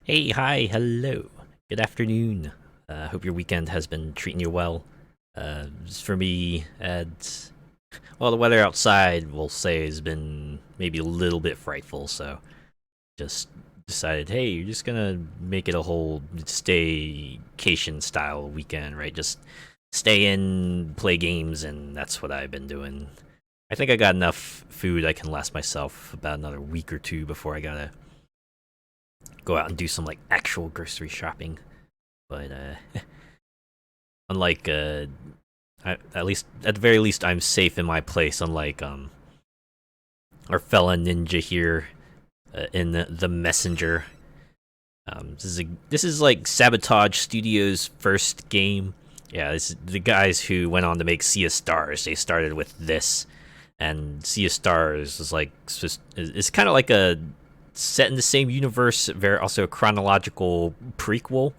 Hey, hi, hello. Good afternoon. Hope your weekend has been treating you well. For me, well, the weather outside, we'll say, has been maybe a little bit frightful, so just decided, hey, you're just gonna make it a whole staycation style weekend, right? Just stay in, play games, and that's what I've been doing. I think I got enough food I can last myself about another week or two before I gotta go out and do some like actual grocery shopping. But unlike at least at the very least, I'm safe in my place. Unlike our fella ninja here in the messenger. This is like Sabotage Studios' first game. Yeah, this is the guys who went on to make Sea of Stars. They started with this, and Sea of Stars is like it's kind of like a set in the same universe, very also a chronological prequel.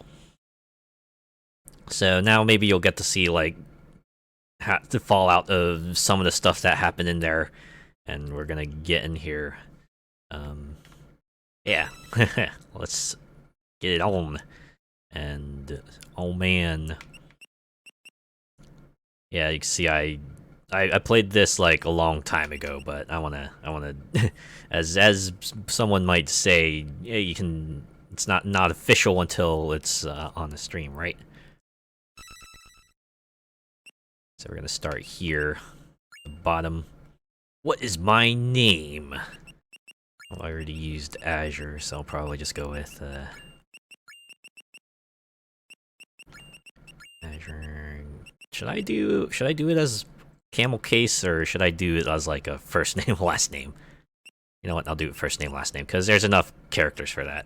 So now maybe you'll get to see like the fallout of some of the stuff that happened in there, and we're gonna get in here. Yeah, let's get it on. And oh man, yeah, you can see I played this like a long time ago, but I wanna as someone might say, yeah, you can. It's not official until it's on the stream, right? So we're gonna start here, the bottom. What is my name? I already used Azure, so I'll probably just go with Azure. Should I do it as camel case, or should I do it as like a first name last name? You know what? I'll do it first name last name because there's enough characters for that.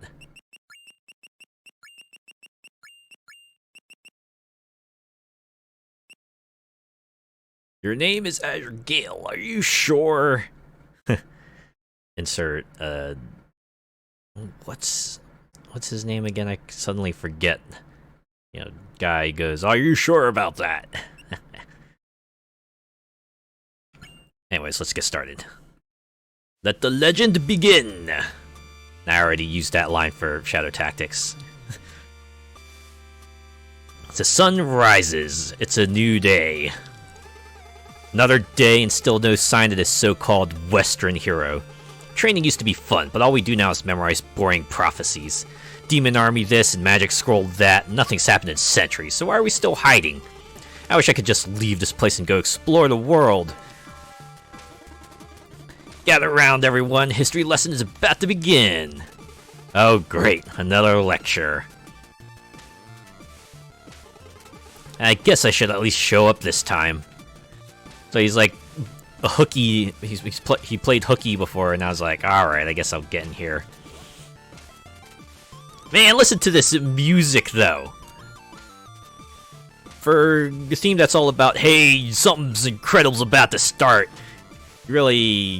Your name is Azure Gale. Are you sure? Insert what's his name again? I suddenly forget. You know, guy goes, "Are you sure about that?" Anyways, let's get started. Let the legend begin. I already used that line for Shadow Tactics. The sun rises. It's a new day. Another day and still no sign of this so-called Western hero. Training used to be fun, but all we do now is memorize boring prophecies. Demon army this and magic scroll that. Nothing's happened in centuries, so why are we still hiding? I wish I could just leave this place and go explore the world. Gather around, everyone. History lesson is about to begin. Oh, great. Another lecture. I guess I should at least show up this time. So he's like a hooky. He played hooky before, and I was like, alright, I guess I'll get in here. Man, listen to this music, though. For the theme that's all about, hey, something's incredible's about to start. Really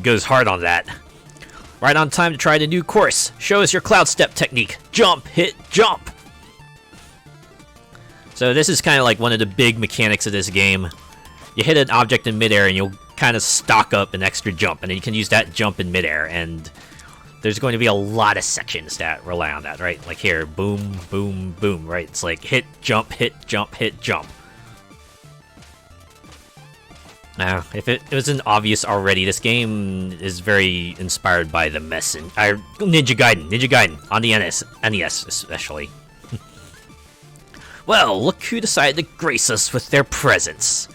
goes hard on that. Right on time to try the new course. Show us your cloud step technique. Jump, hit, jump. So this is kind of like one of the big mechanics of this game. You hit an object in midair and you'll kind of stock up an extra jump, and then you can use that jump in midair, and there's going to be a lot of sections that rely on that, right? Like here, boom, boom, boom, right? It's like hit, jump, hit, jump, hit, jump. Now, if it wasn't obvious already, this game is very inspired by the Ninja-Gaiden on the NES especially. Well, look who decided to grace us with their presence.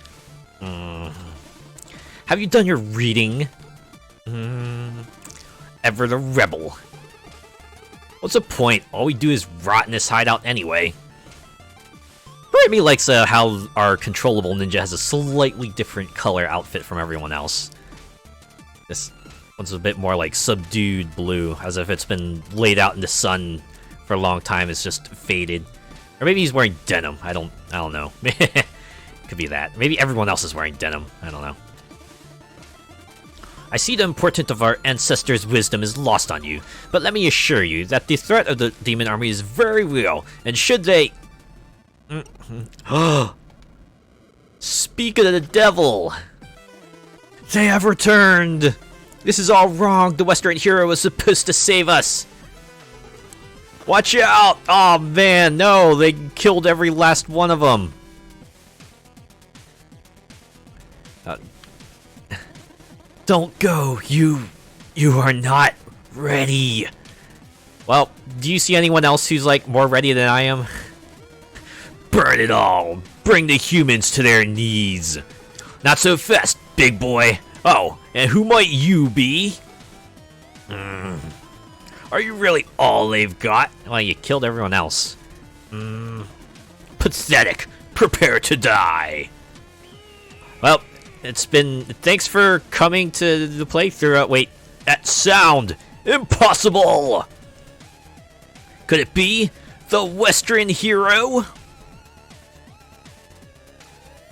Have you done your reading? Ever the rebel. What's the point? All we do is rot in this hideout anyway. Part of me likes how our controllable ninja has a slightly different color outfit from everyone else. This one's a bit more like subdued blue, as if it's been laid out in the sun for a long time. It's just faded. Or maybe he's wearing denim. I don't know. Could be that. Maybe everyone else is wearing denim. I don't know. I see the importance of our ancestors' wisdom is lost on you, but let me assure you that the threat of the demon army is very real, and should they... Speak of the devil! They have returned! This is all wrong. The Western hero was supposed to save us. Watch out! Oh man, no, they killed every last one of them. Don't go. You are not ready. Well, do you see anyone else who's like more ready than I am? Burn it all. Bring the humans to their knees. Not so fast, big boy. Oh, and who might you be? Are you really all they've got? Well, you killed everyone else. Pathetic. Prepare to die. Well, it's been... Thanks for coming to the playthrough. Wait, that sound! Impossible! Could it be the Western hero?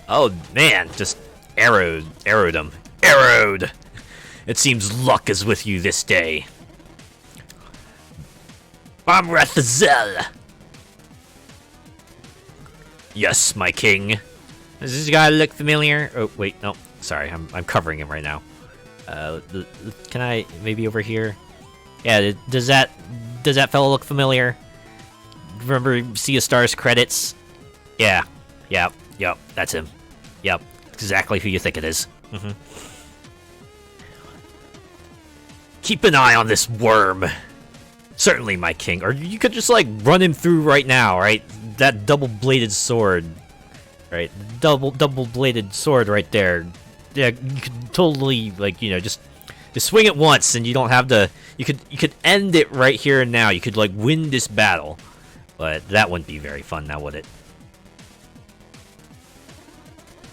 Oh, man, just arrowed him. Arrowed! It seems luck is with you this day. Bamrathazel! Yes, my king. Does this guy look familiar? Oh, wait, no. Sorry, I'm covering him right now. Can I maybe over here? Yeah, does that fellow look familiar? Remember Sea of Stars credits? Yeah. Yep, that's him. Yep, exactly who you think it is. Keep an eye on this worm. Certainly, my king. Or you could just, like, run him through right now, right? That double-bladed sword. Right? Double-bladed sword right there. Yeah, you could totally, like, you know, just Just swing it once, and you don't have to. You could end it right here and now. You could like win this battle, but that wouldn't be very fun, now would it?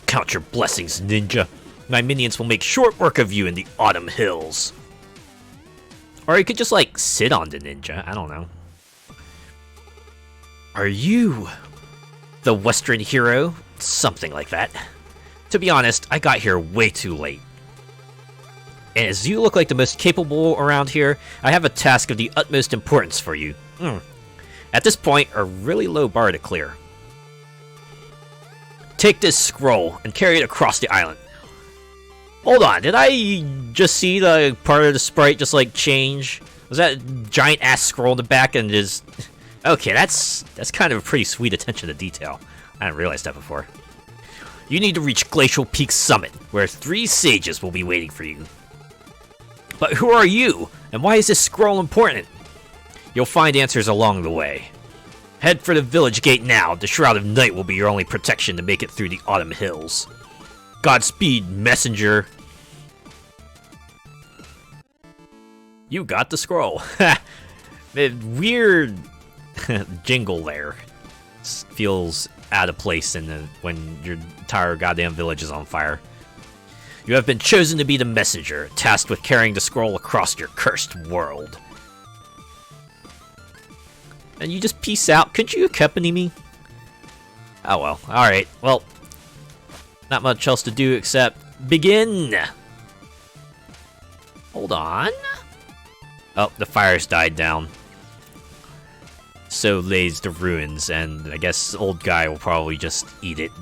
Count your blessings, ninja. My minions will make short work of you in the autumn hills. Or you could just like sit on the ninja. I don't know. Are you the Western hero? Something like that. To be honest, I got here way too late. And as you look like the most capable around here, I have a task of the utmost importance for you. At this point, a really low bar to clear. Take this scroll and carry it across the island. Hold on, did I just see the part of the sprite just like change? Was that giant ass scroll in the back and just... Okay, that's kind of a pretty sweet attention to detail. I didn't realize that before. You need to reach Glacial Peak summit, where 3 sages will be waiting for you. But who are you, and why is this scroll important? You'll find answers along the way. Head for the village gate now. The Shroud of Night will be your only protection to make it through the autumn hills. Godspeed, messenger. You got the scroll. Weird jingle there. Feels out of place when your entire goddamn village is on fire. You have been chosen to be the messenger, tasked with carrying the scroll across your cursed world. And you just peace out. Couldn't you accompany me? Oh well. Alright, well. Not much else to do except begin! Hold on. Oh, the fire's died down. So lays the ruins, and I guess the old guy will probably just eat it.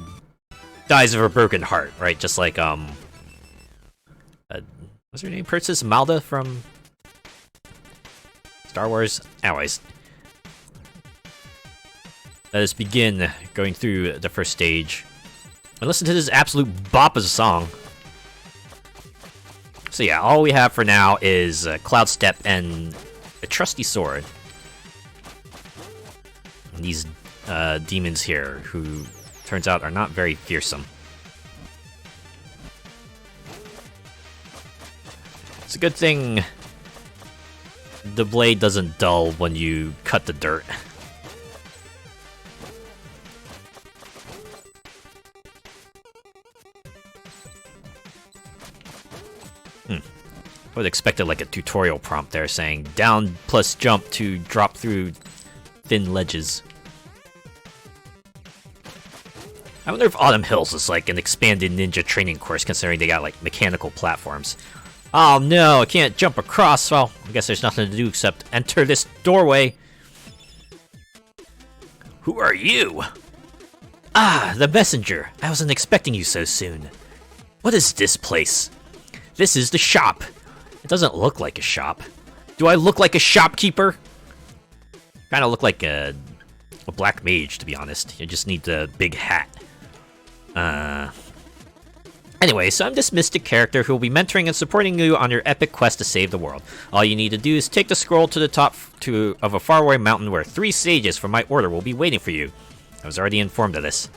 Dies of a broken heart, right? Just like, what's her name? Princess Malda from Star Wars? Anyways. Let us begin going through the first stage. And listen to this absolute bop of a song. So yeah, all we have for now is Cloudstep and a trusty sword. And these demons here, who turns out are not very fearsome. It's a good thing the blade doesn't dull when you cut the dirt. I would have expected like a tutorial prompt there saying down plus jump to drop through thin ledges. I wonder if Autumn Hills is like an expanded ninja training course, considering they got like mechanical platforms. Oh no, I can't jump across. Well, I guess there's nothing to do except enter this doorway. Who are you? Ah, the messenger. I wasn't expecting you so soon. What is this place? This is the shop. It doesn't look like a shop. Do I look like a shopkeeper? Kind of look like a black mage, to be honest. You just need the big hat. Anyway, so I'm this mystic character who will be mentoring and supporting you on your epic quest to save the world. All you need to do is take the scroll to the top of a faraway mountain where 3 sages from my order will be waiting for you. I was already informed of this.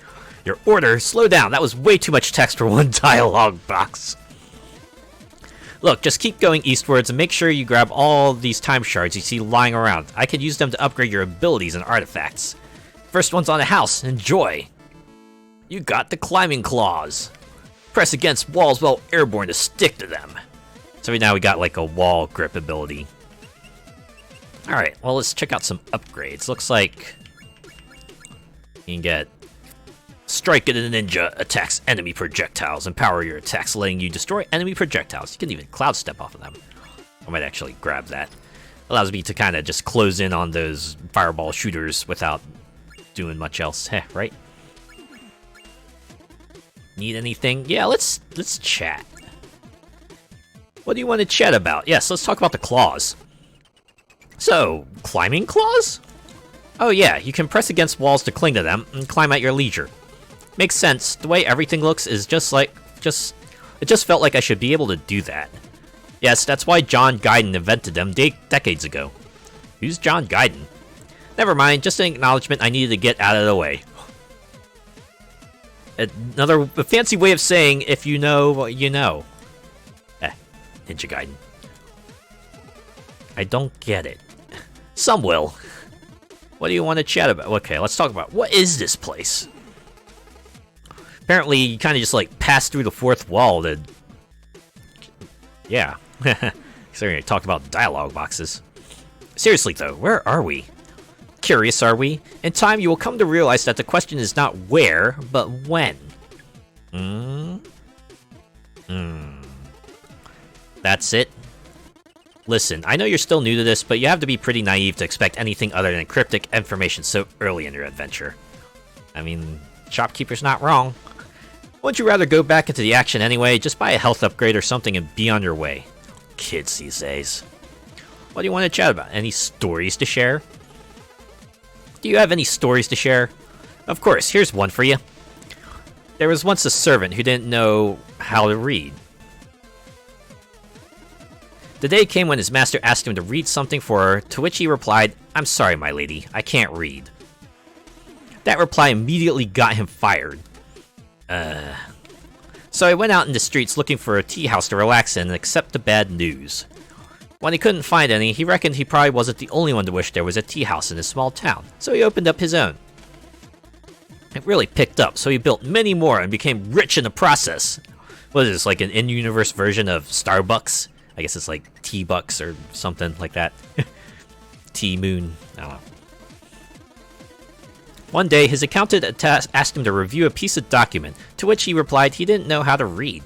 Your order? Slow down. That was way too much text for one dialogue box. Look, just keep going eastwards and make sure you grab all these time shards you see lying around. I could use them to upgrade your abilities and artifacts. First one's on the house. Enjoy. You got the climbing claws. Press against walls while airborne to stick to them. So right now we got like a wall grip ability. Alright, well let's check out some upgrades. Looks like you can get Strike at a ninja attacks enemy projectiles. Empower your attacks, letting you destroy enemy projectiles. You can even cloud step off of them. I might actually grab that. Allows me to kind of just close in on those fireball shooters without doing much else. Heh, right? Need anything? Yeah, let's chat. What do you want to chat about? Yes, let's talk about the claws. So, climbing claws? Oh yeah, you can press against walls to cling to them and climb at your leisure. Makes sense. The way everything looks is it just felt like I should be able to do that. Yes, that's why John Gaiden invented them decades ago. Who's John Gaiden? Never mind, just an acknowledgement I needed to get out of the way. A fancy way of saying, if you know, you know. Ninja-Gaiden. I don't get it. Some will. What do you want to chat about? Okay, let's talk about what is this place? Apparently, you kind of just like passed through the fourth wall to... Yeah. Considering I talked about dialogue boxes. Seriously though, where are we? Curious, are we? In time, you will come to realize that the question is not where, but when. That's it? Listen, I know you're still new to this, but you have to be pretty naive to expect anything other than cryptic information so early in your adventure. I mean, shopkeeper's not wrong. Wouldn't you rather go back into the action anyway? Just buy a health upgrade or something and be on your way. Kids these days. What do you want to chat about? Any stories to share? Do you have any stories to share? Of course, here's one for you. There was once a servant who didn't know how to read. The day came when his master asked him to read something for her, to which he replied, "I'm sorry, my lady, I can't read." That reply immediately got him fired. So he went out in the streets looking for a tea house to relax in and accept the bad news. When he couldn't find any, he reckoned he probably wasn't the only one to wish there was a tea house in his small town, so he opened up his own. It really picked up, so he built many more and became rich in the process. What is this, like an in-universe version of Starbucks? I guess it's like T-Bucks or something like that. T-Moon, I don't know. One day, his accountant asked him to review a piece of document, to which he replied he didn't know how to read.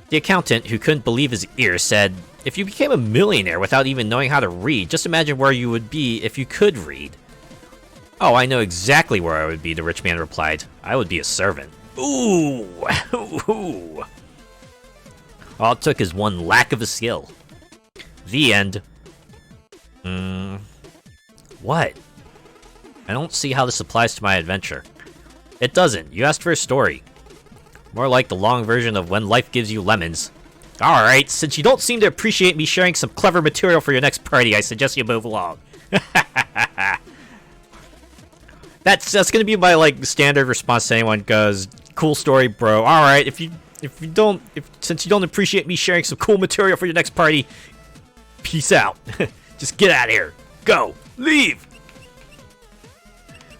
The accountant, who couldn't believe his ears, said, "If you became a millionaire without even knowing how to read, just imagine where you would be if you could read." "Oh, I know exactly where I would be," the rich man replied. "I would be a servant." Ooh! Ooh! All it took is one lack of a skill. The end. What? I don't see how this applies to my adventure. It doesn't. You asked for a story. More like the long version of When Life Gives You Lemons. Alright, since you don't seem to appreciate me sharing some clever material for your next party, I suggest you move along. That's gonna be my, like, standard response to anyone goes, "Cool story, bro. Alright, since you don't appreciate me sharing some cool material for your next party, peace out." Just get out of here. Go. Leave.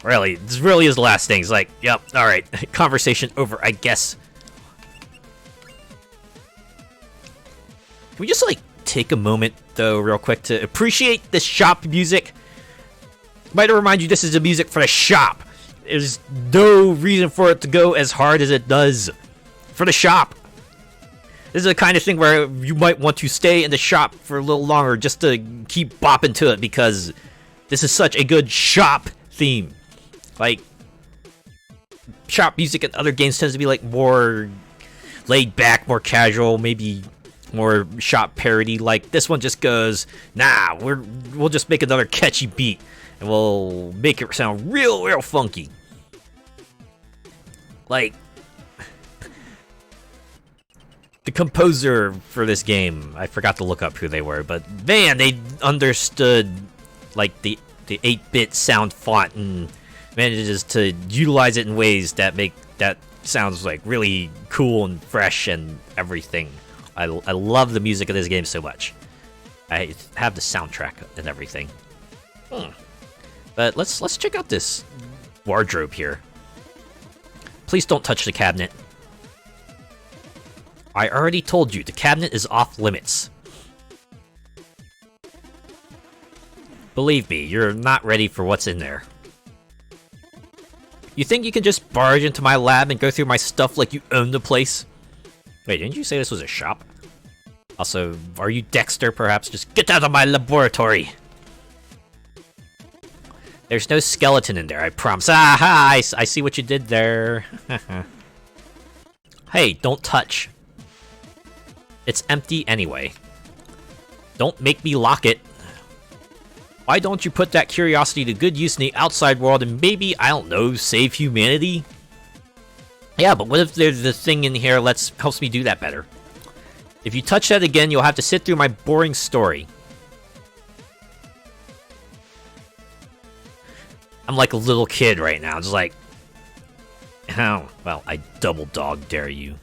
Really, this really is the last thing. It's like, yep, alright. Conversation over, I guess. Can we just, like, take a moment, though, real quick to appreciate the shop music? Might remind you this is the music for the shop. There's no reason for it to go as hard as it does for the shop. This is the kind of thing where you might want to stay in the shop for a little longer just to keep bopping to it because this is such a good shop theme. Like, shop music in other games tends to be like more laid back, more casual, maybe more shop parody. Like this one just goes, nah, we'll just make another catchy beat and we'll make it sound real funky. Like, the composer for this game, I forgot to look up who they were, but man, they understood like the 8-bit sound font and manages to utilize it in ways that make that sounds like really cool and fresh and everything. I love the music of this game so much. I have the soundtrack and everything. But let's check out this wardrobe here. Please don't touch the cabinet. I already told you, the cabinet is off limits. Believe me, you're not ready for what's in there. You think you can just barge into my lab and go through my stuff like you own the place? Wait, didn't you say this was a shop? Also, are you Dexter, perhaps? Just get out of my laboratory! There's no skeleton in there, I promise. Aha! I see what you did there. Hey, don't touch. It's empty anyway. Don't make me lock it. Why don't you put that curiosity to good use in the outside world and maybe, I don't know, save humanity? Yeah, but what if there's a thing in here that helps me do that better? If you touch that again, you'll have to sit through my boring story. I'm like a little kid right now, just like... Oh, well, I double dog dare you.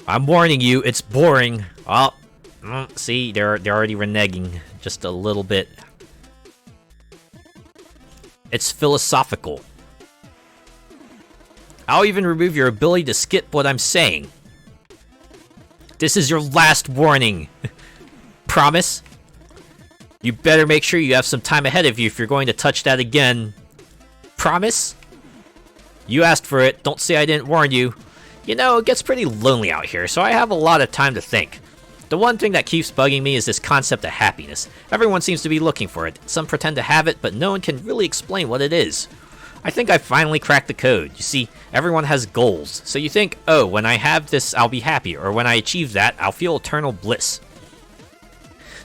I'm warning you, it's boring. Well, See, they're already reneging just a little bit. It's philosophical. I'll even remove your ability to skip what I'm saying. This is your last warning. Promise? You better make sure you have some time ahead of you if you're going to touch that again. Promise? You asked for it, don't say I didn't warn you. You know, it gets pretty lonely out here, so I have a lot of time to think. The one thing that keeps bugging me is this concept of happiness. Everyone seems to be looking for it. Some pretend to have it, but no one can really explain what it is. I think I finally cracked the code. You see, everyone has goals. So you think, oh, when I have this, I'll be happy, or when I achieve that, I'll feel eternal bliss.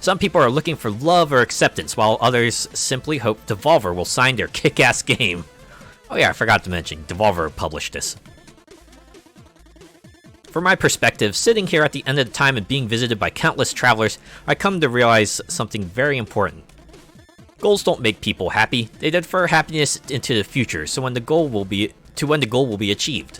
Some people are looking for love or acceptance, while others simply hope Devolver will sign their kick-ass game. Oh yeah, I forgot to mention, Devolver published this. From my perspective, sitting here at the end of the time and being visited by countless travelers, I come to realize something very important. Goals don't make people happy. They defer happiness into the future, so when the goal will be achieved.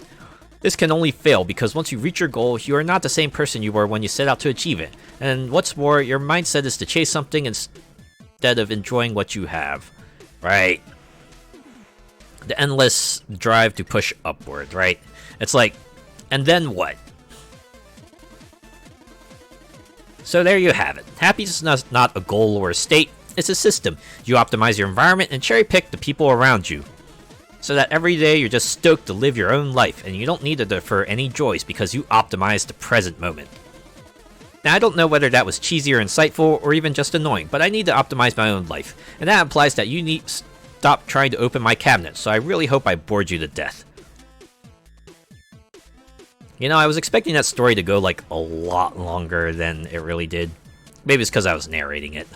This can only fail because once you reach your goal, you are not the same person you were when you set out to achieve it. And what's more, your mindset is to chase something instead of enjoying what you have. Right. The endless drive to push upward, right? It's like, and then what? So there you have it. Happiness is not a goal or a state, it's a system. You optimize your environment and cherry pick the people around you. So that every day you're just stoked to live your own life, and you don't need to defer any joys because you optimize the present moment. Now I don't know whether that was cheesy or insightful, or even just annoying, but I need to optimize my own life, and that implies that you need to stop trying to open my cabinet, so I really hope I bored you to death. You know, I was expecting that story to go like a lot longer than it really did. Maybe it's because I was narrating it.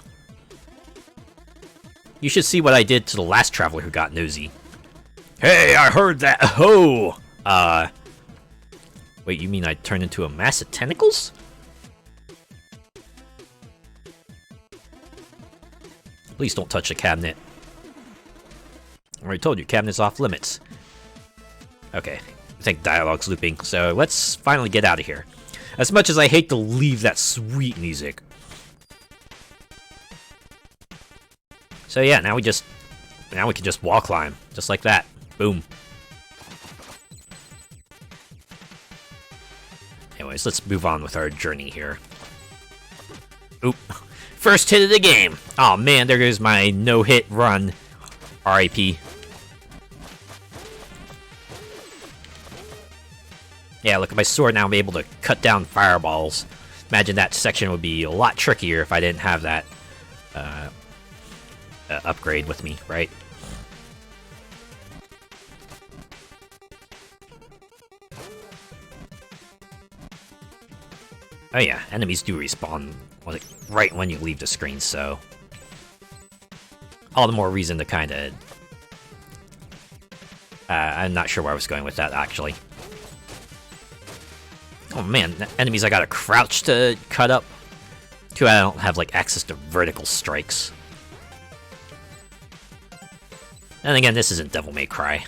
You should see what I did to the last traveler who got nosy. Hey, I heard that. Ho! Wait, you mean I turned into a mass of tentacles? Please don't touch the cabinet. I already told you, cabinet's off limits. Okay, I think dialogue's looping, so let's finally get out of here. As much as I hate to leave that sweet music. So yeah, now we can just wall climb, just like that. Boom. Anyways, let's move on with our journey here. Oop. First hit of the game! Oh man, there goes my no-hit run. R.I.P. Yeah, look at my sword now, I'm able to cut down fireballs. Imagine that section would be a lot trickier if I didn't have that upgrade with me, right? Oh yeah, enemies do respawn like right when you leave the screen, so all the more reason to kind of... I'm not sure where I was going with that, actually. Oh man, enemies I gotta crouch to cut up. Too bad I don't have like access to vertical strikes. And again, this isn't Devil May Cry.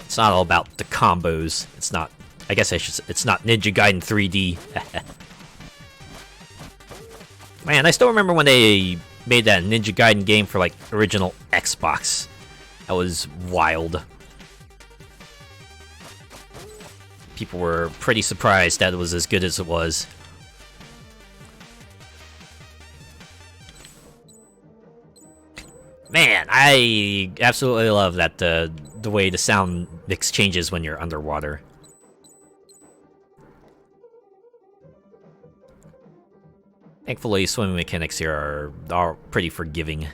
It's not all about the combos. It's not... I guess I should... It's not Ninja-Gaiden 3D. Man, I still remember when they made that Ninja Gaiden game for, like, original Xbox. That was wild. People were pretty surprised that it was as good as it was. Man, I absolutely love that the way the sound mix changes when you're underwater. Thankfully, swimming mechanics here are pretty forgiving.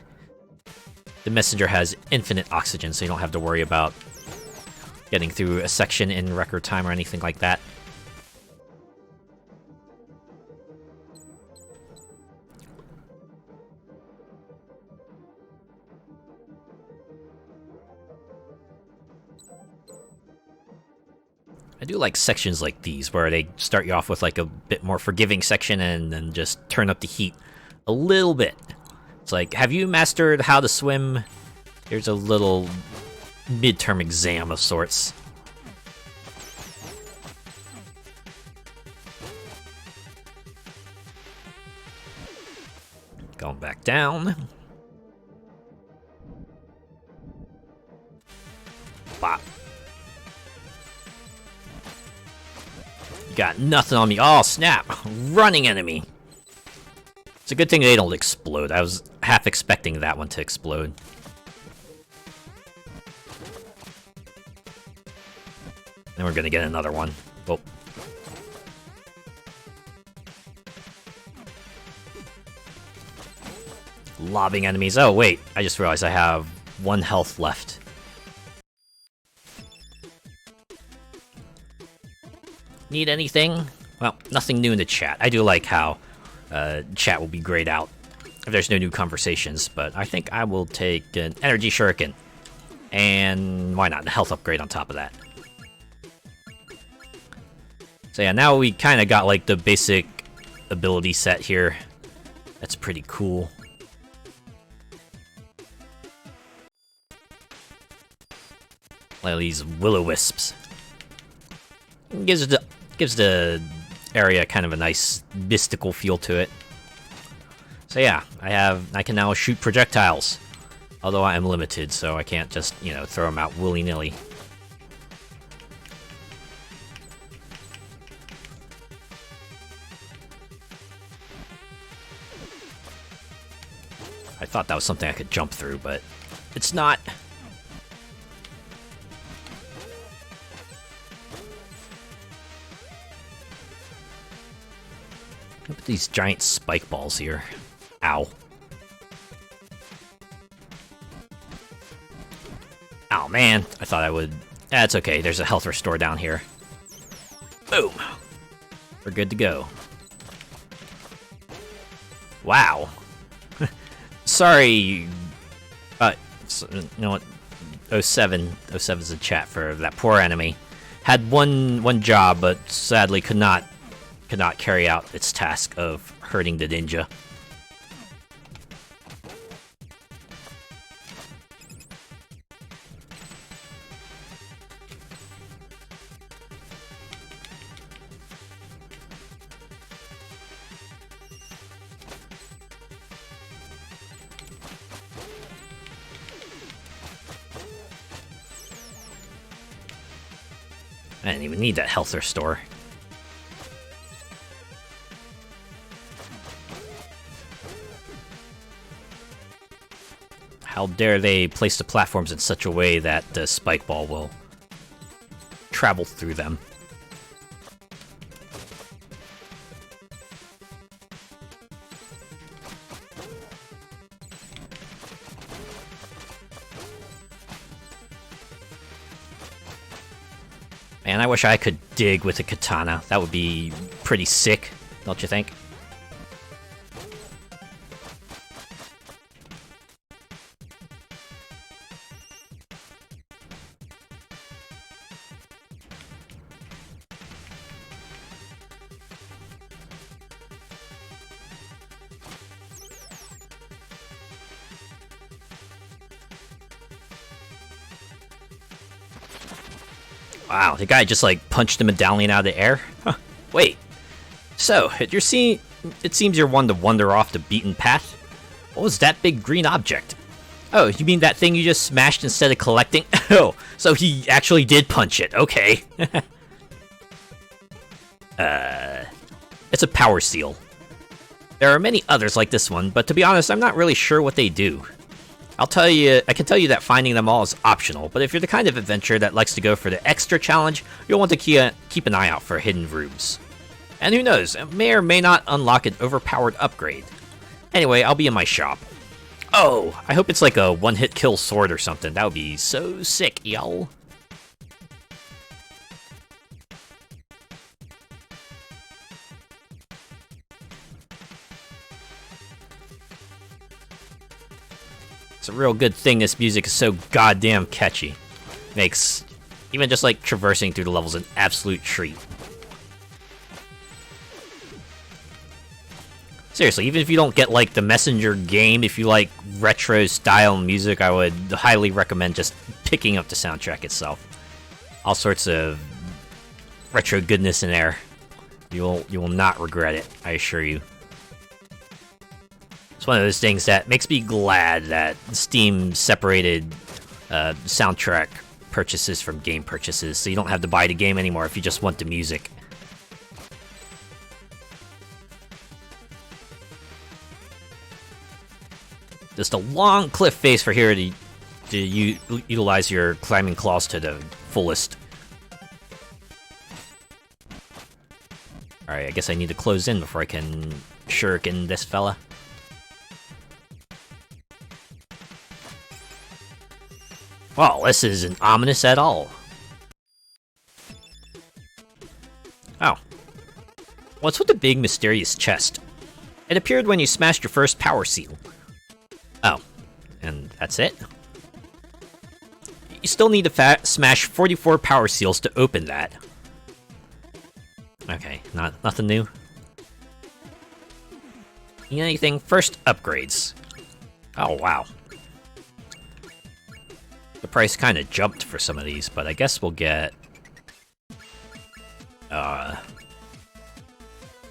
The messenger has infinite oxygen, so you don't have to worry about getting through a section in record time or anything like that. I do like sections like these, where they start you off with like a bit more forgiving section and then just turn up the heat a little bit. It's like, have you mastered how to swim? Here's a little midterm exam of sorts. down. Bop. You got nothing on me. Oh, snap. Running enemy. It's a good thing they don't explode. I was half expecting that one to explode. And we're gonna get another one. Oh. Lobbing enemies. Oh, wait. I just realized I have 1 health left. Need anything? Well, nothing new in the chat. I do like how chat will be grayed out if there's no new conversations, but I think I will take an energy shuriken. And why not? A health upgrade on top of that. So yeah, now we kind of got like the basic ability set here. That's pretty cool. Like these will-o-wisps. Gives the area kind of a nice mystical feel to it. So yeah, I can now shoot projectiles. Although I am limited, so I can't just, you know, throw them out willy-nilly. I thought that was something I could jump through, but it's not. Look at these giant spike balls here. Ow. Oh man, I thought I would. That's okay, there's a health restore down here. Boom. We're good to go. Wow. Sorry. You know what? 07's a chat for that poor enemy. Had one job, but sadly could not carry out its task of hurting the ninja. I didn't even need that health restore. How dare they place the platforms in such a way that the spike ball will travel through them. Man, I wish I could dig with a katana. That would be pretty sick, don't you think? Wow, the guy just like punched the medallion out of the air? Huh. Wait. So, it seems you're one to wander off the beaten path. What was that big green object? Oh, you mean that thing you just smashed instead of collecting? Oh, so he actually did punch it. Okay. It's a power seal. There are many others like this one, but to be honest, I'm not really sure what they do. I can tell you that finding them all is optional, but if you're the kind of adventurer that likes to go for the extra challenge, you'll want to keep an eye out for hidden rooms. And who knows, it may or may not unlock an overpowered upgrade. Anyway, I'll be in my shop. Oh, I hope it's like a one-hit kill sword or something. That would be so sick, y'all. It's a real good thing this music is so goddamn catchy. Makes even just like traversing through the levels an absolute treat. Seriously, even if you don't get like the Messenger game, if you like retro style music, I would highly recommend just picking up the soundtrack itself. All sorts of retro goodness in there. You will not regret it, I assure you. It's one of those things that makes me glad that Steam separated soundtrack purchases from game purchases, so you don't have to buy the game anymore if you just want the music. Just a long cliff face for here to utilize your climbing claws to the fullest. Alright, I guess I need to close in before I can shuriken this fella. Well, this isn't ominous at all. Oh. What's with the big mysterious chest? It appeared when you smashed your first power seal. Oh, and that's it? You still need to smash 44 power seals to open that. Okay, nothing new. Need anything? First, upgrades. Oh, wow. The price kind of jumped for some of these, but I guess we'll get...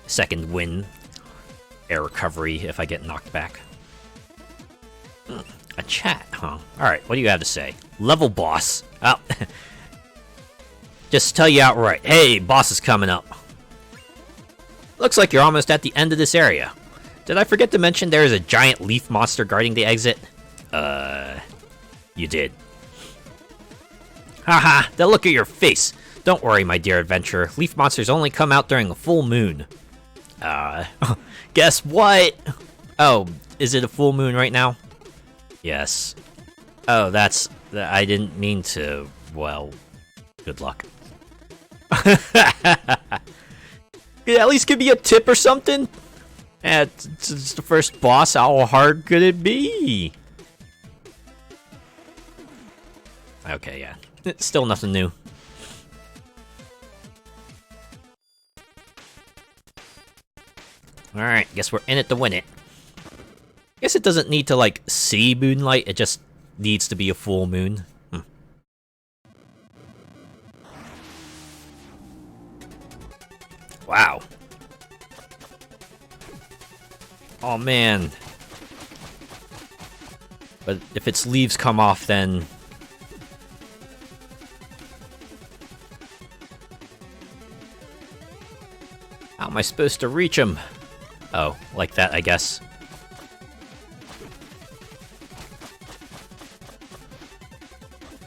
second win. Air recovery if I get knocked back. A chat, huh? Alright, what do you have to say? Level boss. Oh. Just tell you outright. Hey, boss is coming up. Looks like you're almost at the end of this area. Did I forget to mention there is a giant leaf monster guarding the exit? You did. Haha, the look at your face. Don't worry, my dear adventurer. Leaf monsters only come out during a full moon. Guess what? Oh, is it a full moon right now? Yes. Oh, that's... I didn't mean to... Well, good luck. Could you at least give me a tip or something? It's the first boss. How hard could it be? Okay, yeah. It's still nothing new. Alright, guess we're in it to win it. Guess it doesn't need to, like, see moonlight, it just needs to be a full moon. Wow. Oh, man. But if its leaves come off, then... How am I supposed to reach him? Oh, like that, I guess.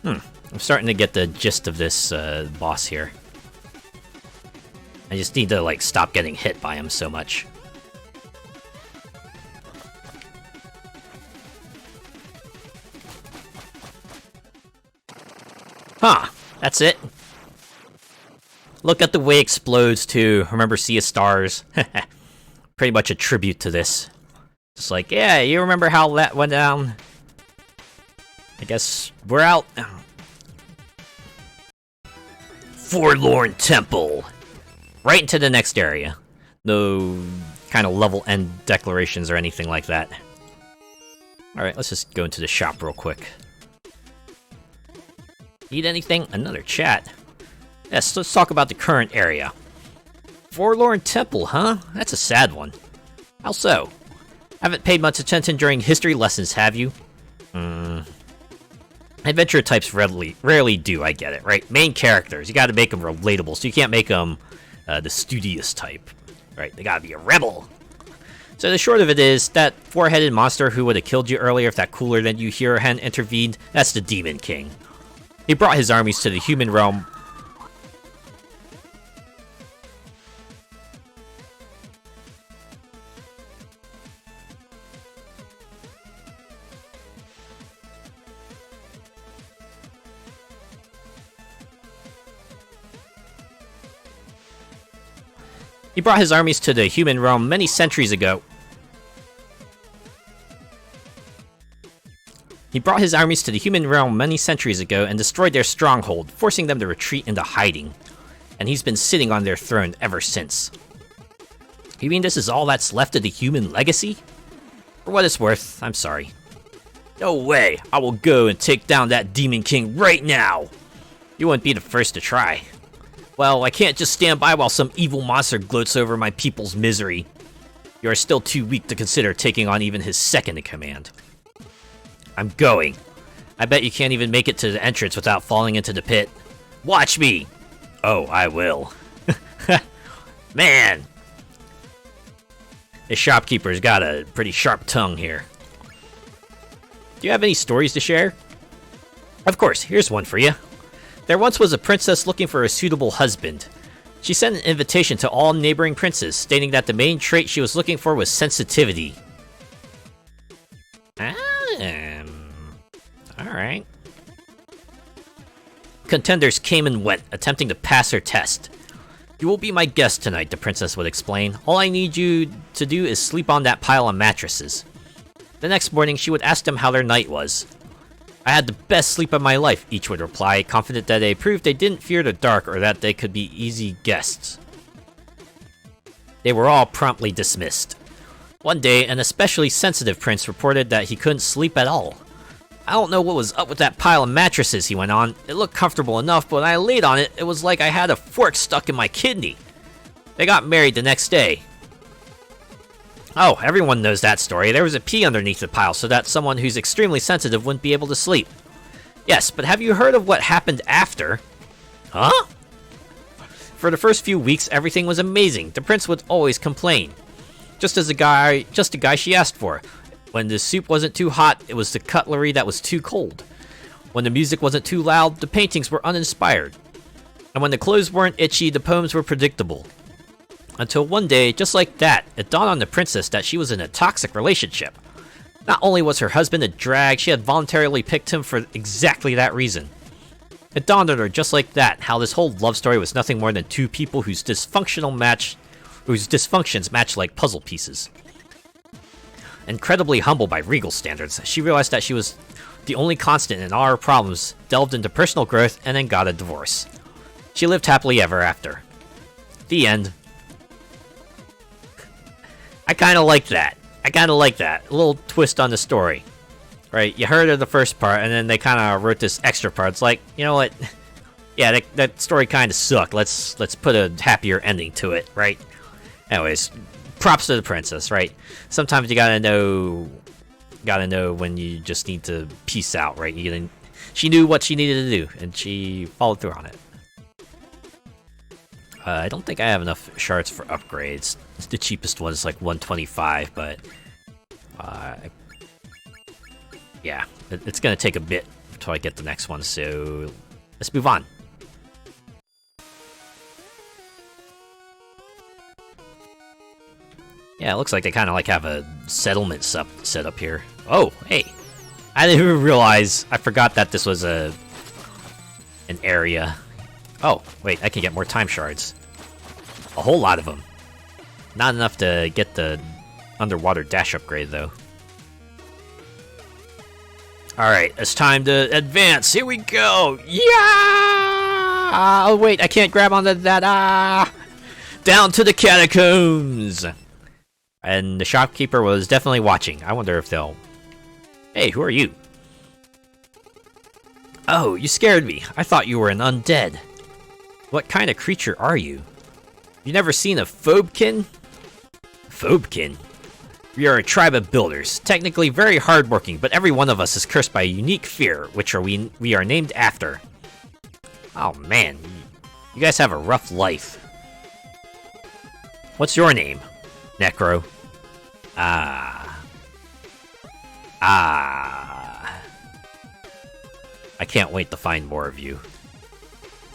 I'm starting to get the gist of this boss here. I just need to, like, stop getting hit by him so much. Huh, that's it. Look at the way it explodes, too. Remember Sea of Stars? Pretty much a tribute to this. Just like, yeah, you remember how that went down? I guess we're out. Forlorn Temple. Right into the next area. No kind of level end declarations or anything like that. Alright, let's just go into the shop real quick. Need anything? Another chat. Yes, let's talk about the current area. Forlorn Temple, huh? That's a sad one. How so? Haven't paid much attention during history lessons, have you? Adventure types rarely do, I get it, right? Main characters, you gotta make them relatable, so you can't make them the studious type, right? They gotta be a rebel. So the short of it is, that four-headed monster who would have killed you earlier if that cooler-than-you hero hadn't intervened, that's the Demon King. He brought his armies to the human realm. He brought his armies to the human realm many centuries ago. He brought his armies to the human realm many centuries ago and destroyed their stronghold, forcing them to retreat into hiding. And he's been sitting on their throne ever since. You mean this is all that's left of the human legacy? For what it's worth, I'm sorry. No way! I will go and take down that Demon King right now! You wouldn't be the first to try. Well, I can't just stand by while some evil monster gloats over my people's misery. You are still too weak to consider taking on even his second in command. I'm going. I bet you can't even make it to the entrance without falling into the pit. Watch me! Oh, I will. Man! This shopkeeper's got a pretty sharp tongue here. Do you have any stories to share? Of course, here's one for you. There once was a princess looking for a suitable husband. She sent an invitation to all neighboring princes, stating that the main trait she was looking for was sensitivity. Alright. Contenders came and went, attempting to pass her test. You will be my guest tonight, the princess would explain. All I need you to do is sleep on that pile of mattresses. The next morning, she would ask them how their night was. I had the best sleep of my life, each would reply, confident that they proved they didn't fear the dark or that they could be easy guests. They were all promptly dismissed. One day, an especially sensitive prince reported that he couldn't sleep at all. I don't know what was up with that pile of mattresses, he went on. It looked comfortable enough, but when I laid on it, it was like I had a fork stuck in my kidney. They got married the next day. Oh, everyone knows that story. There was a pea underneath the pile so that someone who's extremely sensitive wouldn't be able to sleep. Yes, but have you heard of what happened after? Huh? For the first few weeks, everything was amazing. The prince would always complain. Just the guy she asked for. When the soup wasn't too hot, it was the cutlery that was too cold. When the music wasn't too loud, the paintings were uninspired. And when the clothes weren't itchy, the poems were predictable. Until one day, just like that, it dawned on the princess that she was in a toxic relationship. Not only was her husband a drag, she had voluntarily picked him for exactly that reason. It dawned on her just like that, how this whole love story was nothing more than two people whose dysfunctions matched like puzzle pieces. Incredibly humbled by regal standards, she realized that she was the only constant in all her problems, delved into personal growth, and then got a divorce. She lived happily ever after. The end. I kind of like that. A little twist on the story. Right, you heard of the first part, and then they kind of wrote this extra part. It's like, you know what? Yeah, that story kind of sucked. Let's put a happier ending to it, right? Anyways, props to the princess, right? Sometimes you gotta know when you just need to peace out, right? She knew what she needed to do, and she followed through on it. I don't think I have enough shards for upgrades. The cheapest one is like 125, but yeah, it's gonna take a bit until I get the next one, so let's move on. Yeah, it looks like they kind of like have a settlement set up here. Oh, hey. I didn't even realize. I forgot that this was an area. Oh, wait, I can get more time shards. A whole lot of them. Not enough to get the underwater dash upgrade, though. Alright, it's time to advance. Here we go. Yeah! Oh, wait, I can't grab onto that. Down to the catacombs. And the shopkeeper was definitely watching. I wonder if they'll... Hey, who are you? Oh, you scared me. I thought you were an undead. What kind of creature are you? You never seen a phobkin? Phobkin? We are a tribe of builders, technically very hardworking, but every one of us is cursed by a unique fear, which we are named after. Oh man, you guys have a rough life. What's your name? Necro. I can't wait to find more of you.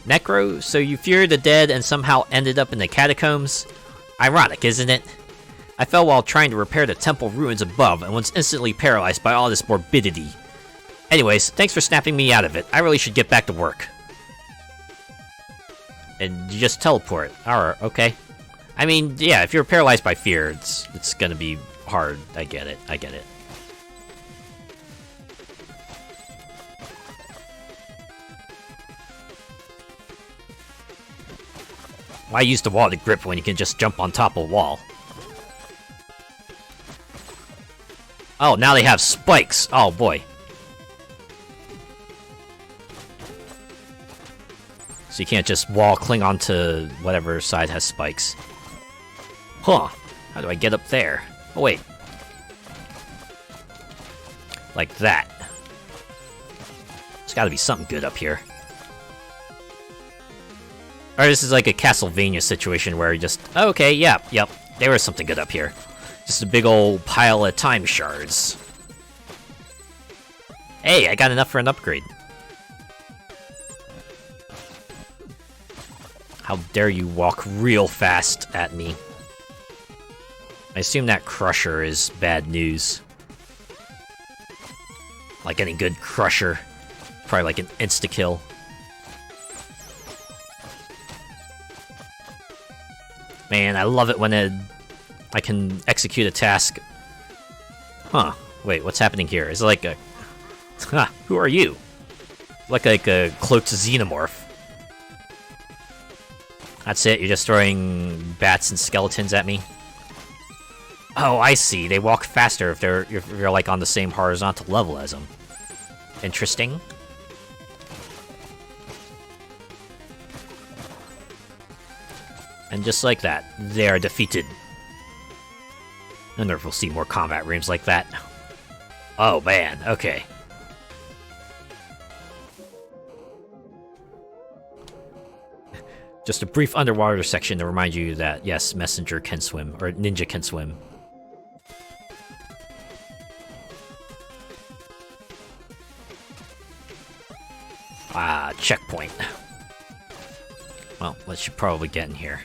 Necro, so you fear the dead and somehow ended up in the catacombs? Ironic, isn't it? I fell while trying to repair the temple ruins above and was instantly paralyzed by all this morbidity. Anyways, thanks for snapping me out of it. I really should get back to work. And you just teleport. Alright, okay. I mean, yeah, if you're paralyzed by fear, it's gonna be hard. I get it. Why use the wall to grip when you can just jump on top of a wall? Oh, now they have spikes. Oh, boy. So you can't just wall cling onto whatever side has spikes. Huh. How do I get up there? Oh, wait. Like that. There's gotta be something good up here. Or this is like a Castlevania situation where you just... Oh, okay, yep. There was something good up here. Just a big old pile of time shards. Hey, I got enough for an upgrade. How dare you walk real fast at me. I assume that crusher is bad news. Like any good crusher. Probably like an insta-kill. Man, I love it when I can execute a task. Huh. Wait, what's happening here? Is it like a... Huh, who are you? Like a cloaked xenomorph. That's it? You're just throwing bats and skeletons at me? Oh, I see. They walk faster if you're like on the same horizontal level as them. Interesting. And just like that, they are defeated. I wonder if we'll see more combat rooms like that. Oh man, okay. Just a brief underwater section to remind you that, yes, Messenger can swim, or Ninja can swim. Ah, checkpoint. Well, let's should probably get in here.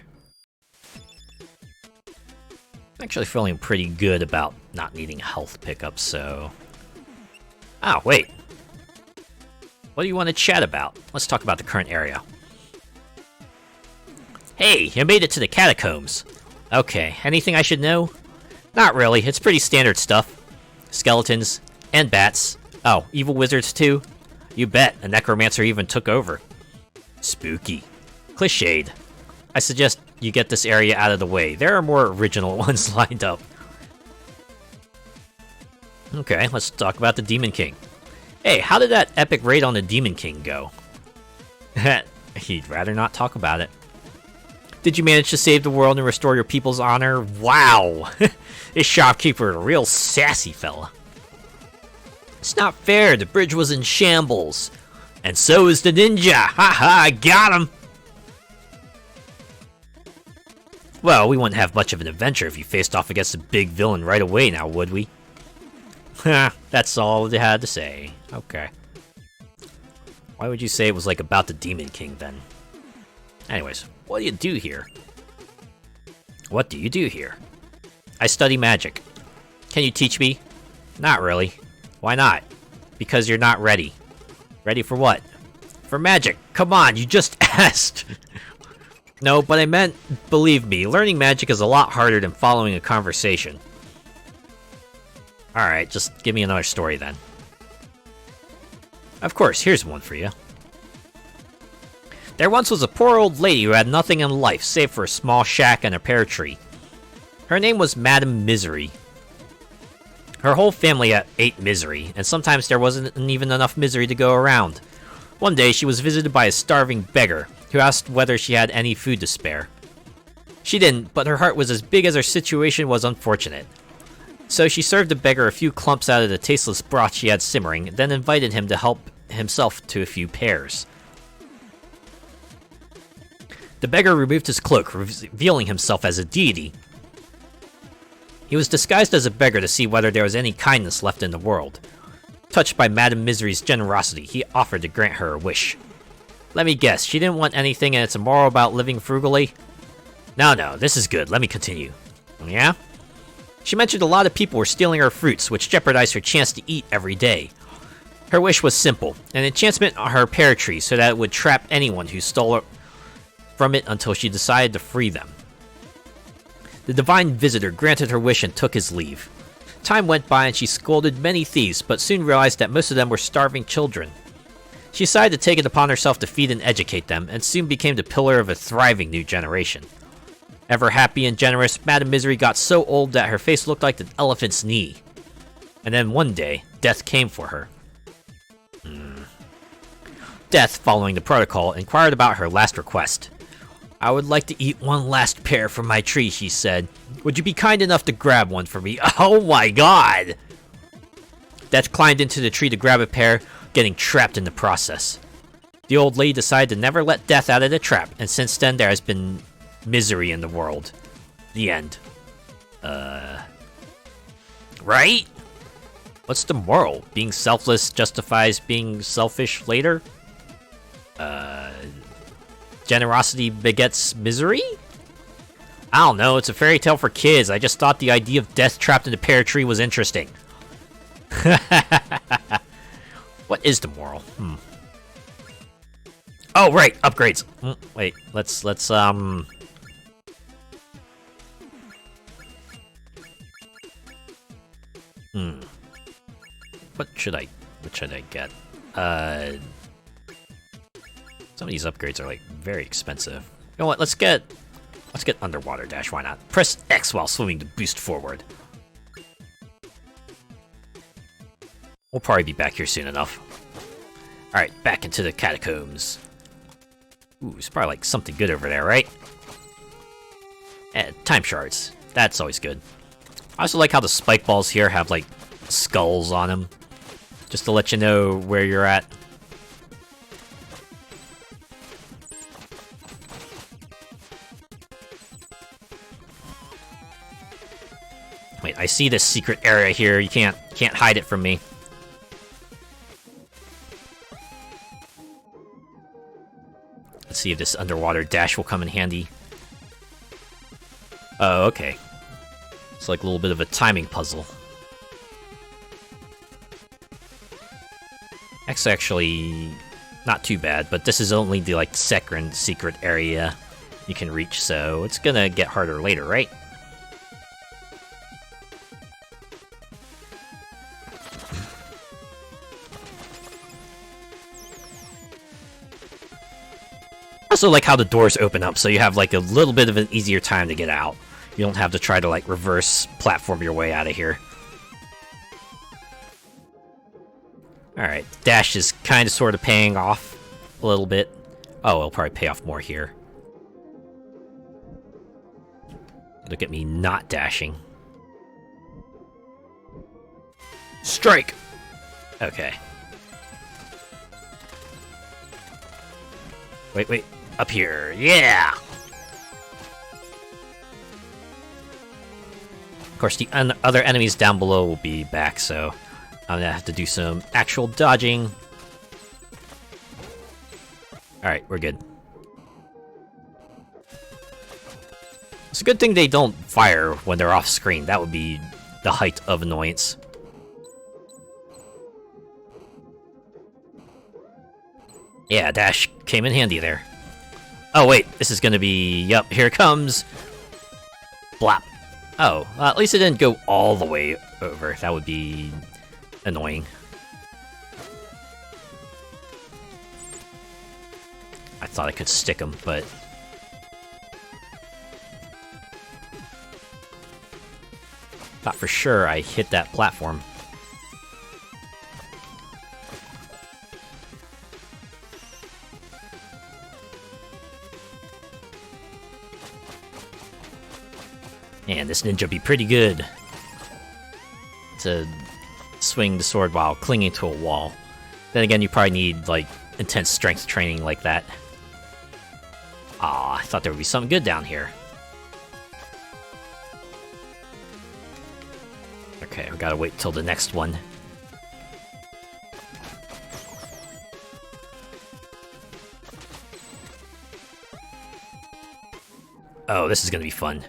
I'm actually feeling pretty good about not needing health pickups, so... Oh, wait. What do you want to chat about? Let's talk about the current area. Hey, you made it to the Catacombs. Okay, anything I should know? Not really, it's pretty standard stuff. Skeletons, and bats. Oh, evil wizards too? You bet, a necromancer even took over. Spooky. Cliched. I suggest you get this area out of the way. There are more original ones lined up. Okay, let's talk about the Demon King. Hey, how did that epic raid on the Demon King go? He'd rather not talk about it. Did you manage to save the world and restore your people's honor? Wow! This shopkeeper is a real sassy fella. It's not fair, the bridge was in shambles. And so is the ninja! Haha, I got him! Well, we wouldn't have much of an adventure if you faced off against a big villain right away now, would we? Ha, that's all they had to say. Okay. Why would you say it was like about the Demon King then? Anyways, what do you do here? What do you do here? I study magic. Can you teach me? Not really. Why not? Because you're not ready. Ready for what? For magic. Come on, you just asked. No, but I meant, believe me, learning magic is a lot harder than following a conversation. Alright, just give me another story then. Of course, here's one for you. There once was a poor old lady who had nothing in life save for a small shack and a pear tree. Her name was Madame Misery. Her whole family ate misery, and sometimes there wasn't even enough misery to go around. One day, she was visited by a starving beggar, who asked whether she had any food to spare. She didn't, but her heart was as big as her situation was unfortunate. So she served the beggar a few clumps out of the tasteless broth she had simmering, then invited him to help himself to a few pears. The beggar removed his cloak, revealing himself as a deity. He was disguised as a beggar to see whether there was any kindness left in the world. Touched by Madame Misery's generosity, he offered to grant her a wish. Let me guess, she didn't want anything and it's immoral about living frugally? No, this is good, let me continue. Yeah? She mentioned a lot of people were stealing her fruits, which jeopardized her chance to eat every day. Her wish was simple, an enchantment on her pear tree so that it would trap anyone who stole from it until she decided to free them. The divine visitor granted her wish and took his leave. Time went by and she scolded many thieves, but soon realized that most of them were starving children. She decided to take it upon herself to feed and educate them, and soon became the pillar of a thriving new generation. Ever happy and generous, Madame Misery got so old that her face looked like an elephant's knee. And then one day, death came for her. Death, following the protocol, inquired about her last request. I would like to eat one last pear from my tree, she said. Would you be kind enough to grab one for me? Oh my god! Death climbed into the tree to grab a pear, getting trapped in the process. The old lady decided to never let Death out of the trap, and since then there has been misery in the world. The end. Right? What's the moral? Being selfless justifies being selfish later? Generosity begets misery? I don't know, it's a fairy tale for kids. I just thought the idea of Death trapped in a pear tree was interesting. What is the moral? Oh, right, upgrades. Wait, let's What should I get? Some of these upgrades are like very expensive. You know what? Let's get underwater dash. Why not? Press X while swimming to boost forward. We'll probably be back here soon enough. All right, back into the catacombs. Ooh, there's probably like something good over there, right? Time shards. That's always good. I also like how the spike balls here have like skulls on them, just to let you know where you're at. Wait, I see this secret area here. You can't hide it from me. Let's see if this underwater dash will come in handy. Oh, okay. It's like a little bit of a timing puzzle. That's actually not too bad, but this is only the like second secret area you can reach, so it's gonna get harder later, right? I also like how the doors open up, so you have like a little bit of an easier time to get out. You don't have to try to like reverse platform your way out of here. Alright, dash is kind of sort of paying off a little bit. Oh, it'll probably pay off more here. Look at me not dashing. Strike! Okay. Wait. Up here. Yeah! Of course, the other enemies down below will be back, so I'm gonna have to do some actual dodging. Alright, we're good. It's a good thing they don't fire when they're off screen. That would be the height of annoyance. Yeah, dash came in handy there. Oh wait, this is gonna be... Yup, here it comes! Blap. Oh, at least it didn't go all the way over. That would be annoying. I thought I could stick him, but... thought for sure I hit that platform. Man, this ninja be pretty good to swing the sword while clinging to a wall. Then again, you probably need, like, intense strength training like that. Ah, I thought there would be something good down here. Okay, we gotta wait till the next one. Oh, this is gonna be fun.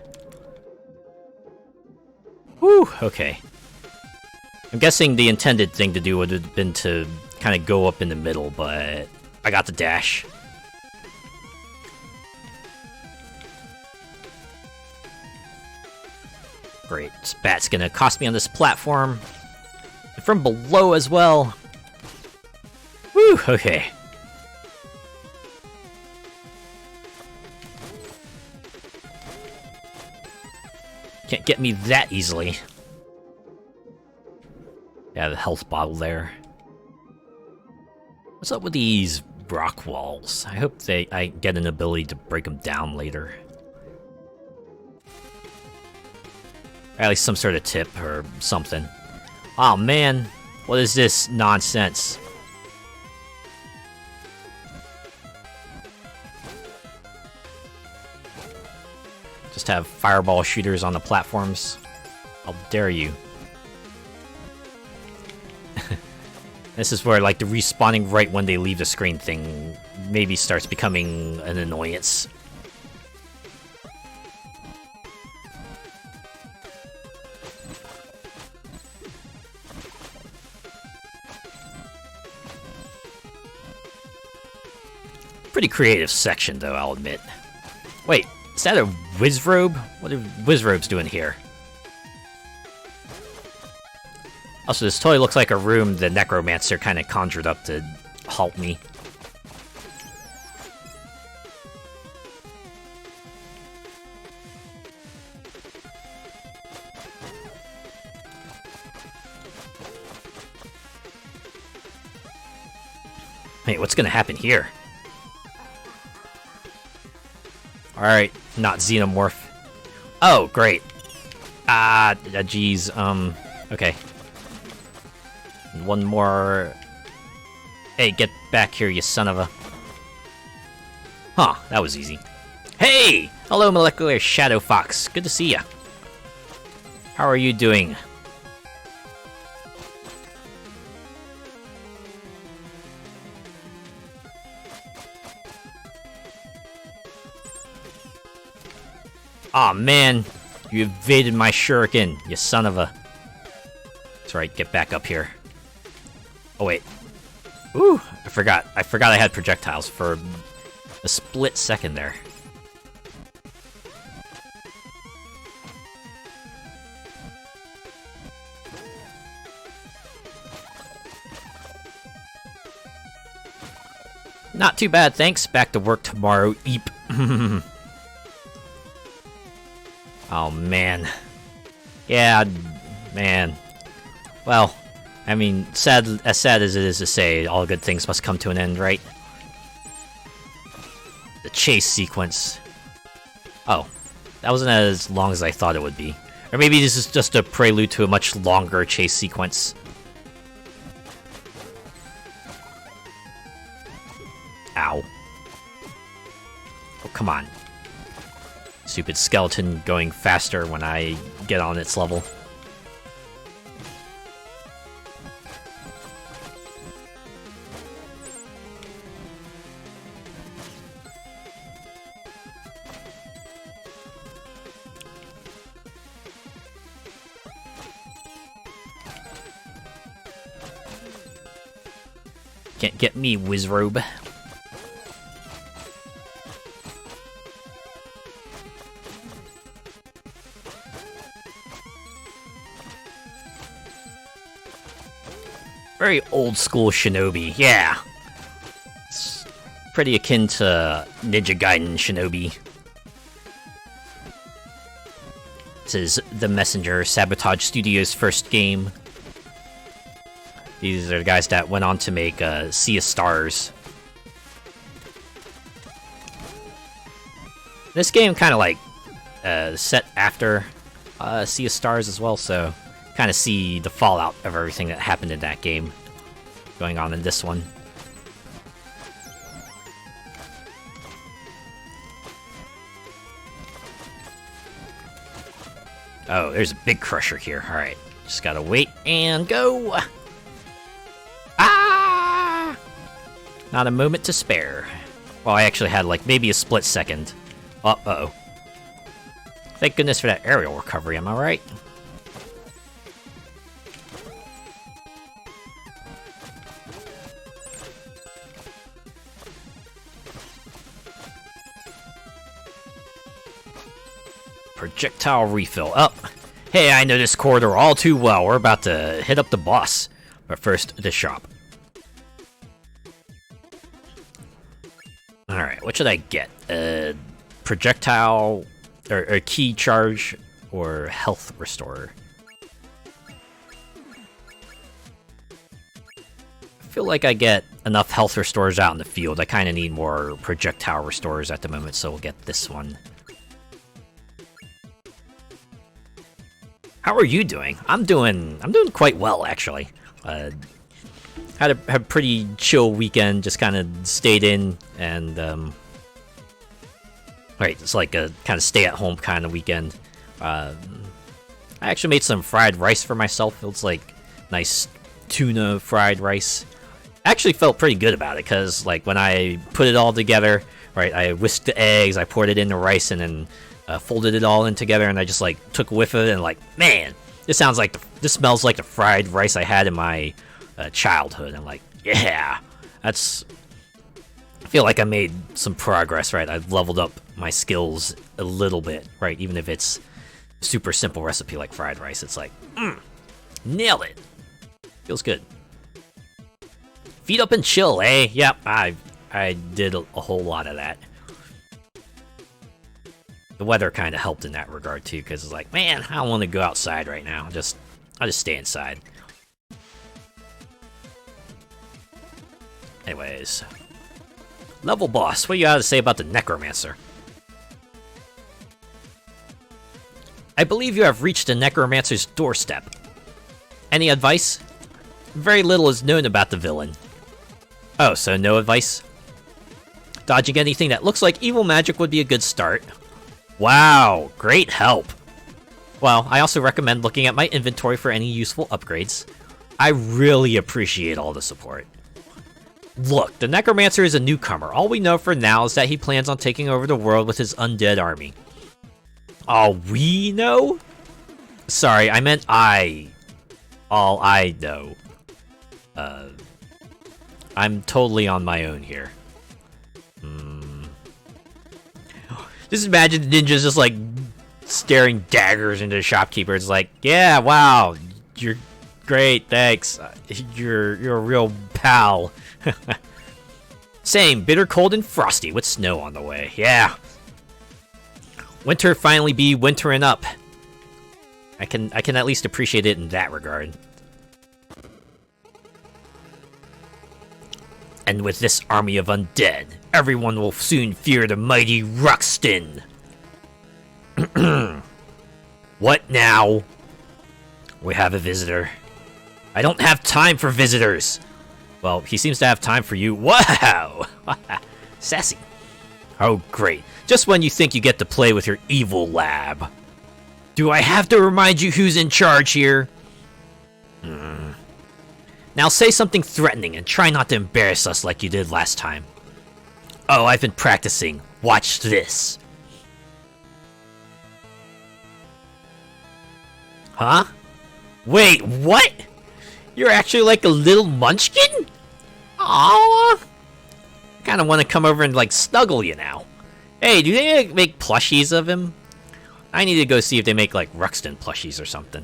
Whew, okay. I'm guessing the intended thing to do would have been to kind of go up in the middle, but I got the dash. Great, this bat's gonna cost me on this platform. And from below as well. Whew, okay. Can't get me that easily. Yeah, the health bottle there. What's up with these rock walls. I hope I get an ability to break them down later. Or at least some sort of tip or something. Oh man, what is this nonsense? Just have fireball shooters on the platforms. How dare you? This is where, like, the respawning right when they leave the screen thing maybe starts becoming an annoyance. Pretty creative section, though, I'll admit. Wait, is that a Wizrobe? What are Wizrobes doing here? Also, this totally looks like a room the Necromancer kind of conjured up to halt me. Wait, what's gonna happen here? Alright, not Xenomorph. Oh, great. Geez, okay. One more... Hey, get back here, you son of a... Huh, that was easy. Hey! Hello, Molecular Shadow Fox. Good to see ya. How are you doing? Aw, man. You evaded my shuriken, you son of a... That's right, get back up here. Oh, wait. Ooh, I forgot. I had projectiles for a split second there. Not too bad, thanks. Back to work tomorrow. Eep. Oh, man. Yeah, man. Well... I mean, as sad as it is to say, all good things must come to an end, right? The chase sequence. Oh, that wasn't as long as I thought it would be. Or maybe this is just a prelude to a much longer chase sequence. Ow. Oh, come on. Stupid skeleton going faster when I get on its level. Can't get me, Wizrobe. Very old school shinobi, yeah. It's pretty akin to Ninja-Gaiden Shinobi. This is The Messenger, Sabotage Studios' first game. These are the guys that went on to make Sea of Stars. This game kind of like set after Sea of Stars as well, so kind of see the fallout of everything that happened in that game going on in this one. Oh, there's a big crusher here. Alright, just gotta wait and go! Ah! Not a moment to spare. Well, I actually had like maybe a split second. Uh-oh. Thank goodness for that aerial recovery, am I right? Projectile refill. Oh, hey, I know this corridor all too well. We're about to hit up the boss. But first, the shop. Alright, what should I get? Projectile, or a key charge, or health restorer? feel like I get enough health restores out in the field. I kind of need more projectile restores at the moment, so we'll get this one. How are you doing? I'm doing quite well, actually. Had a pretty chill weekend, just kind of stayed in, and right, it's like a kind of stay-at-home kind of weekend. I actually made some fried rice for myself. It was like nice tuna fried rice. I actually felt pretty good about it, because like when I put it all together, right, I whisked the eggs, I poured it in the rice, and then folded it all in together, and I just like took a whiff of it, and like, man, this smells like the fried rice I had in my childhood. I'm like, yeah, I feel like I made some progress, right? I've leveled up my skills a little bit, right? Even if it's super simple recipe like fried rice, it's like, nailed it. Feels good. Feet up and chill, eh? Yep, I did a whole lot of that. The weather kind of helped in that regard too, because it's like, man, I don't want to go outside right now. I'll just stay inside. Anyways, level boss, what do you got to say about the necromancer? I believe you have reached the necromancer's doorstep. Any advice? Very little is known about the villain. Oh, so no advice? Dodging anything that looks like evil magic would be a good start. Wow, great help. Well, I also recommend looking at my inventory for any useful upgrades. I really appreciate all the support. Look, the Necromancer is a newcomer. All we know for now is that he plans on taking over the world with his undead army. All we know? Sorry, I meant I. All I know. I'm totally on my own here. Just imagine the ninjas just like staring daggers into the shopkeeper. It's like, yeah, wow, you're great, thanks. You're a real pal. Same, bitter cold and frosty with snow on the way. Yeah. Winter finally be wintering up. I can at least appreciate it in that regard. And with this army of undead, everyone will soon fear the mighty Ruxton. What now? We have a visitor. I don't have time for visitors. Well, he seems to have time for you. Wow! Sassy. Oh, great. Just when you think you get to play with your evil lab. Do I have to remind you who's in charge here? Now say something threatening and try not to embarrass us like you did last time. Oh, I've been practicing. Watch this. Huh? Wait, what? You're actually like a little munchkin? Aww. I kind of want to come over and like snuggle you now. Hey, do they make plushies of him? I need to go see if they make like Ruxton plushies or something.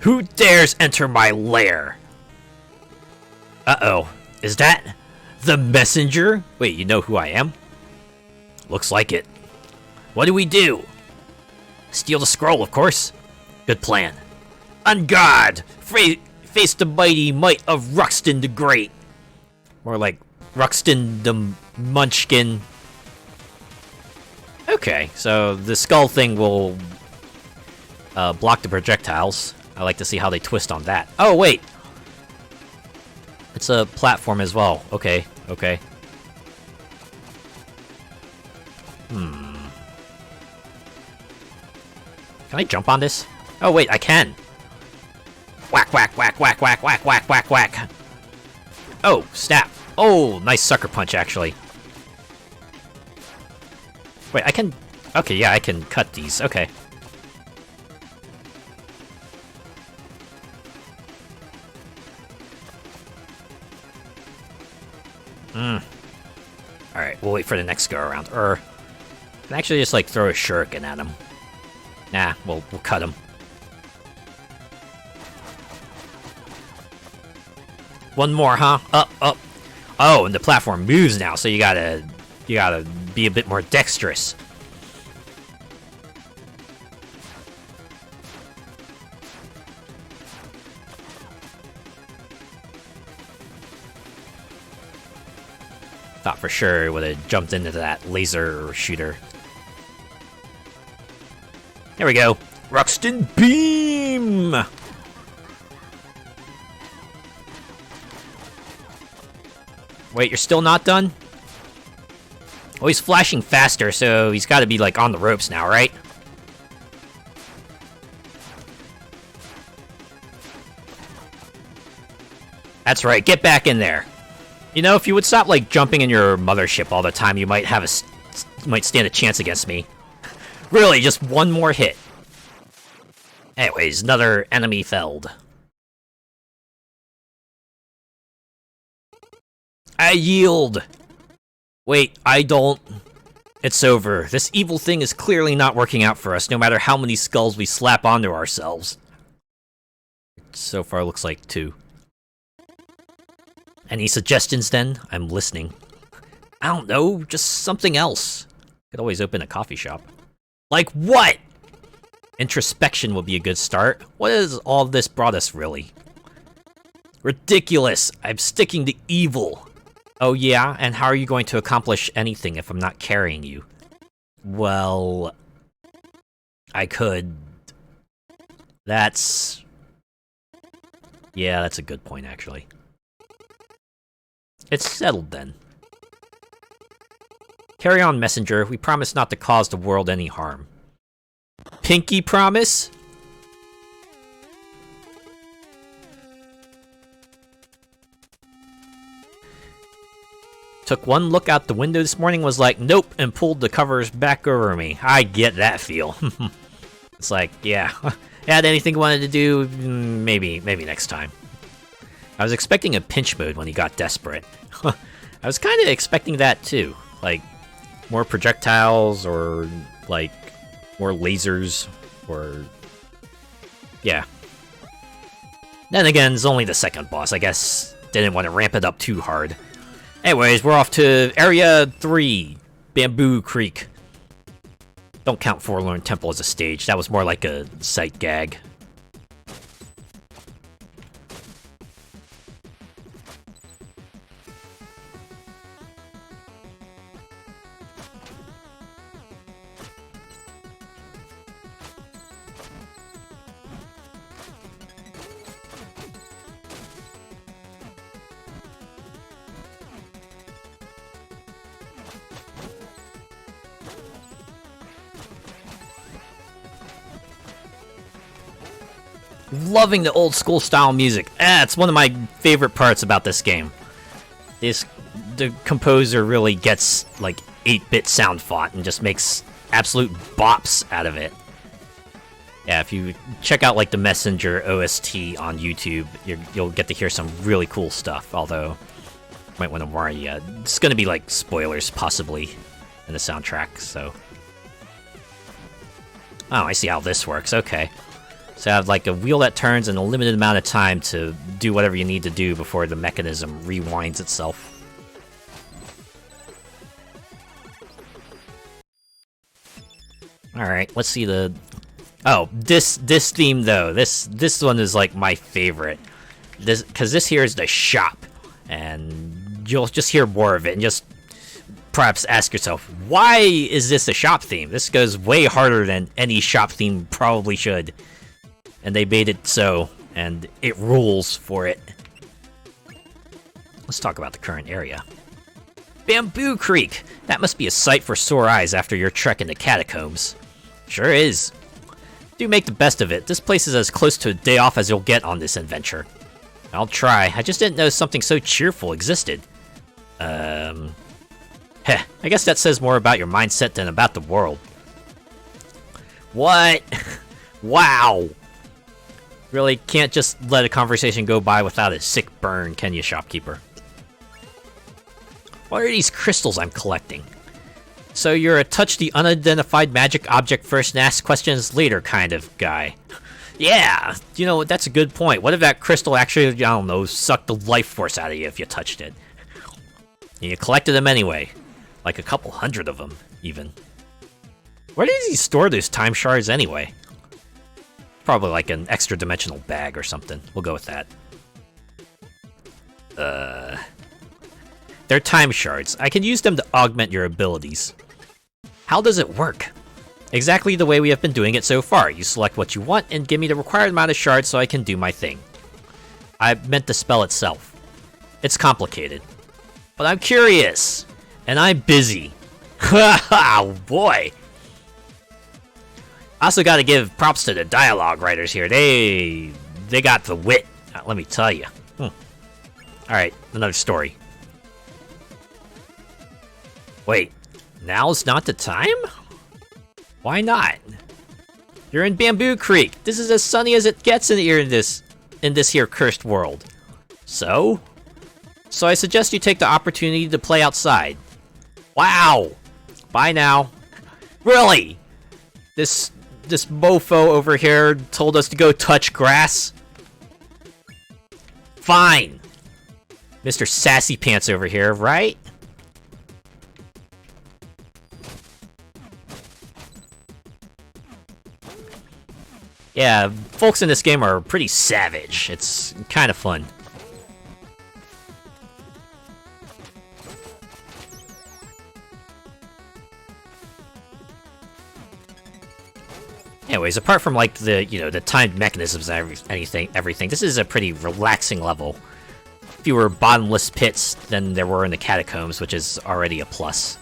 Who dares enter my lair? Uh-oh. Is that the messenger? Wait, you know who I am? Looks like it. What do we do? Steal the scroll, of course. Good plan. On guard! Face the mighty might of Ruxton the Great. More like Ruxton the Munchkin. Okay, so the skull thing will block the projectiles. I like to see how they twist on that. Oh, wait! It's a platform as well. Okay, okay. Can I jump on this? Oh, wait, I can! Whack, whack, whack, whack, whack, whack, whack, whack, whack! Oh, snap! Oh, nice sucker punch, actually. Wait, I can... Okay, yeah, I can cut these. Okay. Alright, we'll wait for the next go around. Or, I can actually just, like, throw a shuriken at him. Nah, we'll cut him. One more, huh? Up, up. Oh, and the platform moves now, so you gotta be a bit more dexterous. Thought for sure it would have jumped into that laser shooter. There we go. Ruxton Beam! Wait, you're still not done? Oh, he's flashing faster, so he's got to be, like, on the ropes now, right? That's right, get back in there. You know, if you would stop, like, jumping in your mothership all the time, you might have might stand a chance against me. Really, just one more hit. Anyways, another enemy felled. I yield! Wait, I don't... It's over. This evil thing is clearly not working out for us, no matter how many skulls we slap onto ourselves. So far, looks like 2. Any suggestions, then? I'm listening. I don't know, just something else. Could always open a coffee shop. Like what? Introspection would be a good start. What has all this brought us, really? Ridiculous! I'm sticking to evil. Oh yeah? And how are you going to accomplish anything if I'm not carrying you? Well... I could... That's... Yeah, that's a good point, actually. It's settled, then. Carry on, messenger. We promise not to cause the world any harm. Pinky promise? Took one look out the window this morning, was like, nope, and pulled the covers back over me. I get that feel. It's like, yeah. Had anything you wanted to do? Maybe next time. I was expecting a pinch mode when he got desperate. I was kind of expecting that too. Like, more projectiles, or, like, more lasers, or... Yeah. Then again, it's only the second boss. I guess didn't want to ramp it up too hard. Anyways, we're off to Area 3, Bamboo Creek. Don't count Forlorn Temple as a stage. That was more like a sight gag. Loving the old school style music. It's one of my favorite parts about this game. The composer really gets like 8-bit sound font and just makes absolute bops out of it. Yeah, if you check out like the Messenger OST on YouTube, you'll get to hear some really cool stuff. Although, might want to warn you, it's going to be like spoilers possibly in the soundtrack. So, oh, I see how this works. Okay. So I have like a wheel that turns and a limited amount of time to do whatever you need to do before the mechanism rewinds itself. Alright, let's see the... Oh, this theme though, this one is like my favorite. Because this here is the shop, and you'll just hear more of it, and just perhaps ask yourself, why is this a shop theme? This goes way harder than any shop theme probably should. And they made it so, and it rules for it. Let's talk about the current area. Bamboo Creek! That must be a sight for sore eyes after your trek in the Catacombs. Sure is. Do make the best of it. This place is as close to a day off as you'll get on this adventure. I'll try. I just didn't know something so cheerful existed. Heh, I guess that says more about your mindset than about the world. What? Wow! Really, can't just let a conversation go by without a sick burn, can you, shopkeeper? What are these crystals I'm collecting? So you're a touch the unidentified magic object first and ask questions later kind of guy. Yeah, you know, that's a good point. What if that crystal actually, I don't know, sucked the life force out of you if you touched it? And you collected them anyway. Like a couple hundred of them, even. Where does he store those time shards anyway? Probably like an extra dimensional bag or something. We'll go with that. They're time shards. I can use them to augment your abilities. How does it work? Exactly the way we have been doing it so far. You select what you want and give me the required amount of shards so I can do my thing. I meant the spell itself. It's complicated. But I'm curious. And I'm busy. Oh boy. I also gotta give props to the dialogue writers here. They got the wit. Let me tell you. Alright, another story. Wait, now's not the time? Why not? You're in Bamboo Creek. This is as sunny as it gets in this here cursed world. So I suggest you take the opportunity to play outside. Wow. Bye now. Really? This mofo over here told us to go touch grass? Fine. Mr. Sassy Pants over here, right? Yeah, folks in this game are pretty savage. It's kind of fun. Anyways, apart from like the the timed mechanisms and everything, this is a pretty relaxing level. Fewer bottomless pits than there were in the Catacombs, which is already a plus.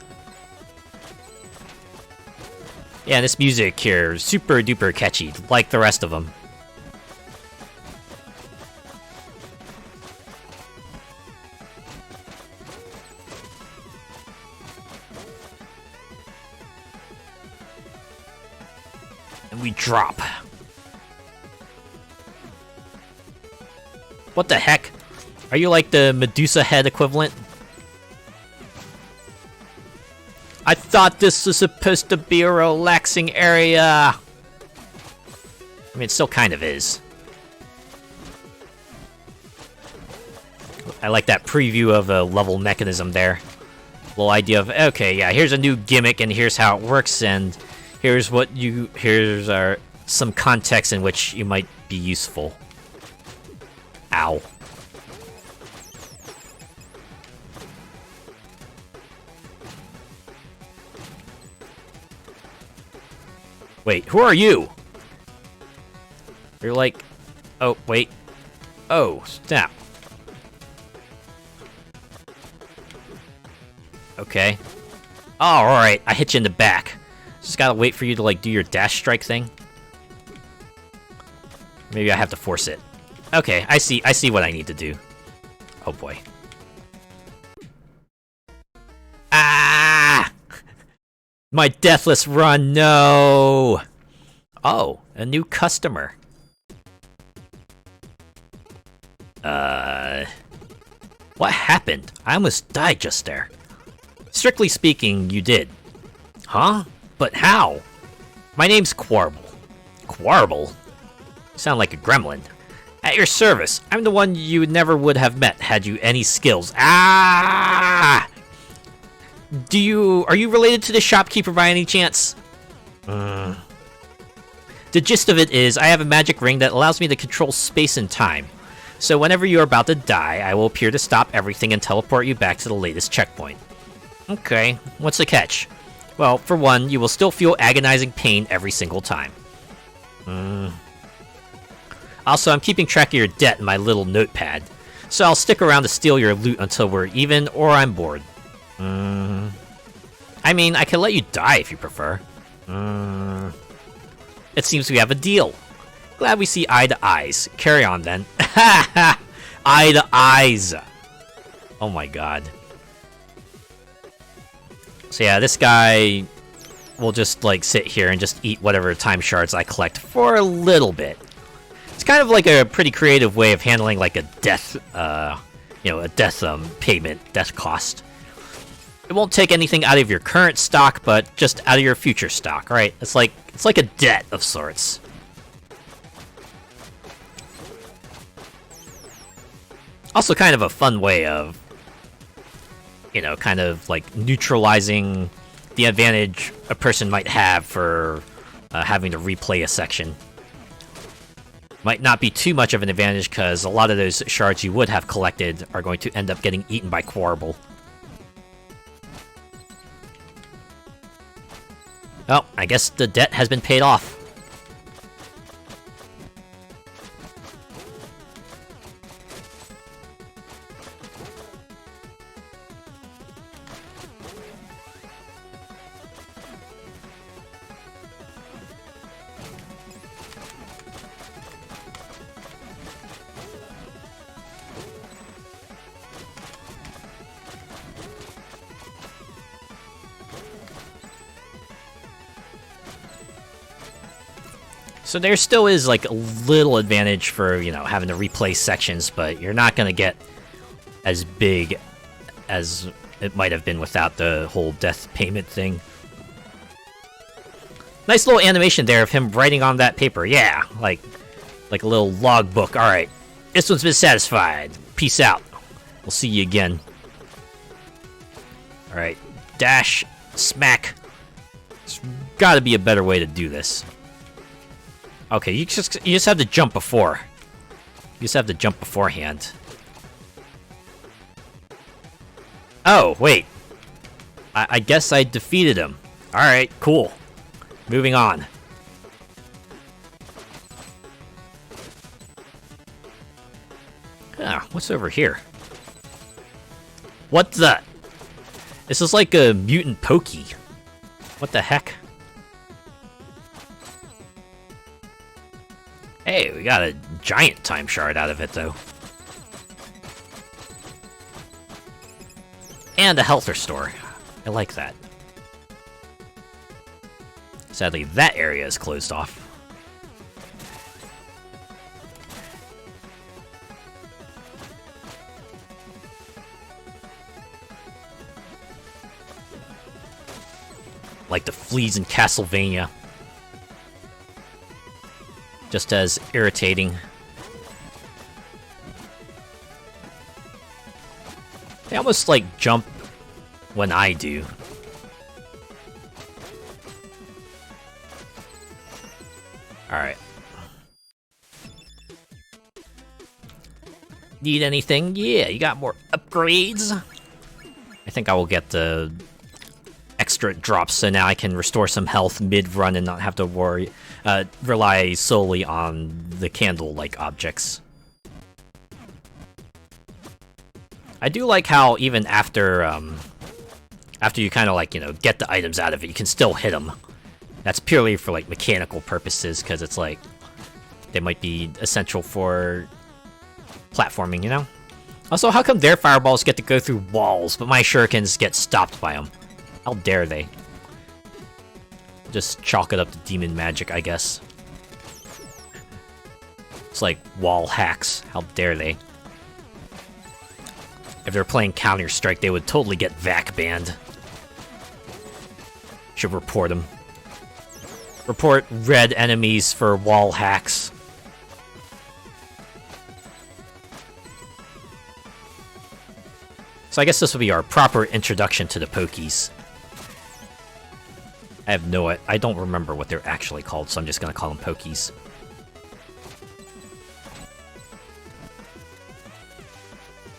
Yeah, this music here is super duper catchy, like the rest of them. And we drop. What the heck? Are you like the Medusa head equivalent? I thought this was supposed to be a relaxing area. I mean, it still kind of is. I like that preview of a level mechanism there. Little idea of, okay, yeah, here's a new gimmick and here's how it works, and here's some context in which you might be useful. Ow. Wait, who are you? You're like... Oh, wait. Oh, snap. Okay. Oh, alright, I hit you in the back. Just gotta wait for you to, like, do your dash strike thing. Maybe I have to force it. Okay, I see what I need to do. Oh boy. Ah! My deathless run, no! Oh, a new customer. What happened? I almost died just there. Strictly speaking, you did. Huh? But how? My name's Quarble. Quarble? You sound like a gremlin. At your service. I'm the one you never would have met had you any skills. Ah! Are you related to the shopkeeper by any chance? The gist of it is, I have a magic ring that allows me to control space and time. So whenever you are about to die, I will appear to stop everything and teleport you back to the latest checkpoint. Okay, what's the catch? Well, for one, you will still feel agonizing pain every single time. Also, I'm keeping track of your debt in my little notepad, so I'll stick around to steal your loot until we're even, or I'm bored. I mean, I can let you die if you prefer. It seems we have a deal. Glad we see eye to eyes. Carry on, then. Ha ha! Eye to eyes! Oh my god. So yeah, this guy will just, like, sit here and just eat whatever time shards I collect for a little bit. It's kind of like a pretty creative way of handling, like, a death, a death, payment, death cost. It won't take anything out of your current stock, but just out of your future stock, right? It's like a debt of sorts. Also kind of a fun way of, kind of like neutralizing the advantage a person might have for having to replay a section. Might not be too much of an advantage because a lot of those shards you would have collected are going to end up getting eaten by Quarble. Well, I guess the debt has been paid off. So there still is, like, a little advantage for, you know, having to replay sections, but you're not gonna get as big as it might have been without the whole death payment thing. Nice little animation there of him writing on that paper. Yeah, like a little logbook. Alright, this one's been satisfied. Peace out. We'll see you again. Alright, dash, smack. There's gotta be a better way to do this. Okay, you just have to jump before. You just have to jump beforehand. Oh, wait. I guess I defeated him. Alright, cool. Moving on. Ah, what's over here? What the? This is like a mutant pokey. What the heck? Hey, we got a giant time shard out of it, though. And a health restore. I like that. Sadly, that area is closed off. Like the fleas in Castlevania. Just as irritating. They almost, like, jump when I do. Alright. Need anything? Yeah, you got more upgrades? I think I will get the extra drops so now I can restore some health mid-run and not have to worry, rely solely on the candle-like objects. I do like how even after you kind of, like, you know, get the items out of it, you can still hit them. That's purely for, like, mechanical purposes, because it's like they might be essential for platforming, you know? Also, how come their fireballs get to go through walls, but my shurikens get stopped by them? How dare they? Just chalk it up to demon magic, I guess. It's like wall hacks. How dare they? If they're playing Counter-Strike, they would totally get VAC banned. Should report them. Report red enemies for wall hacks. So I guess this will be our proper introduction to the Pokies. I don't remember what they're actually called, so I'm just gonna call them Pokies.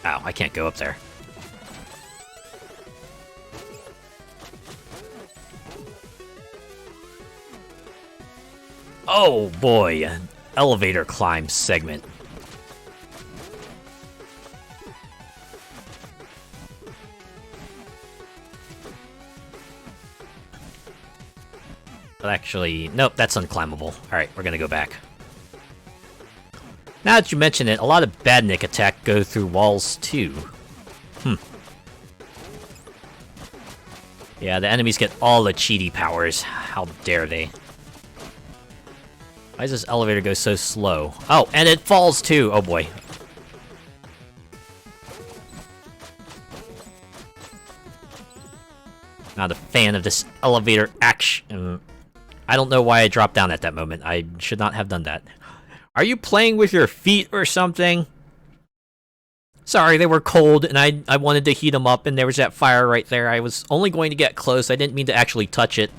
Ow, I can't go up there. Oh boy, an elevator climb segment. But actually, nope, that's unclimbable. Alright, we're gonna go back. Now that you mention it, a lot of badnik attack go through walls too. Yeah, the enemies get all the cheaty powers. How dare they? Why does this elevator go so slow? Oh, and it falls too! Oh boy. Not a fan of this elevator action. I don't know why I dropped down at that moment. I should not have done that. Are you playing with your feet or something? Sorry, they were cold, and I wanted to heat them up, and there was that fire right there. I was only going to get close. I didn't mean to actually touch it.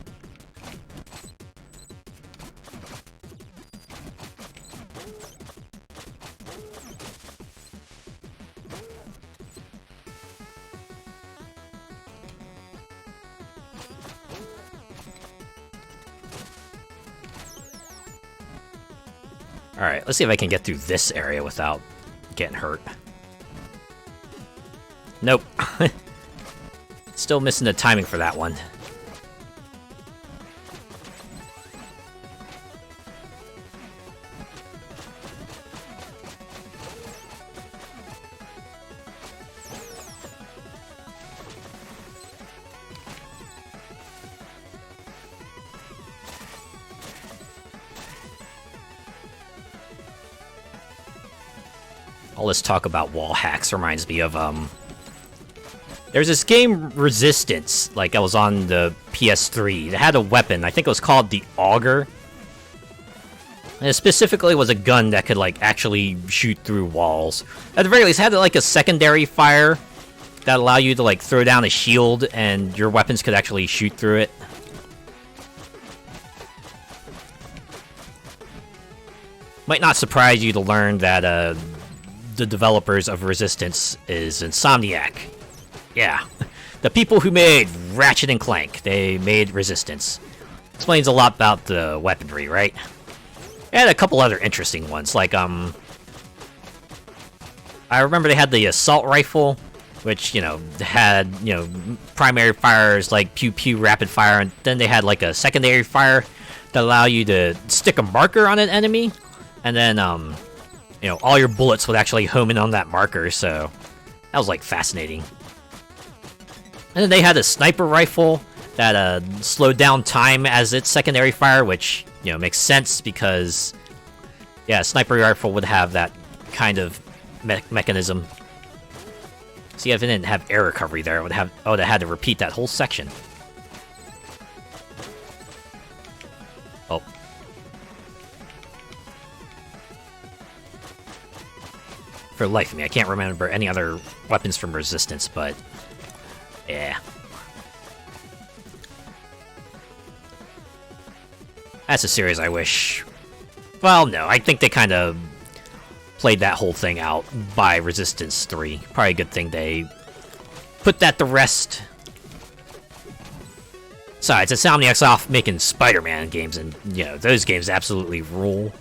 Alright, let's see if I can get through this area without getting hurt. Nope. Still missing the timing for that one. All this talk about wall hacks reminds me of, there's this game, Resistance, like, that was on the PS3. It had a weapon, I think it was called the Auger. And it specifically was a gun that could, like, actually shoot through walls. At the very least, it had, like, a secondary fire that allowed you to, like, throw down a shield, and your weapons could actually shoot through it. Might not surprise you to learn that, the developers of Resistance is Insomniac. Yeah, the people who made Ratchet and Clank, they made Resistance. Explains a lot about the weaponry, right? And a couple other interesting ones, like, I remember they had the assault rifle, which, you know, had, you know, primary fires like pew-pew rapid fire, and then they had, like, a secondary fire that allow you to stick a marker on an enemy, and then, you know, all your bullets would actually home in on that marker, so that was, like, fascinating. And then they had a sniper rifle that slowed down time as its secondary fire, which, you know, makes sense because, yeah, a sniper rifle would have that kind of mechanism. See, if it didn't have air recovery there, it would have, oh, they had to repeat that whole section. Oh. For the life of me, I can't remember any other weapons from Resistance, but yeah. That's a series I wish... Well, no, I think they kind of played that whole thing out by Resistance 3. Probably a good thing they put that to rest. Besides, Insomniac's off making Spider-Man games, and, you know, those games absolutely rule.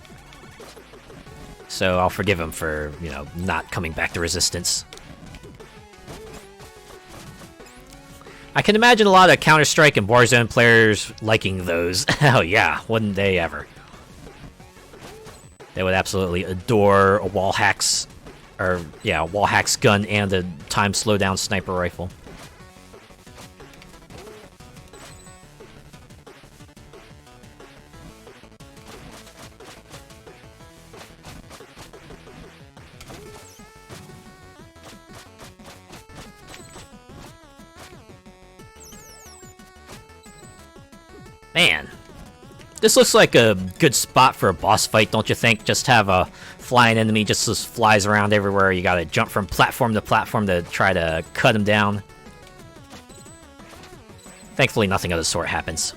So I'll forgive him for, you know, not coming back to Resistance. I can imagine a lot of Counter-Strike and Warzone players liking those. Oh yeah, wouldn't they ever? They would absolutely adore a wall hacks, or yeah, a wall hacks gun and a time slowdown sniper rifle. Man, this looks like a good spot for a boss fight, don't you think? Just have a flying enemy just flies around everywhere. You gotta jump from platform to platform to try to cut him down. Thankfully, nothing of the sort happens.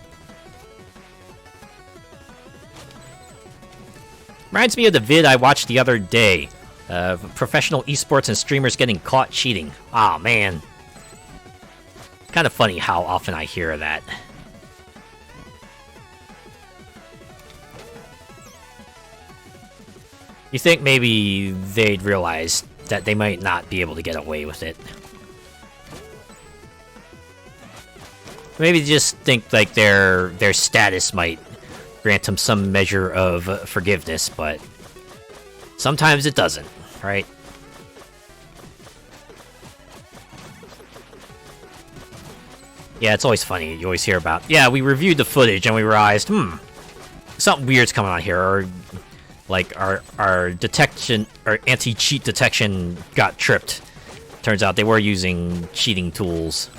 Reminds me of the vid I watched the other day. Professional esports and streamers getting caught cheating. Aw, man. Kind of funny how often I hear that. You think maybe they'd realize that they might not be able to get away with it. Maybe they just think like their status might grant them some measure of forgiveness, but sometimes it doesn't, right? Yeah, it's always funny. You always hear about, yeah, we reviewed the footage and we realized, something weird's coming on here, or like our detection, our anti-cheat detection got tripped. Turns out they were using cheating tools.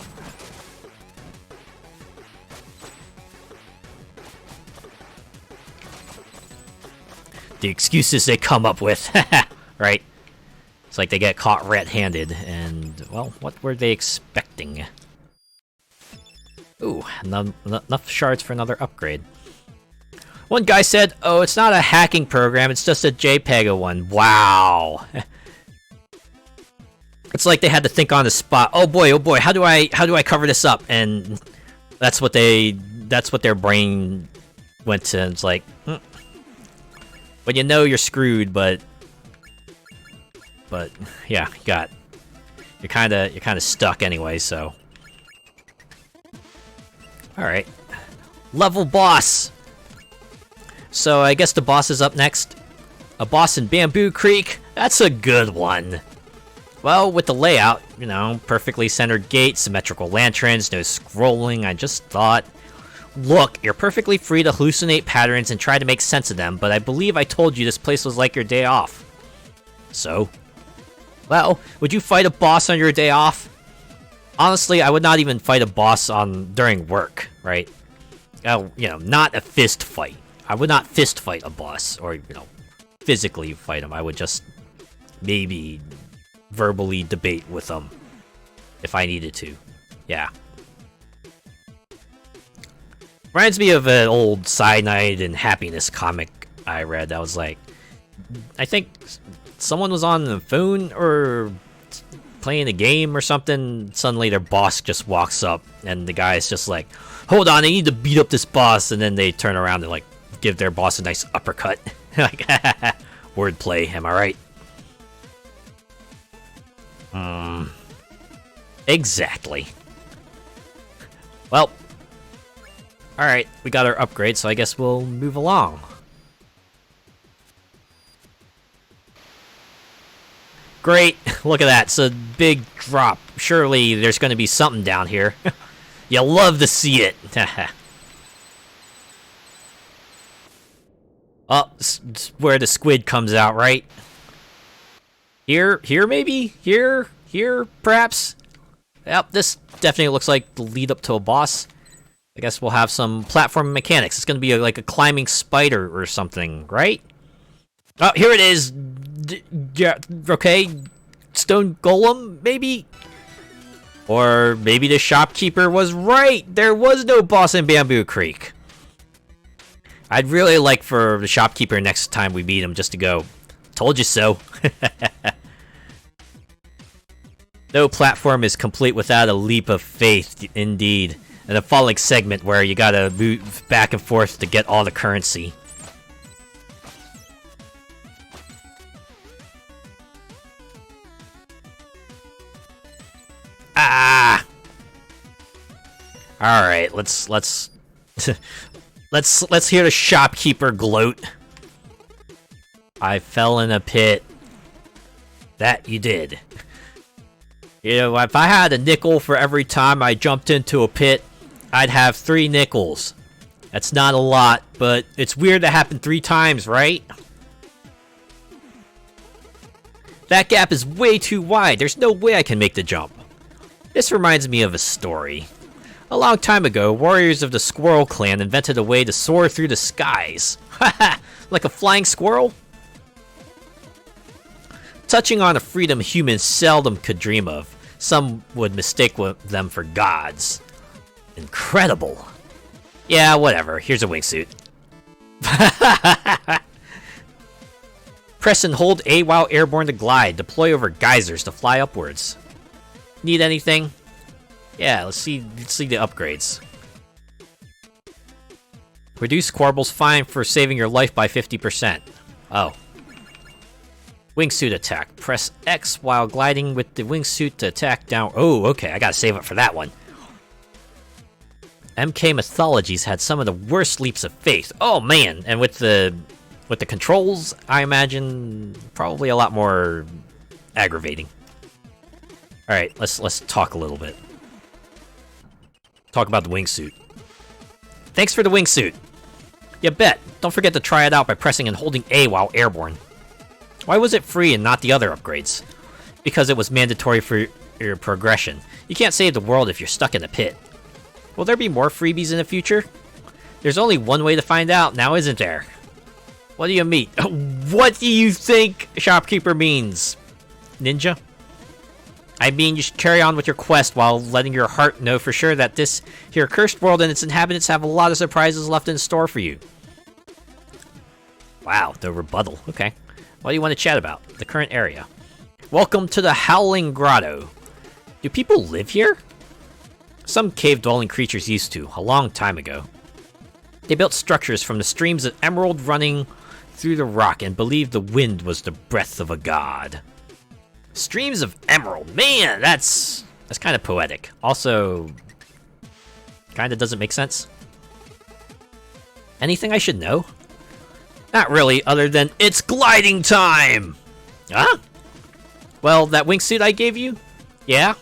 The excuses they come up with, right? It's like they get caught red-handed, and, well, what were they expecting? Ooh, enough shards for another upgrade. One guy said, "Oh, it's not a hacking program, it's just a JPEG one." Wow. It's like they had to think on the spot. Oh boy, how do I cover this up? And that's what their brain went to. It's like, when you know you're screwed, but yeah, you're kind of stuck anyway. So, all right, level boss. So I guess the boss is up next. A boss in Bamboo Creek. That's a good one. Well, with the layout, you know, perfectly centered gate, symmetrical lanterns, no scrolling, I just thought, look, you're perfectly free to hallucinate patterns and try to make sense of them, but I believe I told you this place was like your day off. So? Well, would you fight a boss on your day off? Honestly, I would not even fight a boss during work, right? You know, not a fist fight. I would not fist fight a boss, or, you know, physically fight him. I would just maybe verbally debate with them if I needed to. Yeah. Reminds me of an old Cyanide and Happiness comic I read. That was like, I think someone was on the phone or playing a game or something. Suddenly their boss just walks up and the guy's just like, hold on, I need to beat up this boss. And then they turn around and like give their boss a nice uppercut. Like, wordplay, am I right? Exactly. Well, alright, we got our upgrade, so I guess we'll move along. Great, look at that, it's a big drop. Surely there's going to be something down here. You love to see it. Oh, it's where the squid comes out, right? Here maybe? Here, perhaps? Yep, this definitely looks like the lead up to a boss. I guess we'll have some platform mechanics. It's gonna be like a climbing spider or something, right? Oh, here it is! Yeah, okay. Stone golem, maybe? Or maybe the shopkeeper was right! There was no boss in Bamboo Creek! I'd really like for the shopkeeper next time we meet him just to go, told you so. No platform is complete without a leap of faith, indeed. And a following segment where you gotta move back and forth to get all the currency. Ah! Alright, let's let's hear the shopkeeper gloat. I fell in a pit. That you did. You know, if I had a nickel for every time I jumped into a pit, I'd have 3 nickels. That's not a lot, but it's weird to happen 3 times, right? That gap is way too wide. There's no way I can make the jump. This reminds me of a story. A long time ago, warriors of the Squirrel Clan invented a way to soar through the skies. Haha, like a flying squirrel? Touching on a freedom humans seldom could dream of. Some would mistake them for gods. Incredible. Yeah, whatever. Here's a wingsuit. Press and hold A while airborne to glide. Deploy over geysers to fly upwards. Need anything? Yeah, let's see the upgrades. Reduce Quarble's fine for saving your life by 50%. Oh. Wingsuit attack. Press X while gliding with the wingsuit to attack down. Oh, okay, I gotta save up for that one. MK Mythologies had some of the worst leaps of faith. Oh man, and with the controls, I imagine probably a lot more aggravating. All right, let's talk a little bit. Talk about the wingsuit. Thanks for the wingsuit. You bet. Don't forget to try it out by pressing and holding A while airborne. Why was it free and not the other upgrades? Because it was mandatory for your progression. You can't save the world if you're stuck in a pit. Will there be more freebies in the future? There's only one way to find out now, isn't there? What do you mean? What do you think shopkeeper means? Ninja? I mean, you should carry on with your quest while letting your heart know for sure that this here cursed world and its inhabitants have a lot of surprises left in store for you. Wow, the rebuttal. Okay. What do you want to chat about? The current area. Welcome to the Howling Grotto. Do people live here? Some cave-dwelling creatures used to, a long time ago. They built structures from the streams of emerald running through the rock and believed the wind was the breath of a god. Streams of emerald. Man, that's kind of poetic. Also, kind of doesn't make sense. Anything I should know? Not really, other than it's gliding time! Huh? Well, that wingsuit I gave you? Yeah?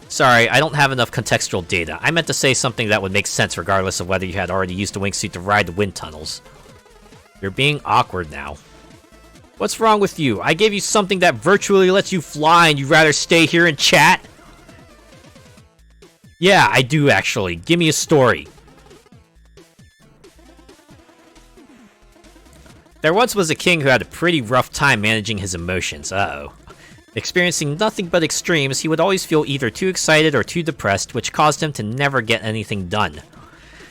Sorry, I don't have enough contextual data. I meant to say something that would make sense regardless of whether you had already used the wingsuit to ride the wind tunnels. You're being awkward now. What's wrong with you? I gave you something that virtually lets you fly and you'd rather stay here and chat? Yeah, I do actually. Give me a story. There once was a king who had a pretty rough time managing his emotions. Uh-oh. Experiencing nothing but extremes, he would always feel either too excited or too depressed, which caused him to never get anything done.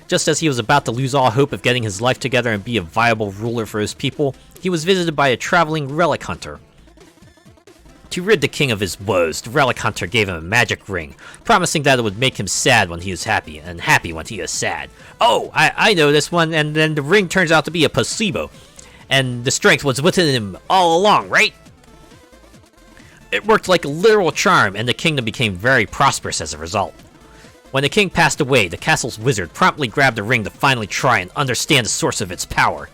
Just as he was about to lose all hope of getting his life together and be a viable ruler for his people, he was visited by a traveling relic hunter. To rid the king of his woes, the relic hunter gave him a magic ring, promising that it would make him sad when he is happy, and happy when he is sad. Oh, I know this one, and then the ring turns out to be a placebo, and the strength was within him all along, right? It worked like a literal charm, and the kingdom became very prosperous as a result. When the king passed away, the castle's wizard promptly grabbed the ring to finally try and understand the source of its power.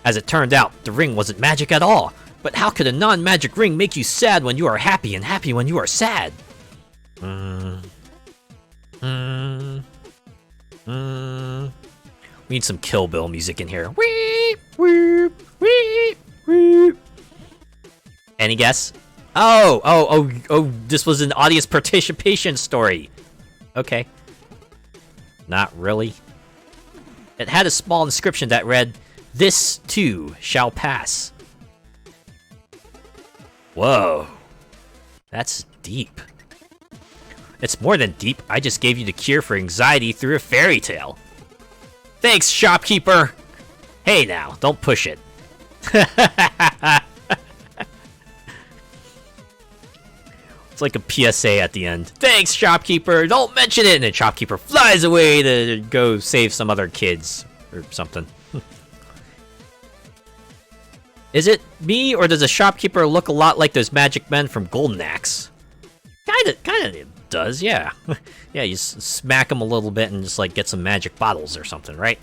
As it turned out, the ring wasn't magic at all. But how could a non-magic ring make you sad when you are happy and happy when you are sad? We need some Kill Bill music in here. Wee, wee, wee, wee. Any guess? Oh, this was an audience participation story. Okay. Not really. It had a small inscription that read, "This too shall pass." Whoa. That's deep. It's more than deep. I just gave you the cure for anxiety through a fairy tale. Thanks, shopkeeper! Hey now, don't push it. It's like a PSA at the end. Thanks, shopkeeper! Don't mention it! And the shopkeeper flies away to go save some other kids. Or something. Is it me, or does the shopkeeper look a lot like those magic men from Golden Axe? Kinda does, yeah. Yeah, you smack him a little bit and just, like, get some magic bottles or something, right?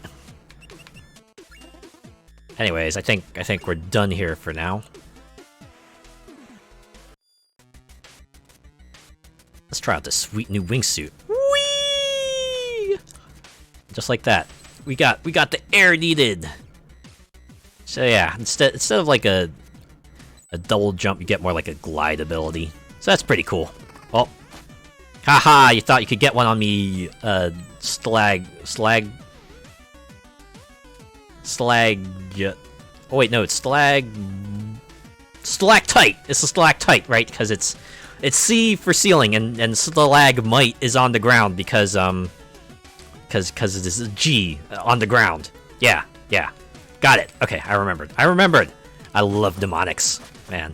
Anyways, I think we're done here for now. Let's try out this sweet new wingsuit. Whee! Just like that. We got the air needed. So yeah, instead of like a double jump, you get more like a glide ability. So that's pretty cool. Well, haha, you thought you could get one on me, stalactite. Oh wait, no, it's stalactite. It's a stalactite, right? Because it's C for ceiling, and stalagmite is on the ground because it is a G on the ground. Yeah. Got it. Okay, I remembered. I love mnemonics, man.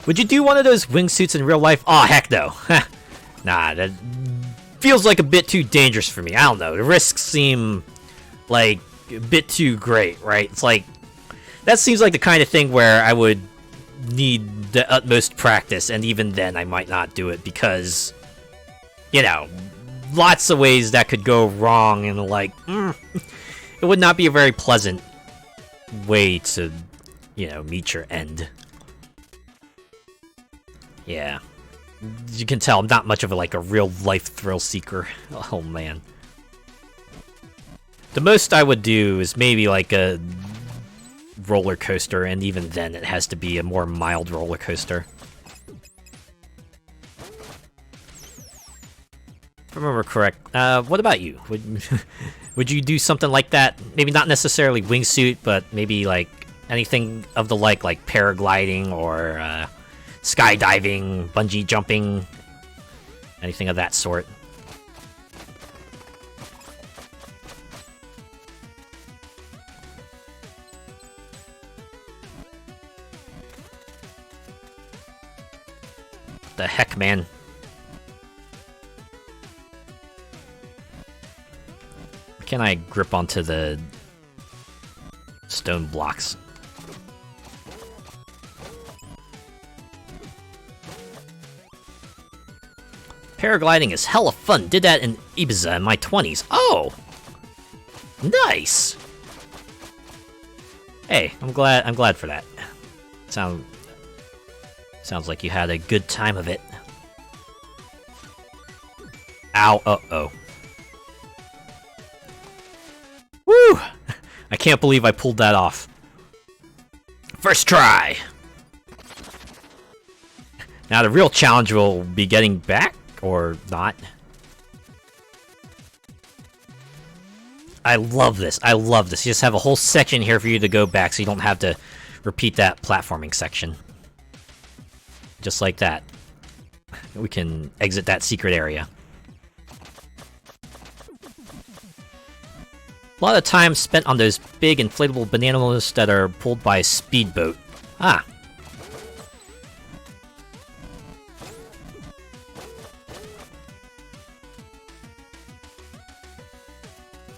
Would you do one of those wingsuits in real life? Aw, heck no. Nah, that feels like a bit too dangerous for me. I don't know. The risks seem like a bit too great, right? It's like, that seems like the kind of thing where I would need the utmost practice, and even then I might not do it because, you know, lots of ways that could go wrong, and like, it would not be a very pleasant way to, you know, meet your end. Yeah. You can tell I'm not much of a real life thrill seeker. Oh man. The most I would do is maybe like a roller coaster, and even then it has to be a more mild roller coaster. If I remember correct, what about you? Would you do something like that? Maybe not necessarily wingsuit, but maybe like anything of the like paragliding or skydiving, bungee jumping, anything of that sort. The heck, man? Can I grip onto the stone blocks. Paragliding is hella fun. Did that in Ibiza in my 20s. Oh! Nice! Hey, I'm glad for that. Sounds like you had a good time of it. Ow, uh-oh. Woo! I can't believe I pulled that off. First try! Now the real challenge will be getting back, or not. I love this. I love this. You just have a whole section here for you to go back so you don't have to repeat that platforming section. Just like that. We can exit that secret area. A lot of time spent on those big inflatable bananas that are pulled by a speedboat. Ah.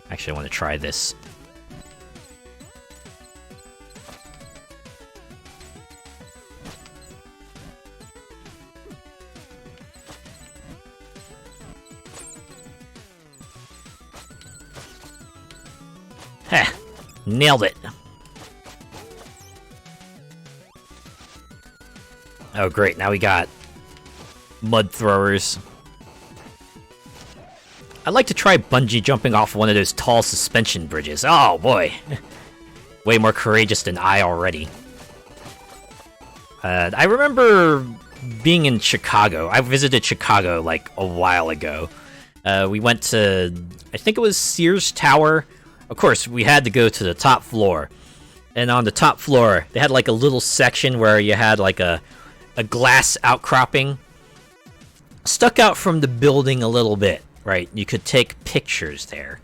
Actually, I want to try this. Heh, nailed it. Oh great, now we got mud throwers. I'd like to try bungee jumping off one of those tall suspension bridges. Oh boy. Way more courageous than I already. I remember being in Chicago. I visited Chicago like a while ago. We went to, I think it was Sears Tower. Of course, we had to go to the top floor. And on the top floor, they had like a little section where you had like a glass outcropping stuck out from the building a little bit, right? You could take pictures there.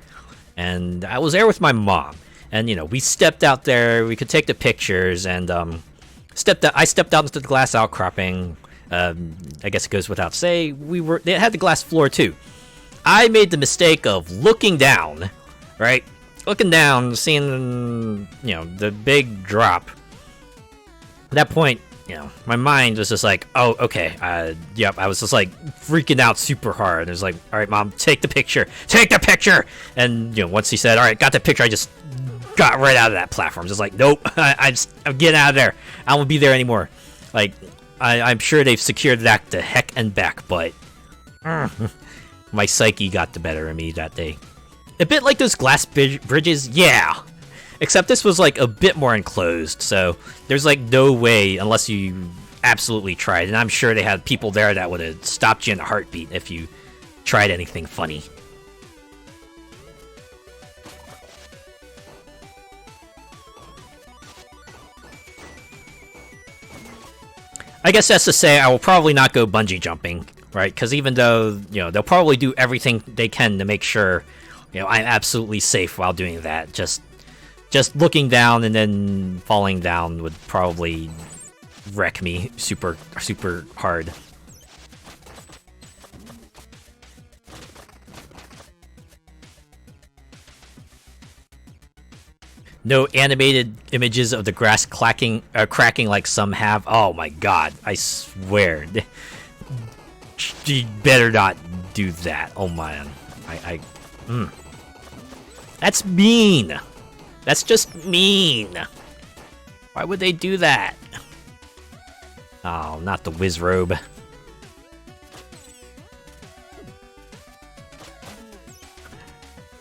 And I was there with my mom. And, you know, we stepped out there, we could take the pictures, and I stepped out into the glass outcropping. I guess it goes without say, they had the glass floor too. I made the mistake of looking down, right? Looking down, seeing, you know, the big drop. At that point, you know, my mind was just like, oh, okay, yep, I was just like freaking out super hard. It was like, all right, Mom, take the picture, and you know, once he said, all right, got the picture, I just got right out of that platform. Just like, nope, I'm getting out of there. I won't be there anymore. Like, I'm sure they've secured that to heck and back, but my psyche got the better of me that day. A bit like those glass bridges, yeah. Except this was like a bit more enclosed, so there's like no way unless you absolutely tried. And I'm sure they had people there that would have stopped you in a heartbeat if you tried anything funny. I guess that's to say I will probably not go bungee jumping, right? Because even though, you know, they'll probably do everything they can to make sure, you know, I'm absolutely safe while doing that. Just looking down and then falling down would probably wreck me super hard. No animated images of the grass cracking like some have. Oh my god, I swear. You better not do that. Oh man. That's mean. That's just mean. Why would they do that? Oh, not the whiz robe.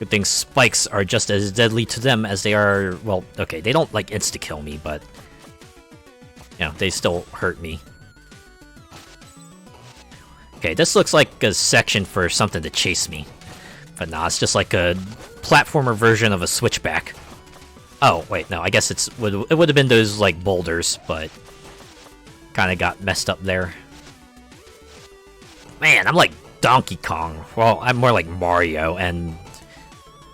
Good thing spikes are just as deadly to them as they are, well, okay, they don't like insta-kill me, but you know, they still hurt me. Okay, this looks like a section for something to chase me. But nah, it's just like a platformer version of a switchback. Oh, wait, no, I guess it would have been those, like, boulders, but kind of got messed up there. Man, I'm like Donkey Kong. Well, I'm more like Mario, and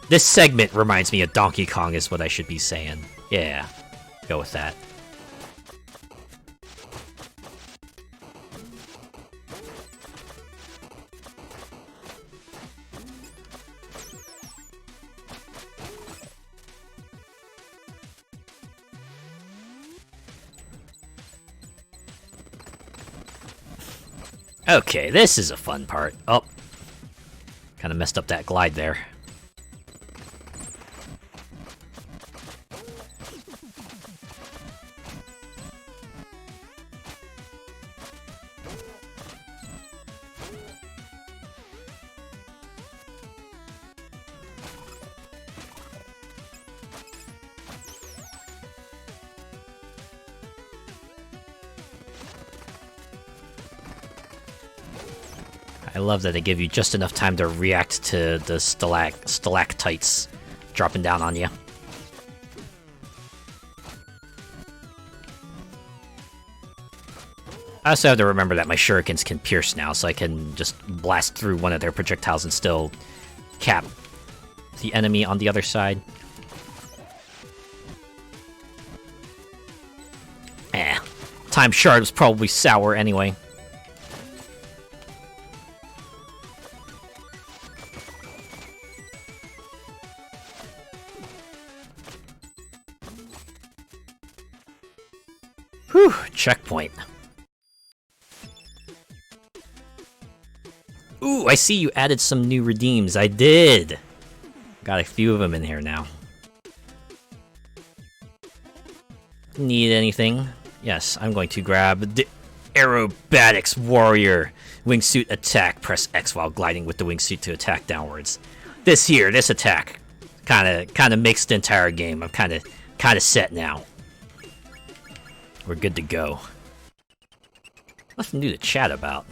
this segment reminds me of Donkey Kong is what I should be saying. Yeah, go with that. Okay, this is a fun part. Oh, kind of messed up that glide there. I love that they give you just enough time to react to the stalactites dropping down on you. I also have to remember that my shurikens can pierce now, so I can just blast through one of their projectiles and still cap the enemy on the other side. Time shard was probably sour anyway. Whew, checkpoint. Ooh, I see you added some new redeems. I did! Got a few of them in here now. Need anything? Yes, I'm going to grab the Aerobatics Warrior. Wingsuit attack. Press X while gliding with the wingsuit to attack downwards. This attack kinda makes the entire game. I'm kinda set now. We're good to go. Nothing new to chat about.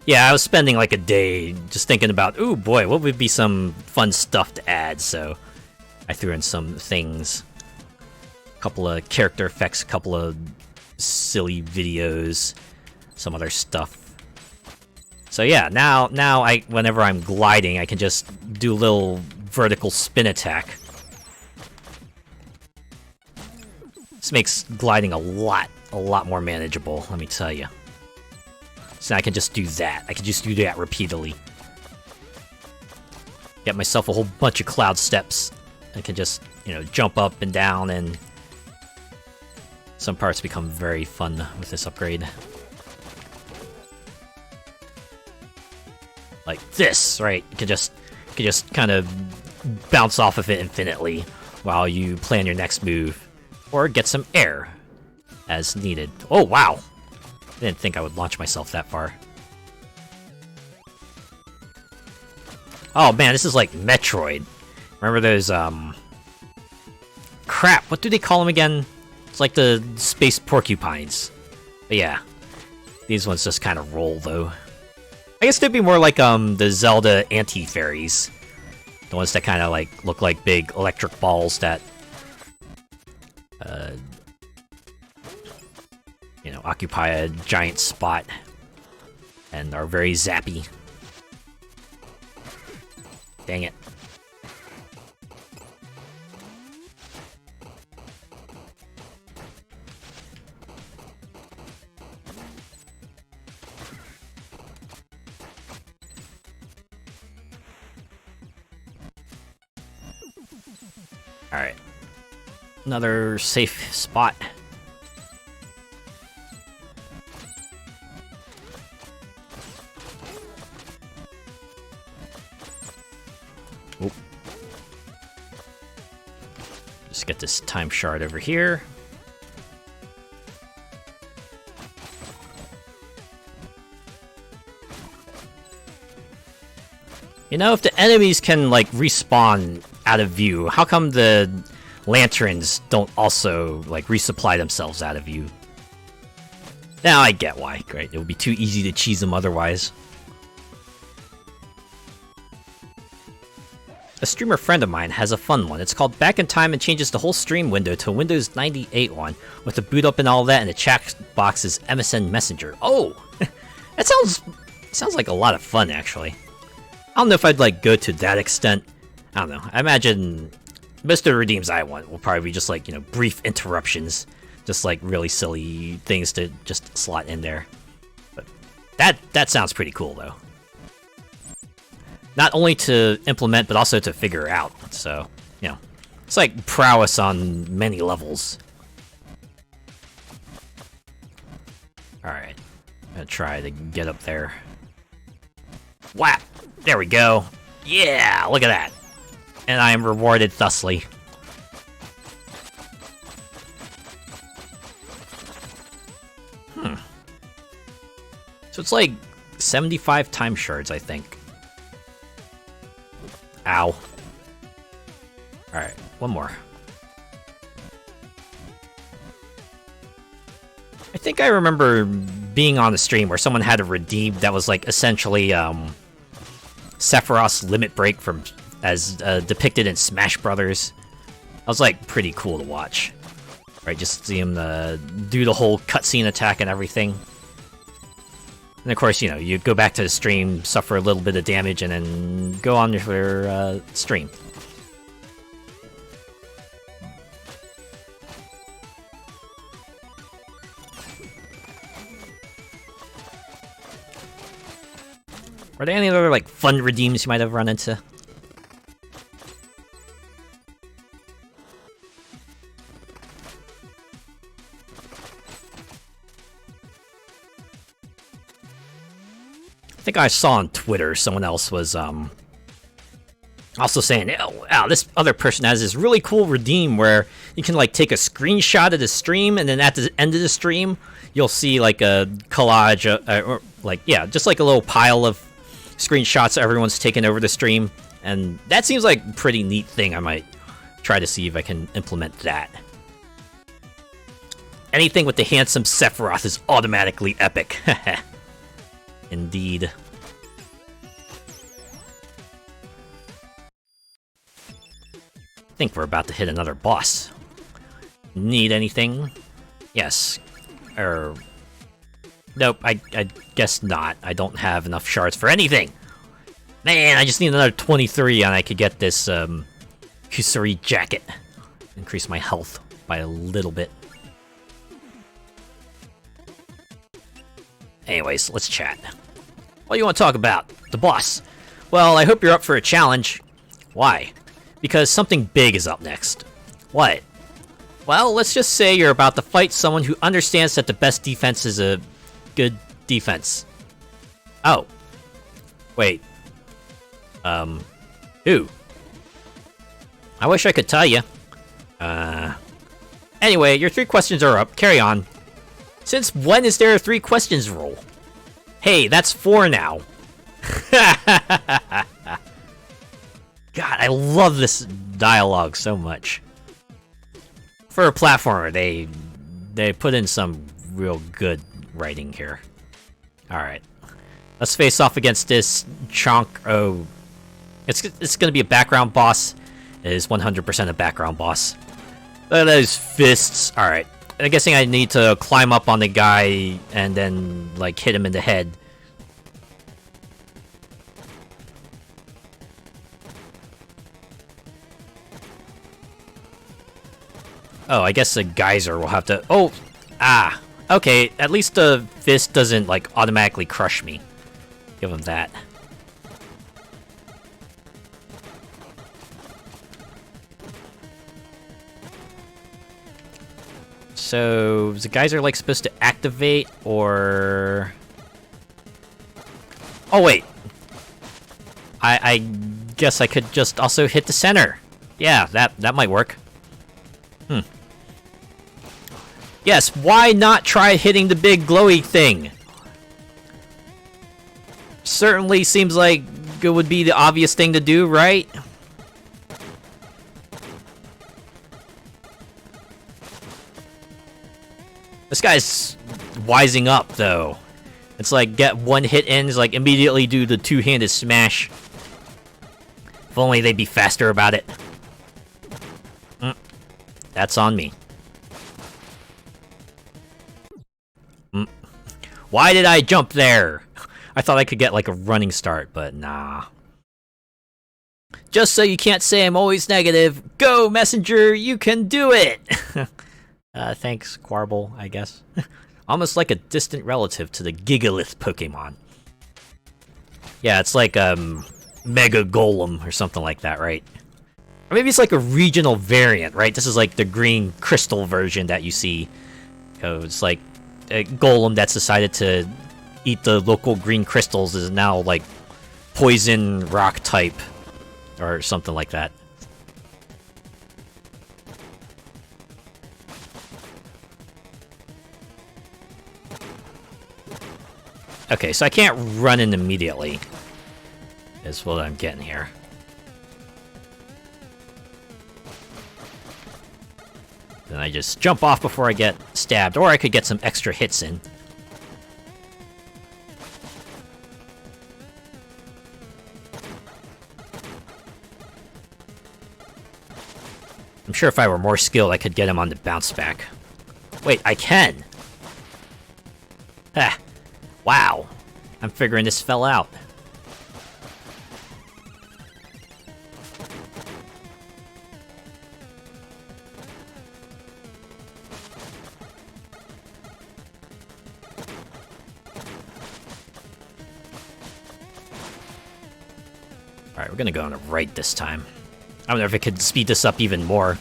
Yeah, I was spending like a day just thinking about, ooh boy, what would be some fun stuff to add, so I threw in some things. A couple of character effects, a couple of silly videos, some other stuff. So yeah, now whenever I'm gliding, I can just do a little vertical spin attack. This makes gliding a lot more manageable, let me tell you. So I can just do that. I can just do that repeatedly. Get myself a whole bunch of cloud steps. I can just, you know, jump up and down, and some parts become very fun with this upgrade. Like this, right? You can just kind of bounce off of it infinitely while you plan your next move. Or get some air as needed. Oh, wow! I didn't think I would launch myself that far. Oh man, this is like Metroid. Remember those, crap, what do they call them again? It's like the space porcupines. But yeah, these ones just kind of roll, though. I guess they'd be more like, the Zelda anti-fairies. The ones that kind of, like, look like big electric balls that you know, occupy a giant spot and are very zappy. Dang it. Alright. Another safe spot. Oop. Just get this time shard over here. You know, if the enemies can, like, respawn out of view, how come the lanterns don't also, like, resupply themselves out of view? Now I get why, right? It would be too easy to cheese them otherwise. A streamer friend of mine has a fun one. It's called Back in Time and changes the whole stream window to a Windows 98 one, with the boot up and all that, and the chat box is MSN Messenger. Oh! That sounds like a lot of fun, actually. I don't know if I'd, like, go to that extent. I don't know. I imagine most of the redeems I want will probably be just, like, you know, brief interruptions. Just, like, really silly things to just slot in there. But that sounds pretty cool, though. Not only to implement, but also to figure out. So, you know, it's like prowess on many levels. Alright. I'm gonna try to get up there. Whap! There we go. Yeah, look at that. And I am rewarded thusly. So it's like 75 time shards, I think. Ow. Alright, one more. I think I remember being on the stream where someone had a redeem that was like essentially Sephiroth's limit break from as depicted in Smash Brothers. That was like pretty cool to watch. Right, just see him do the whole cutscene attack and everything. And of course, you know, you go back to the stream, suffer a little bit of damage, and then go on your stream. Are there any other, like, fun redeems you might have run into? I think I saw on Twitter someone else was also saying, oh, wow, this other person has this really cool redeem where you can like take a screenshot of the stream, and then at the end of the stream you'll see like a collage or like, yeah, just like a little pile of screenshots everyone's taken over the stream, and that seems like a pretty neat thing. I might try to see if I can implement that. Anything with the handsome Sephiroth is automatically epic. Indeed. I think we're about to hit another boss. Need anything? Yes. Nope, I guess not. I don't have enough shards for anything! Man, I just need another 23 and I could get this, Kusari jacket. Increase my health by a little bit. Anyways, let's chat. What do you want to talk about? The boss. Well, I hope you're up for a challenge. Why? Because something big is up next. What? Well, let's just say you're about to fight someone who understands that the best defense is a good defense. Oh. Wait. Who? I wish I could tell you. Anyway, your 3 questions are up. Carry on. Since when is there a 3 questions rule? Hey, that's 4 now. God, I love this dialogue so much. For a platformer, they put in some real good writing here. Alright. Let's face off against this chunk. Oh. It's gonna be a background boss. It is 100% a background boss. Look at those fists. Alright. I'm guessing I need to climb up on the guy and then, like, hit him in the head. Oh, I guess the geyser will have to... Oh! Ah! Okay, at least the fist doesn't, like, automatically crush me. Give him that. So, is the geyser, like, supposed to activate, or... Oh, wait! I guess I could just also hit the center. Yeah, that might work. Yes, why not try hitting the big glowy thing? Certainly seems like it would be the obvious thing to do, right? This guy's wising up, though. It's like, get one hit in, is like, immediately do the two-handed smash. If only they'd be faster about it. That's on me. Why did I jump there? I thought I could get, like, a running start, but nah. Just so you can't say I'm always negative, go, Messenger, you can do it! Thanks, Quarble, I guess. Almost like a distant relative to the Gigalith Pokemon. Yeah, it's like, Mega Golem or something like that, right? Or maybe it's like a regional variant, right? This is like the green crystal version that you see. Oh, it's like a golem that's decided to eat the local green crystals is now, like, poison rock type. Or something like that. Okay, so I can't run in immediately. Is what I'm getting here. Then I just jump off before I get stabbed, or I could get some extra hits in. I'm sure if I were more skilled, I could get him on the bounce back. Wait, I can! Ah, wow. I'm figuring this fell out. Alright, we're gonna go on the right this time. I don't know if it could speed this up even more.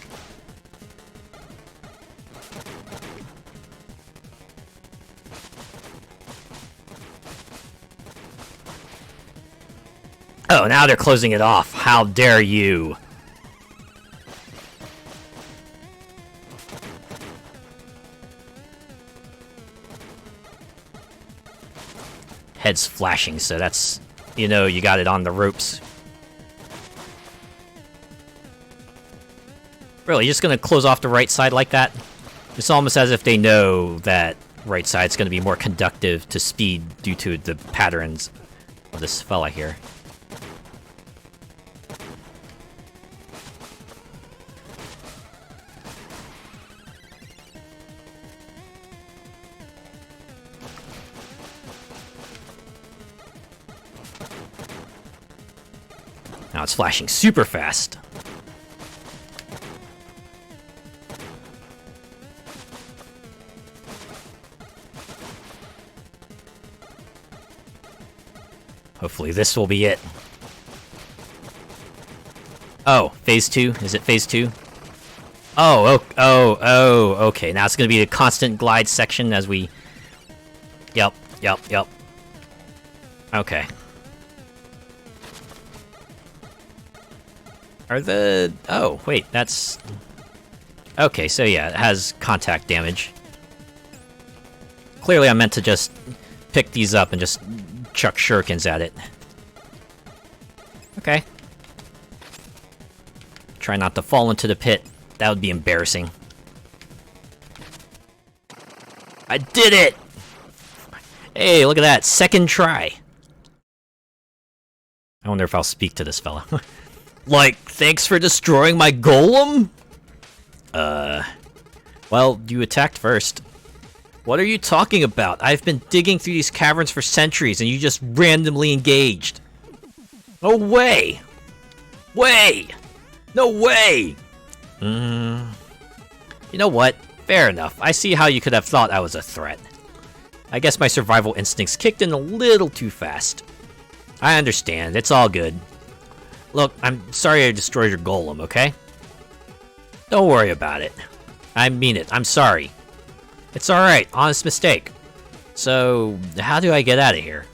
Oh, now they're closing it off. How dare you! Head's flashing, so that's... You know, you got it on the ropes. Really, you're just gonna close off the right side like that? It's almost as if they know that right side's gonna be more conductive to speed due to the patterns of this fella here. Now it's flashing super fast. Hopefully this will be it. Oh, phase 2? Is it phase 2? Oh, okay. Now it's gonna be a constant glide section as we... Yep. Okay. Are the... Oh, wait, that's... Okay, so yeah, it has contact damage. Clearly I meant to just pick these up and just chuck shurikens at it. Okay. Try not to fall into the pit. That would be embarrassing. I did it! Hey, look at that. Second try. I wonder if I'll speak to this fella. Like, thanks for destroying my golem? Well, you attacked first. What are you talking about? I've been digging through these caverns for centuries and you just randomly engaged. No way! No way! You know what? Fair enough. I see how you could have thought I was a threat. I guess my survival instincts kicked in a little too fast. I understand. It's all good. Look, I'm sorry I destroyed your golem, okay? Don't worry about it. I mean it. I'm sorry. It's alright. Honest mistake. So, how do I get out of here?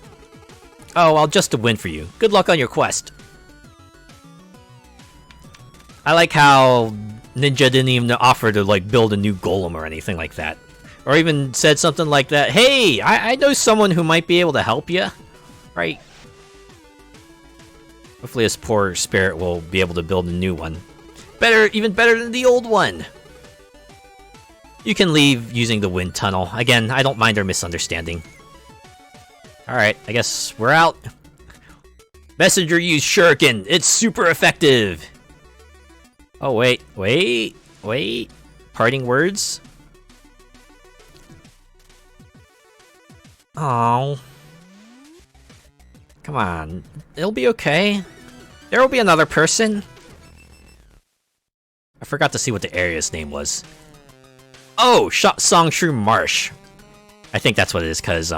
Oh, I'll just a win for you. Good luck on your quest. I like how Ninja didn't even offer to, like, build a new golem or anything like that. Or even said something like that, hey, I know someone who might be able to help you. Right? Hopefully this poor spirit will be able to build a new one. Even better than the old one! You can leave using the wind tunnel. Again, I don't mind our misunderstanding. Alright, I guess we're out. Messenger used shuriken! It's super effective! Oh, wait. Parting words? Oh. Come on. It'll be okay. There will be another person. I forgot to see what the area's name was. Oh, Quillshroom Marsh. I think that's what it is, because,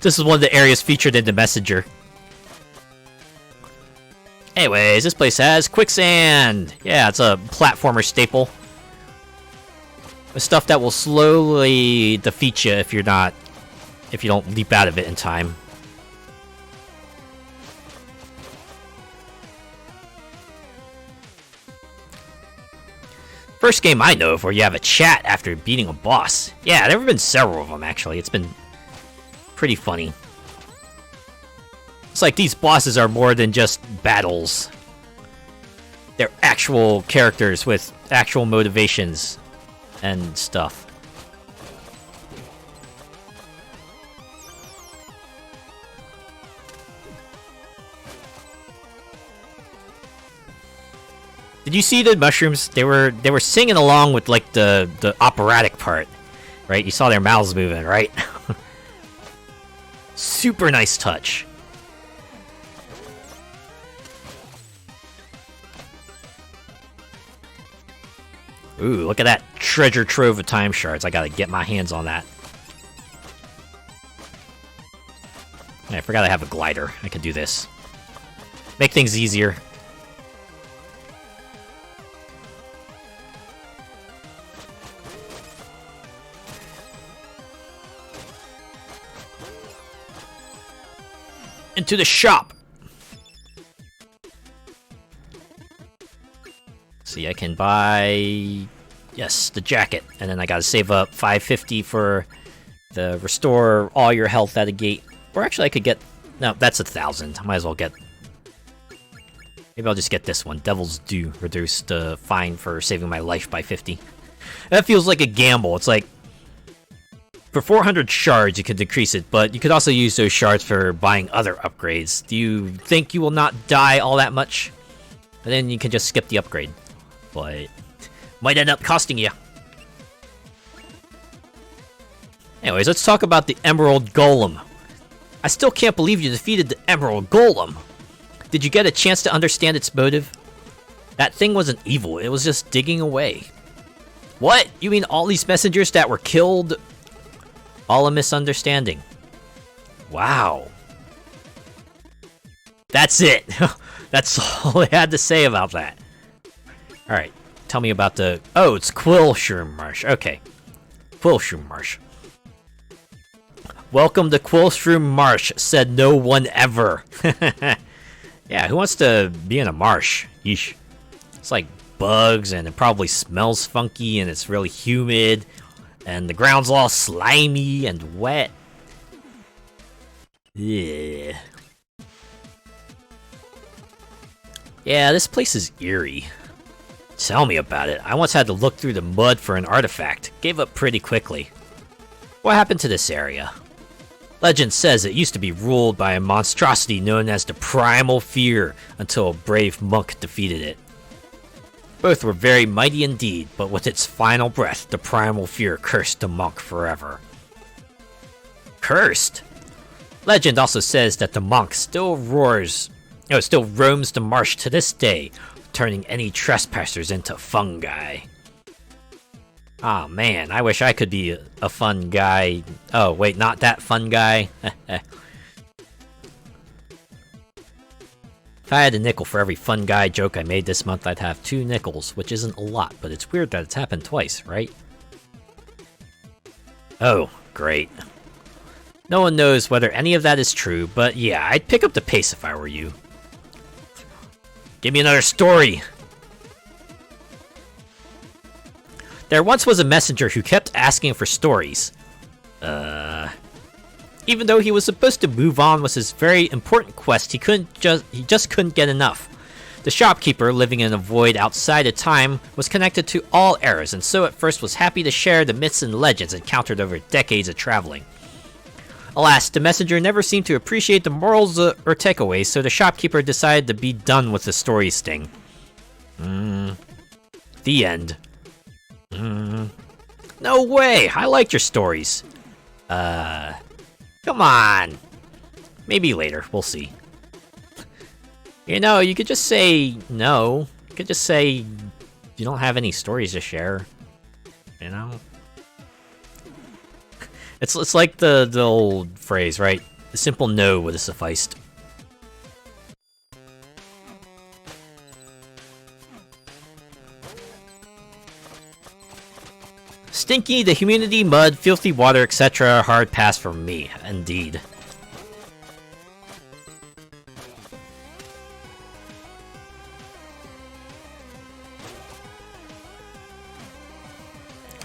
this is one of the areas featured in the messenger. Anyways, this place has quicksand! Yeah, it's a platformer staple. The stuff that will slowly defeat you if you don't leap out of it in time. First game I know of where you have a chat after beating a boss. Yeah, there have been several of them, actually. It's been pretty funny. It's like these bosses are more than just battles. They're actual characters with actual motivations and stuff. Did you see the mushrooms? They were singing along with like the operatic part, right? You saw their mouths moving, right? Super nice touch. Ooh, look at that treasure trove of time shards. I gotta get my hands on that. I forgot I have a glider. I can do this. Make things easier. Into the shop. See, I can buy, yes, the jacket, and then I gotta save up 550 for the restore all your health at a gate. Or actually, I could get, no, that's 1,000. I might as well get. Maybe I'll just get this one. Devil's Due, reduced the fine for saving my life by 50. That feels like a gamble. It's like, for 400 shards, you can decrease it, but you could also use those shards for buying other upgrades. Do you think you will not die all that much? And then you can just skip the upgrade. But might end up costing you. Anyways, let's talk about the Emerald Golem. I still can't believe you defeated the Emerald Golem. Did you get a chance to understand its motive? That thing wasn't evil, it was just digging away. What? You mean all these messengers that were killed? All a misunderstanding. Wow. That's it. That's all I had to say about that. Alright, tell me about the... Oh, it's Quillshroom Marsh. Okay. Quillshroom Marsh. Welcome to Quillshroom Marsh, said no one ever. Yeah, who wants to be in a marsh? Yeesh. It's like bugs, and it probably smells funky, and it's really humid, and the ground's all slimy and wet. Yeah. Yeah, this place is eerie. Tell me about it. I once had to look through the mud for an artifact. Gave up pretty quickly. What happened to this area? Legend says it used to be ruled by a monstrosity known as the Primal Fear until a brave monk defeated it. Both were very mighty indeed, but with its final breath, the Primal Fear cursed the monk forever. Cursed? Legend also says that the monk still roams the marsh to this day, turning any trespassers into fungi. Aw, man, I wish I could be a fun guy. Oh, wait, not that fun guy. If I had a nickel for every fun guy joke I made this month, I'd have 2 nickels, which isn't a lot, but it's weird that it's happened twice, right? Oh, great. No one knows whether any of that is true, but yeah, I'd pick up the pace if I were you. Give me another story! There once was a messenger who kept asking for stories. Even though he was supposed to move on with his very important quest, he just couldn't get enough. The shopkeeper, living in a void outside of time, was connected to all eras, and so at first was happy to share the myths and legends encountered over decades of traveling. Alas, the messenger never seemed to appreciate the morals or takeaways, so the shopkeeper decided to be done with the story sting. The end. No way! I liked your stories. Come on! Maybe later, we'll see. You know, you could just say no. You could just say you don't have any stories to share. You know? It's like the old phrase, right? A simple no would have sufficed. Stinky, the humidity, mud, filthy water, etc. Hard pass for me, indeed.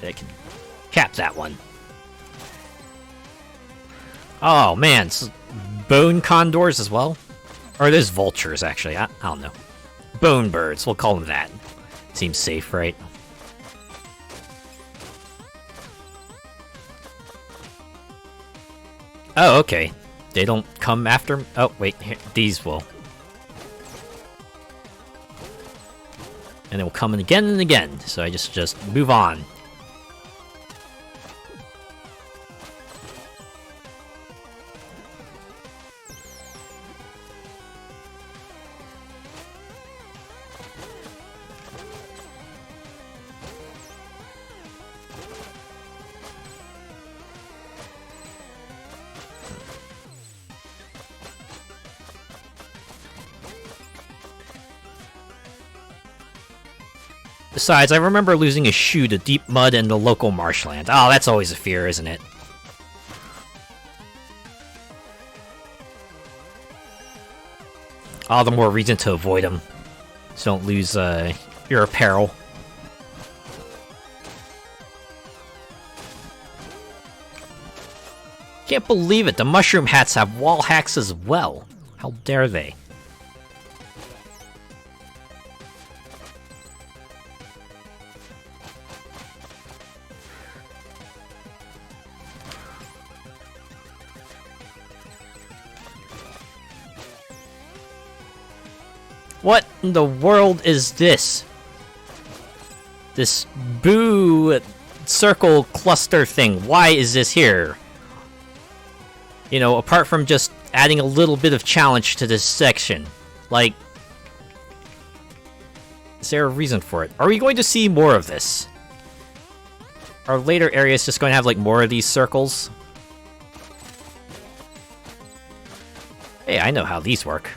I can cap that one. Oh man, bone condors as well? Or there's vultures, actually. I don't know. Bone birds, we'll call them that. Seems safe, right? Oh, okay. They don't come after... Oh, wait. Here, these will. And they will come in again and again. So I just move on. Besides, I remember losing a shoe to deep mud in the local marshland. Oh, that's always a fear, isn't it? All the more reason to avoid them. So don't lose your apparel. Can't believe it, the mushroom hats have wall hacks as well. How dare they? What in the world is this? This boo circle cluster thing. Why is this here? You know, apart from just adding a little bit of challenge to this section. Like, is there a reason for it? Are we going to see more of this? Are later areas just going to have, like, more of these circles? Hey, I know how these work.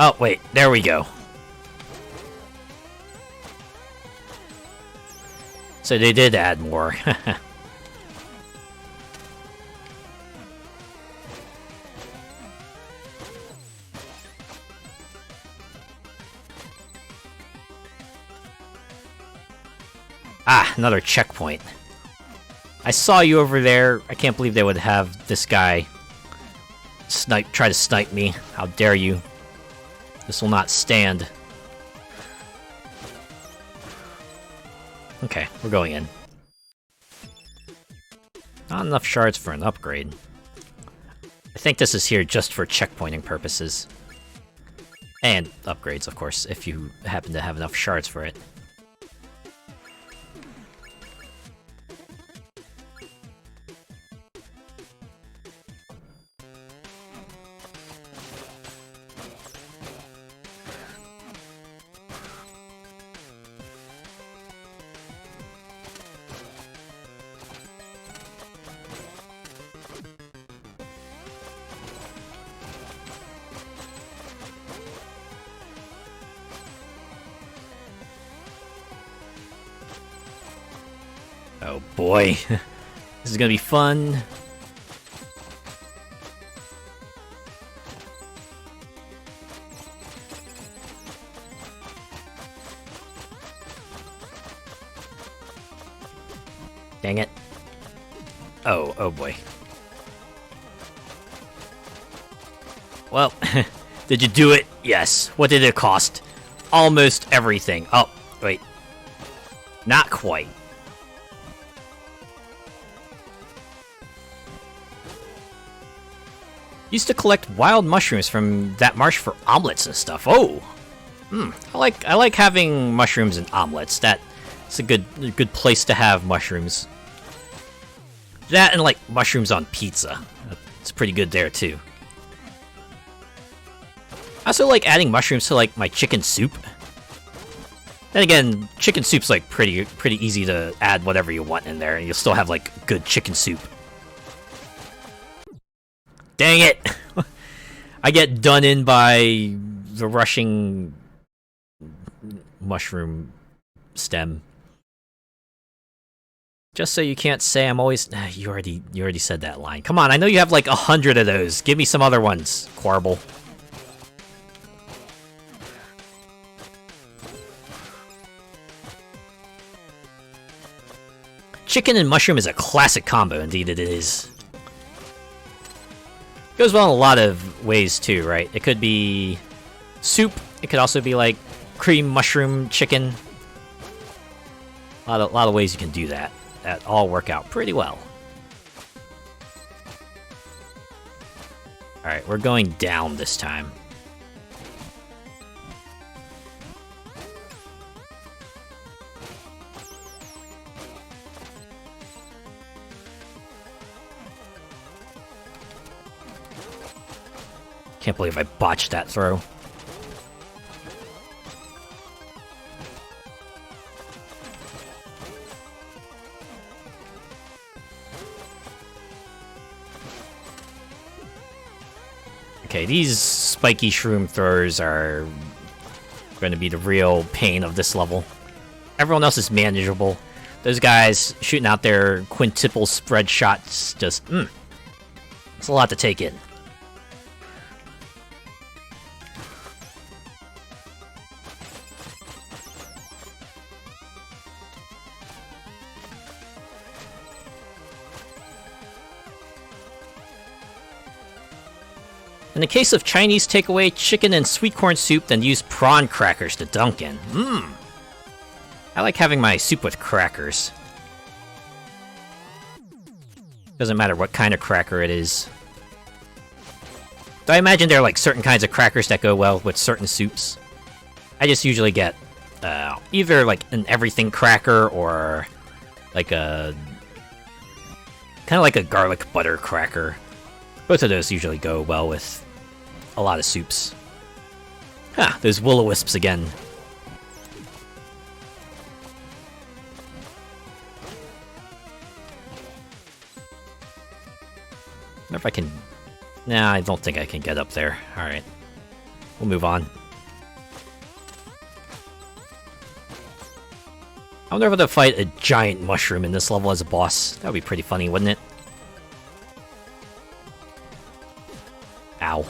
Oh, wait, there we go. So they did add more. Ah, another checkpoint. I saw you over there. I can't believe they would have this guy try to snipe me. How dare you. This will not stand. Okay, we're going in. Not enough shards for an upgrade. I think this is here just for checkpointing purposes. And upgrades, of course, if you happen to have enough shards for it. Oh boy, this is gonna be fun. Dang it. Oh boy. Well, did you do it? Yes. What did it cost? Almost everything. Oh, wait. Not quite. Used to collect wild mushrooms from that marsh for omelets and stuff. Oh, I like having mushrooms and omelets. That's a good place to have mushrooms. That and like mushrooms on pizza. It's pretty good there too. I also like adding mushrooms to like my chicken soup. Then again, chicken soup's like pretty easy to add whatever you want in there, and you'll still have like good chicken soup. Dang it! I get done in by the rushing mushroom stem. Just so you can't say I'm always... You already said that line. Come on, I know you have like 100 of those. Give me some other ones, Quarble. Chicken and mushroom is a classic combo, indeed it is. Goes well in a lot of ways too, right? It could be soup. It could also be like cream mushroom chicken. A lot of ways you can do that. That all work out pretty well. All right, we're going down this time. Can't believe I botched that throw. Okay, these spiky shroom throwers are going to be the real pain of this level. Everyone else is manageable. Those guys shooting out their quintuple spread shots, just, it's a lot to take in. In the case of Chinese takeaway, chicken and sweet corn soup, then use prawn crackers to dunk in. I like having my soup with crackers. Doesn't matter what kind of cracker it is. I imagine there are like certain kinds of crackers that go well with certain soups. I just usually get either like an everything cracker or like a... kind of like a garlic butter cracker. Both of those usually go well with a lot of soups. Those will-o-wisps again. I wonder if I can... Nah, I don't think I can get up there. Alright. We'll move on. I wonder if I could fight a giant mushroom in this level as a boss. That would be pretty funny, wouldn't it? Ow.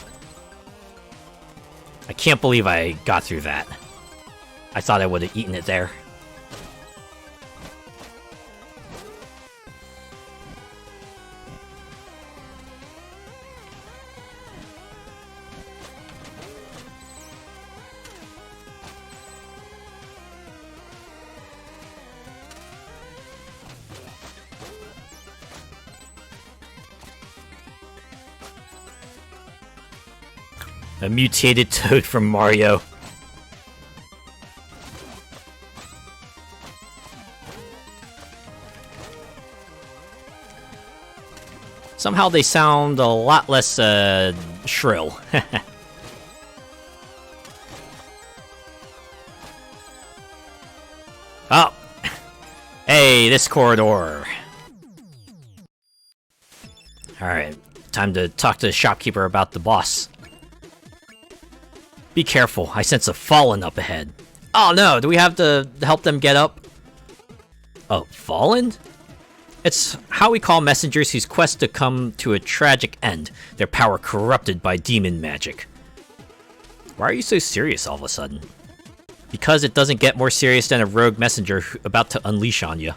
I can't believe I got through that. I thought I would have eaten it there. A mutated Toad from Mario. Somehow they sound a lot less, shrill. Oh! Hey, this corridor! Alright, time to talk to the shopkeeper about the boss. Be careful, I sense a fallen up ahead. Oh no, do we have to help them get up? Oh, fallen? It's how we call messengers whose quest to come to a tragic end, their power corrupted by demon magic. Why are you so serious all of a sudden? Because it doesn't get more serious than a rogue messenger about to unleash on you.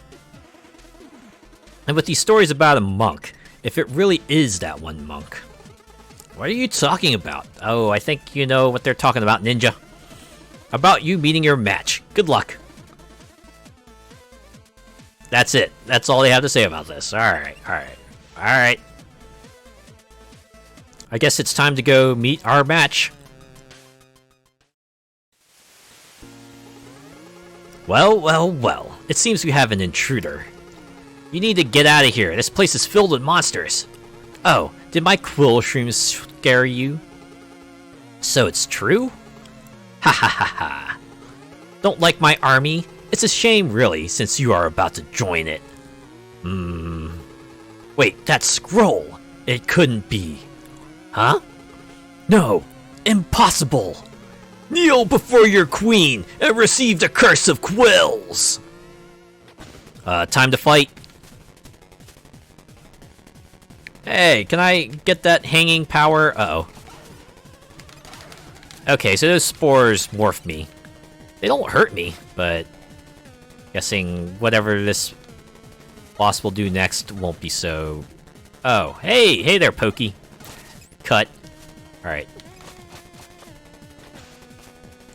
And with these stories about a monk, if it really is that one monk. What are you talking about? Oh, I think you know what they're talking about, Ninja. About you meeting your match. Good luck. That's it. That's all they have to say about this. Alright, alright, alright. I guess it's time to go meet our match. Well, well, well. It seems we have an intruder. You need to get out of here. This place is filled with monsters. Oh, did my Quillshroom scare you? So it's true? Ha ha ha ha. Don't like my army? It's a shame, really, since you are about to join it. Wait, that scroll! It couldn't be. Huh? No! Impossible! Kneel before your queen and receive the curse of quills! Time to fight. Hey, can I get that hanging power? Uh-oh. Okay, so those spores morphed me. They don't hurt me, but... guessing whatever this boss will do next won't be so... Oh, hey! Hey there, Pokey! Cut. Alright.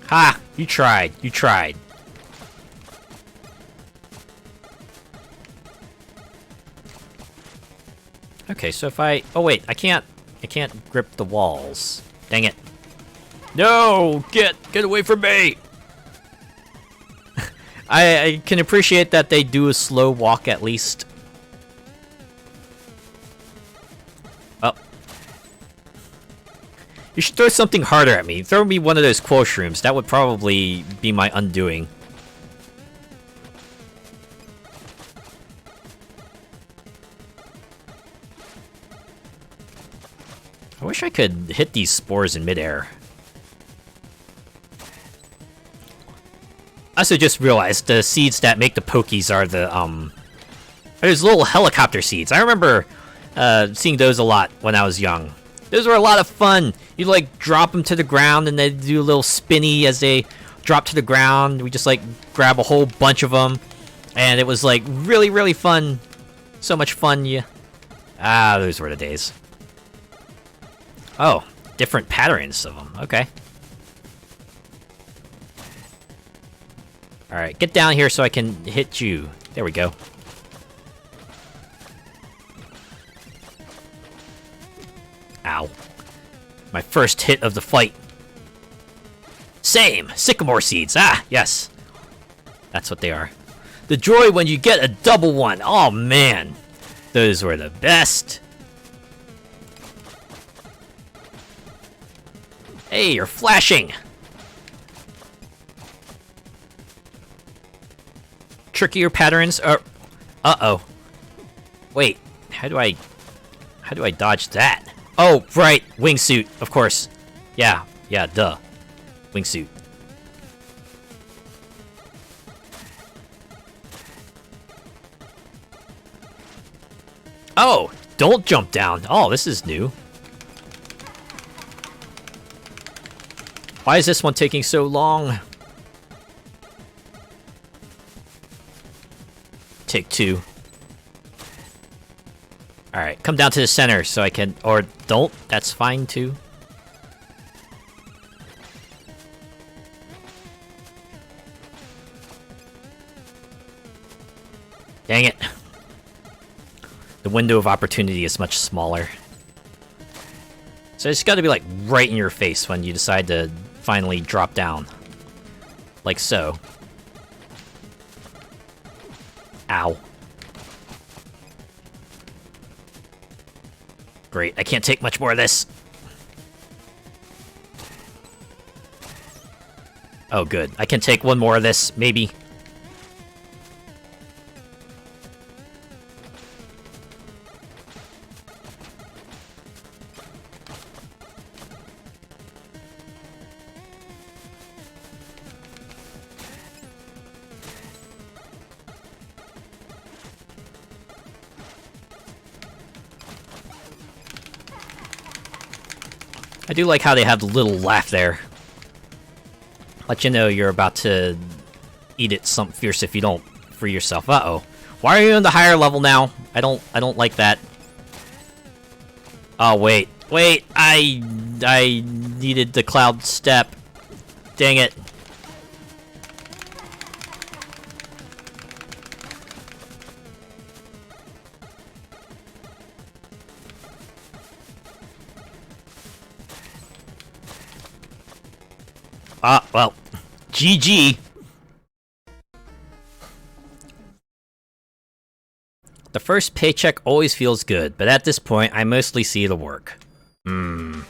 Ha! You tried. You tried. Okay, so if I... Oh, wait. I can't grip the walls. Dang it. No! Get away from me! I can appreciate that they do a slow walk at least. Oh. You should throw something harder at me. Throw me one of those Quillshrooms. That would probably be my undoing. I wish I could hit these spores in midair. I also just realized the seeds that make the Pokies are the, there's little helicopter seeds. I remember, seeing those a lot when I was young. Those were a lot of fun. You like, drop them to the ground and they do a little spinny as they drop to the ground. We just, like, grab a whole bunch of them. And it was, like, really, really fun. So much fun, yeah. Ah, those were the days. Oh, different patterns of them. Okay. Alright, get down here so I can hit you. There we go. Ow. My first hit of the fight. Same! Sycamore seeds! Ah, yes. That's what they are. The joy when you get a double one! Oh, man! Those were the best! Hey, you're flashing! Trickier patterns are... Uh-oh. Wait, how do I dodge that? Oh, right, wingsuit, of course. Yeah, duh. Wingsuit. Oh, don't jump down. Oh, this is new. Why is this one taking so long? Take two. Alright, come down to the center so I can... Or don't, that's fine too. Dang it. The window of opportunity is much smaller. So it's gotta be like right in your face when you decide to finally drop down. Like so. Ow. Great, I can't take much more of this. Oh, good. I can take one more of this, maybe. I do like how they have the little laugh there. Let you know you're about to eat it something fierce if you don't free yourself. Uh-oh. Why are you on the higher level now? I don't like that. Oh, wait. Wait, I needed the cloud step. Dang it. Ah, well, GG. The first paycheck always feels good, but at this point, I mostly see the work. And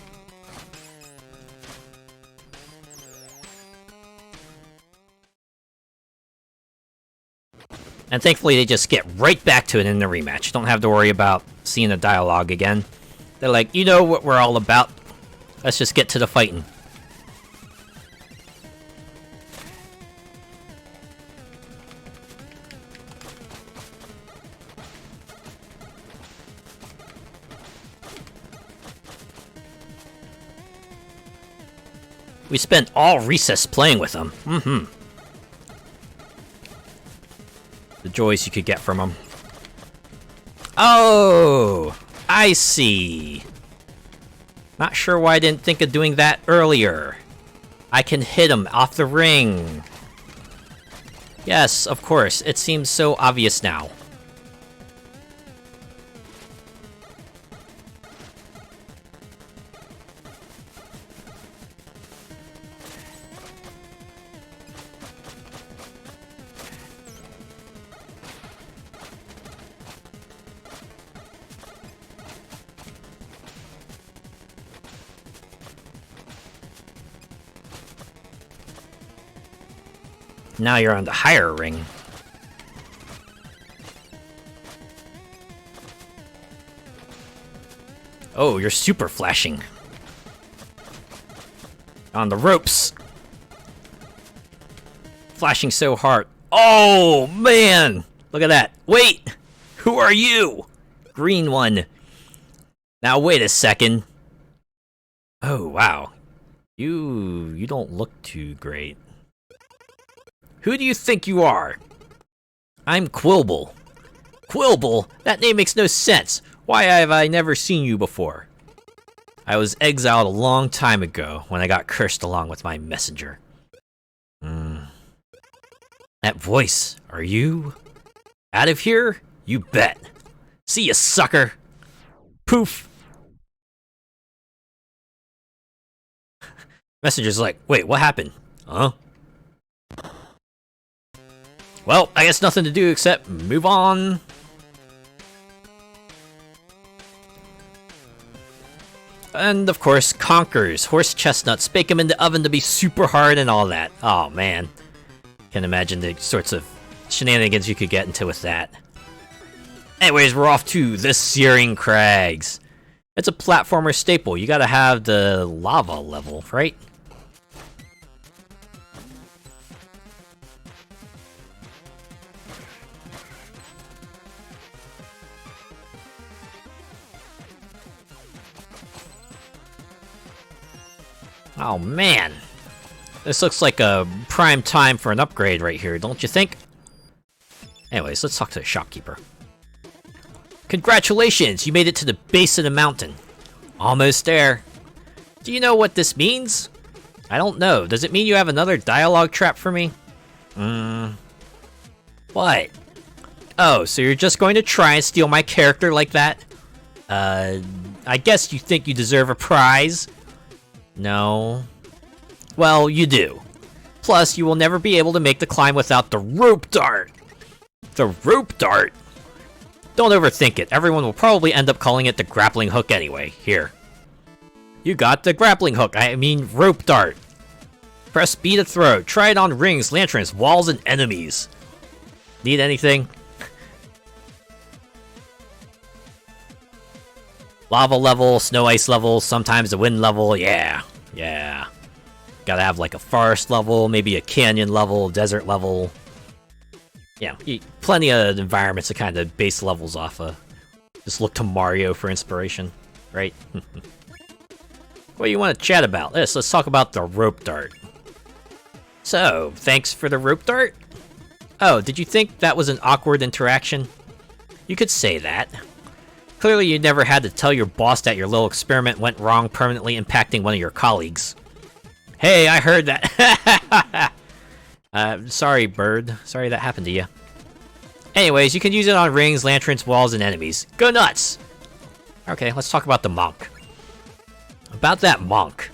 thankfully, they just get right back to it in the rematch. Don't have to worry about seeing the dialogue again. They're like, you know what we're all about. Let's just get to the fighting. We spent all recess playing with them. The joys you could get from them. Oh, I see. Not sure why I didn't think of doing that earlier. I can hit him off the ring. Yes, of course. It seems so obvious now. Now you're on the higher ring. Oh, you're super flashing. On the ropes. Flashing so hard. Oh, man! Look at that. Wait! Who are you? Green one. Now, wait a second. Oh, wow. You don't look too great. Who do you think you are? I'm Quillble. Quillble? That name makes no sense. Why have I never seen you before? I was exiled a long time ago when I got cursed along with my messenger. That voice, are you? Out of here? You bet. See ya, sucker. Poof. Messenger's like, wait, what happened? Huh? Well, I guess nothing to do except move on. And of course, Conkers, horse chestnuts, bake them in the oven to be super hard and all that. Oh man. Can't imagine the sorts of shenanigans you could get into with that. Anyways, we're off to the Searing Crags. It's a platformer staple. You gotta have the lava level, right? Oh man, this looks like a prime time for an upgrade right here, don't you think? Anyways, let's talk to the shopkeeper. Congratulations, you made it to the base of the mountain. Almost there. Do you know what this means? I don't know. Does it mean you have another dialogue trap for me? What? Oh, so you're just going to try and steal my character like that? I guess you think you deserve a prize? No. Well, you do. Plus, you will never be able to make the climb without the rope dart. The rope dart? Don't overthink it. Everyone will probably end up calling it the grappling hook anyway. Here. You got the grappling hook. I mean rope dart. Press B to throw. Try it on rings, lanterns, walls, and enemies. Need anything? Lava level, snow ice level, sometimes a wind level, yeah. Gotta have like a forest level, maybe a canyon level, desert level. Yeah, plenty of environments to kind of base levels off of. Just look to Mario for inspiration, right? What do you want to chat about? Let's talk about the rope dart. So, thanks for the rope dart? Oh, did you think that was an awkward interaction? You could say that. Clearly you never had to tell your boss that your little experiment went wrong, permanently impacting one of your colleagues. Hey, I heard that. Sorry, bird. Sorry that happened to you. Anyways, you can use it on rings, lanterns, walls, and enemies. Go nuts! Okay, let's talk about the monk. About that monk.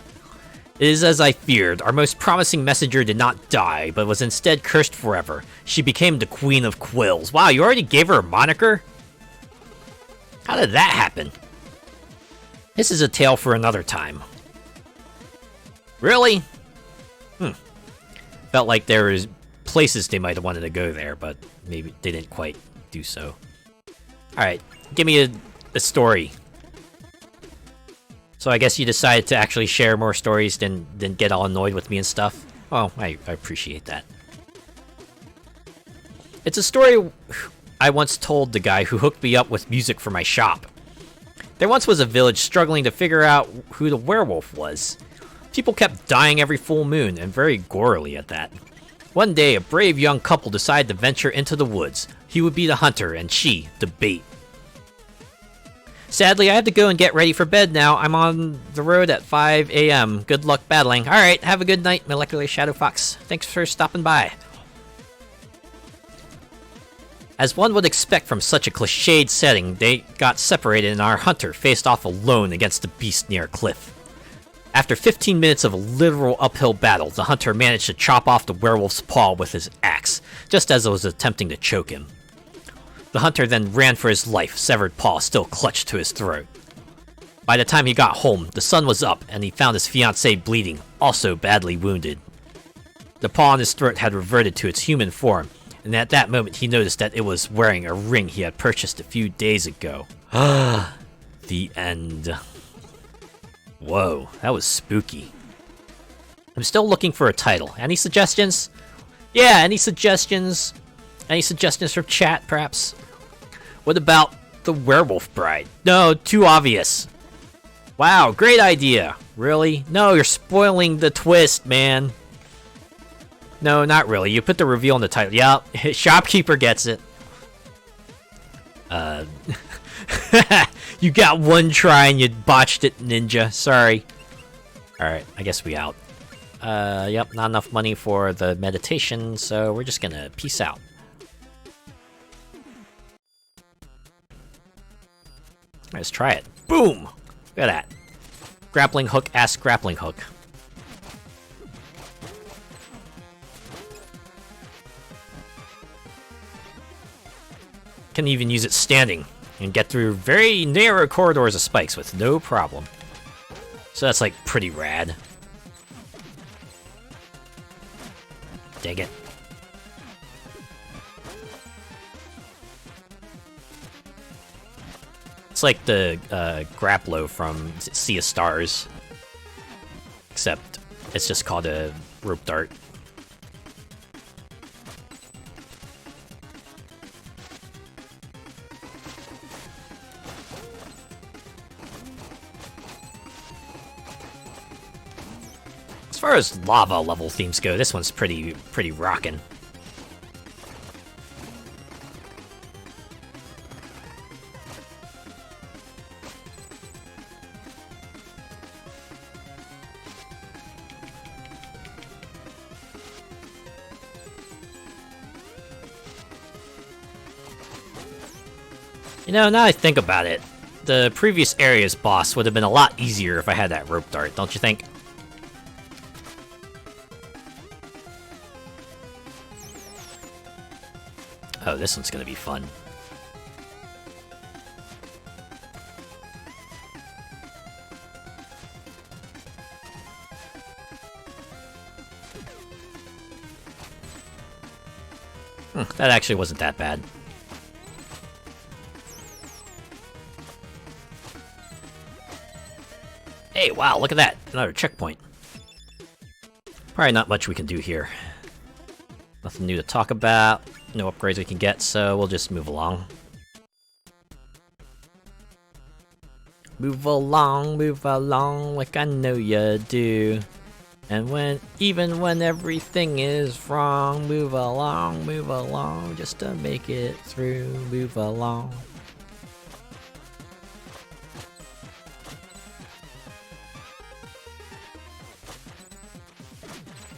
It is as I feared. Our most promising messenger did not die, but was instead cursed forever. She became the Queen of Quills. Wow, you already gave her a moniker? How did that happen? This is a tale for another time. Really? Felt like there was places they might have wanted to go there, but maybe they didn't quite do so. Alright, give me a story. So I guess you decided to actually share more stories than get all annoyed with me and stuff. Well, I appreciate that. It's a story I once told the guy who hooked me up with music for my shop. There once was a village struggling to figure out who the werewolf was. People kept dying every full moon, and very gorily at that. One day, a brave young couple decided to venture into the woods. He would be the hunter, and she, the bait. Sadly, I have to go and get ready for bed now. I'm on the road at 5 a.m. Good luck battling. Alright, have a good night, Molecular Shadow Fox. Thanks for stopping by. As one would expect from such a cliched setting, they got separated and our hunter faced off alone against the beast near a cliff. After 15 minutes of a literal uphill battle, the hunter managed to chop off the werewolf's paw with his axe, just as it was attempting to choke him. The hunter then ran for his life, severed paw still clutched to his throat. By the time he got home, the sun was up and he found his fiancée bleeding, also badly wounded. The paw on his throat had reverted to its human form, and at that moment he noticed that it was wearing a ring he had purchased a few days ago. The end. Whoa, that was spooky. I'm still looking for a title. Any suggestions? Yeah, any suggestions? Any suggestions from chat, perhaps? What about The Werewolf Bride? No, too obvious. Wow, great idea. Really? No, you're spoiling the twist, man. No, not really. You put the reveal in the title. Yeah, Shopkeeper gets it. You got one try and you botched it, Ninja. Sorry. Alright, I guess we out. Yep, not enough money for the meditation, so we're just gonna peace out. Let's try it. Boom! Look at that. Grappling hook, ass grappling hook. Can even use it standing and get through very narrow corridors of spikes with no problem. So that's like pretty rad. Dang it. It's like the Grapplo from Sea of Stars. Except it's just called a rope dart. As far as lava level themes go, this one's pretty rockin'. You know, now I think about it, the previous area's boss would have been a lot easier if I had that rope dart, don't you think? Oh, this one's gonna be fun. That actually wasn't that bad. Hey, wow, look at that! Another checkpoint. Probably not much we can do here. Nothing new to talk about. No upgrades we can get, so we'll just move along. Move along like I know you do. And even when everything is wrong, move along, just to make it through, move along.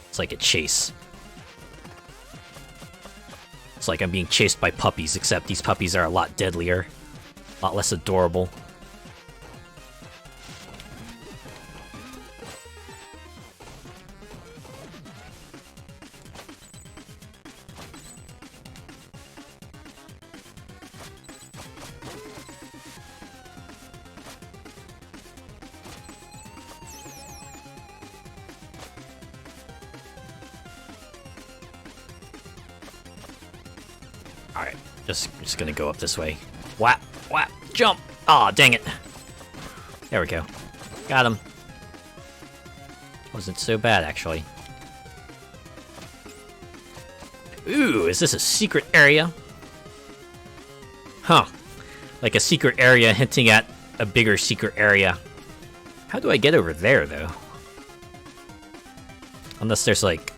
It's like a chase. It's like I'm being chased by puppies, except these puppies are a lot deadlier. A lot less adorable. Alright, just gonna go up this way. Whap, whap, jump! Aw, dang it. There we go. Got him. Wasn't so bad, actually. Ooh, is this a secret area? Huh. Like a secret area hinting at a bigger secret area. How do I get over there, though? Unless there's, like,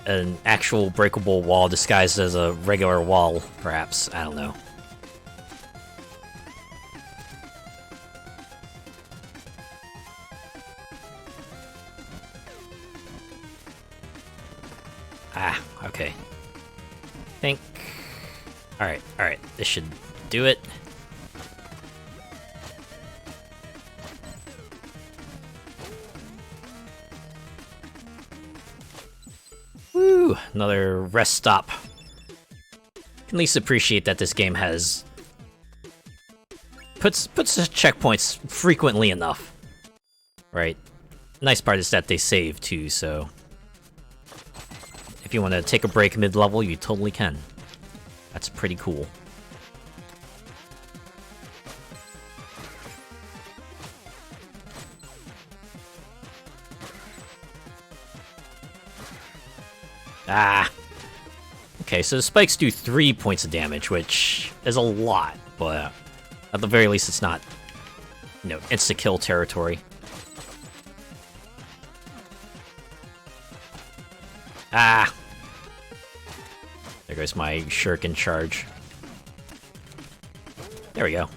an actual breakable wall disguised as a regular wall, perhaps. I don't know. Ah, okay. Think. Alright. This should do it. Woo! Another rest stop. Can at least appreciate that this game has puts checkpoints frequently enough. Right. Nice part is that they save too, so if you want to take a break mid-level, you totally can. That's pretty cool. Ah! Okay, so the spikes do 3 points of damage, which is a lot, but at the very least it's not, you know, insta-kill territory. Ah! There goes my shuriken charge. There we go.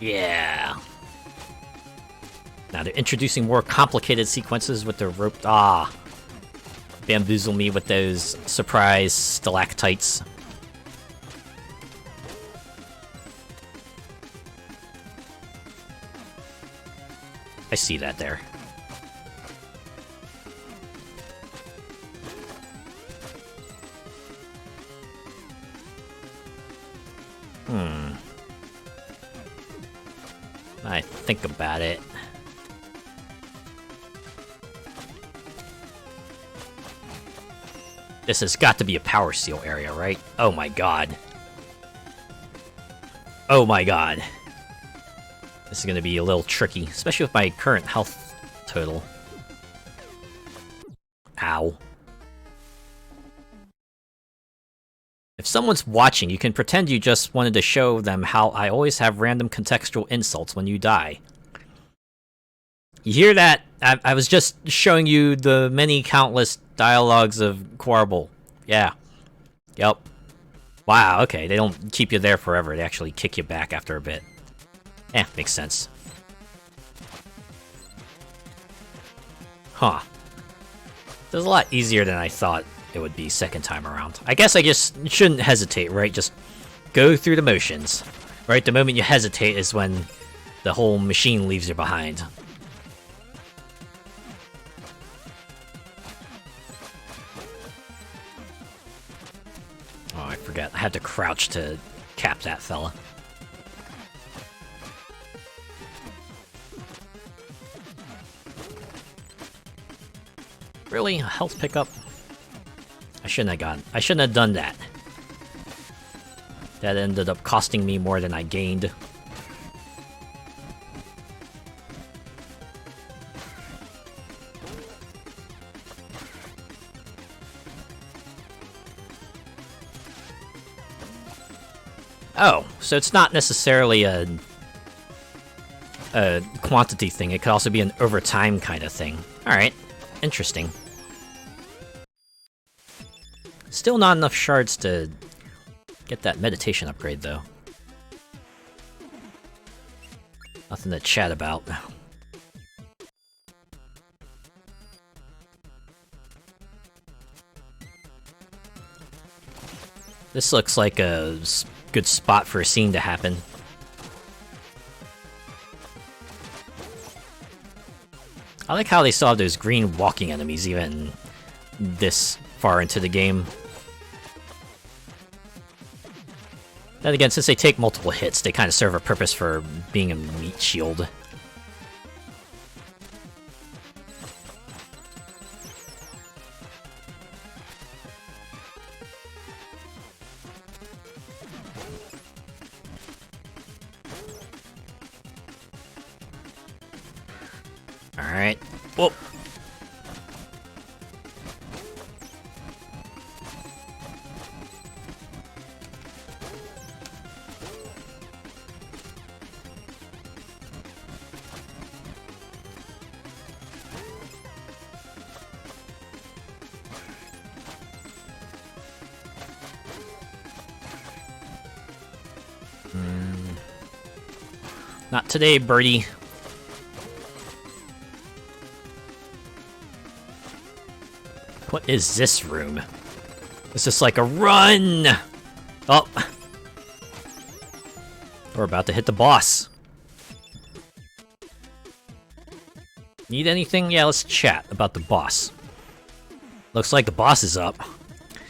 Yeah. Now they're introducing more complicated sequences with the rope. Ah. Bamboozle me with those surprise stalactites. I see that there. I think about it. This has got to be a power seal area, right? Oh my god. Oh my god. This is gonna be a little tricky, especially with my current health total. Ow. If someone's watching, you can pretend you just wanted to show them how I always have random contextual insults when you die. You hear that? I was just showing you the many countless dialogues of Quarble. Yeah. Yep. Wow, okay, they don't keep you there forever, they actually kick you back after a bit. Eh, makes sense. Huh. It was a lot easier than I thought it would be second time around. I guess I just shouldn't hesitate, right? Just go through the motions. Right, the moment you hesitate is when the whole machine leaves you behind. Oh, I forgot. I had to crouch to cap that fella. Really? A health pickup? I shouldn't have done that. That ended up costing me more than I gained. Oh, so it's not necessarily a quantity thing. It could also be an over time kind of thing. Alright, interesting. Still not enough shards to get that meditation upgrade, though. Nothing to chat about. This looks like a good spot for a scene to happen. I like how they still have those green walking enemies even this far into the game. Then again, since they take multiple hits, they kind of serve a purpose for being a meat shield. Alright. Whoa. Not today, birdie. What is this room? Is this like a run? Oh. We're about to hit the boss. Need anything? Yeah, let's chat about the boss. Looks like the boss is up.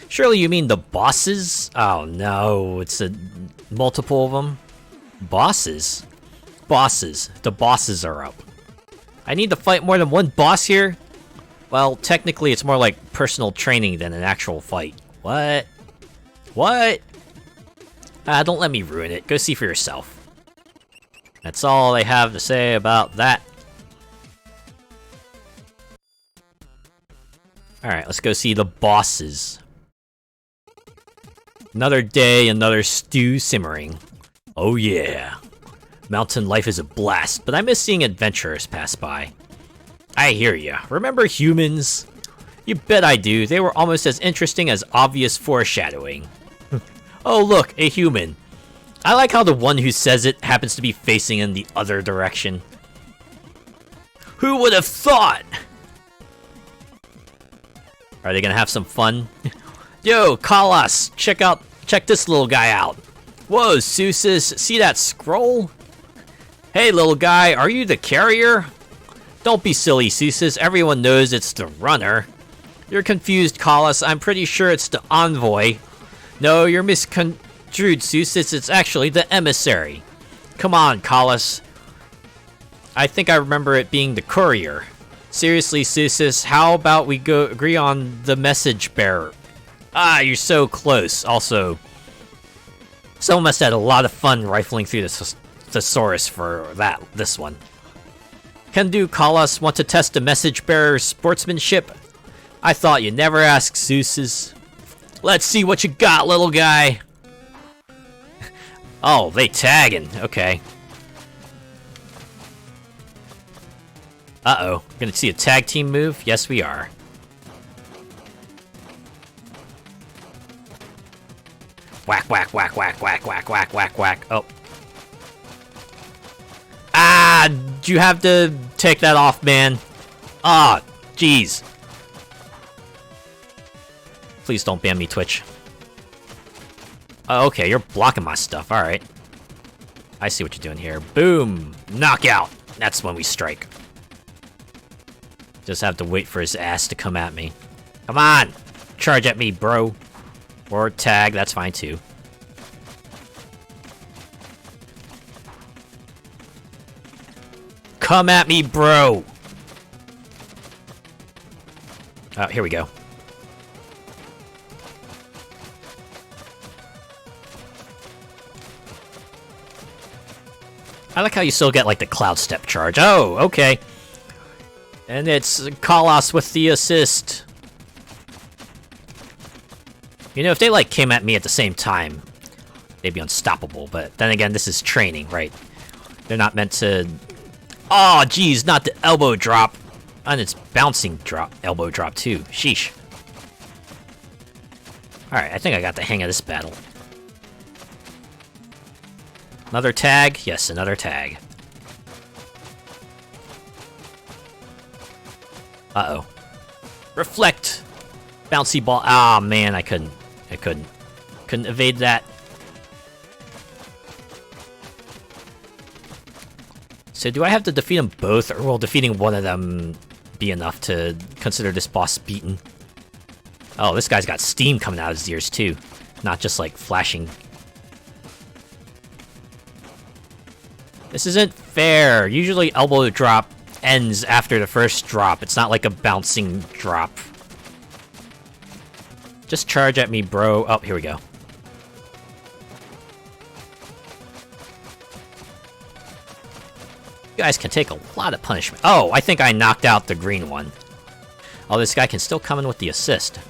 Surely you mean the bosses? Oh no, it's a multiple of them. Bosses? Bosses. The bosses are up. I need to fight more than one boss here? Well, technically it's more like personal training than an actual fight. What? What? Don't let me ruin it. Go see for yourself. That's all I have to say about that. Alright, let's go see the bosses. Another day, another stew simmering. Oh yeah. Mountain life is a blast, but I miss seeing adventurers pass by. I hear ya. Remember humans? You bet I do. They were almost as interesting as obvious foreshadowing. Oh look, a human. I like how the one who says it happens to be facing in the other direction. Who would have thought? Are they gonna have some fun? Yo, call us. Check this little guy out. Whoa, Seuss, see that scroll? Hey, little guy, are you the carrier? Don't be silly, Seuss. Everyone knows it's the runner. You're confused, Collis. I'm pretty sure it's the envoy. No, you're misconstrued, Seuss. It's actually the emissary. Come on, Collis. I think I remember it being the courier. Seriously, Seuss, how about we go agree on the message bearer? Ah, you're so close. Also, someone must have had a lot of fun rifling through the thesaurus for this one. Can do, Collis. Want to test the message bearer's sportsmanship? I thought you'd never ask, Seuss. Let's see what you got, little guy. Oh, they tagging. Okay. Uh-oh. Gonna see a tag team move? Yes, we are. Whack, whack, whack, whack, whack, whack, whack, whack, whack. Oh. Ah! You have to take that off, man. Ah, jeez. Please don't ban me, Twitch. Oh, okay, you're blocking my stuff. Alright. I see what you're doing here. Boom! Knockout! That's when we strike. Just have to wait for his ass to come at me. Come on! Charge at me, bro. Or tag, that's fine too. Come at me, bro! Oh, here we go. I like how you still get, like, the cloud step charge. Oh, okay. And it's Kalos with the assist. You know, if they, like, came at me at the same time, they'd be unstoppable. But then again, this is training, right? They're not meant to... Oh, geez, not the elbow drop. And it's bouncing drop, elbow drop, too. Sheesh. Alright, I think I got the hang of this battle. Another tag? Yes, another tag. Uh-oh. Reflect! Bouncy ball. Ah, man, I couldn't. Couldn't evade that. So do I have to defeat them both, or will defeating one of them be enough to consider this boss beaten? Oh, this guy's got steam coming out of his ears, too. Not just, like, flashing. This isn't fair. Usually elbow drop ends after the first drop. It's not like a bouncing drop. Just charge at me, bro. Oh, here we go. You guys can take a lot of punishment. Oh, I think I knocked out the green one. Oh, this guy can still come in with the assist.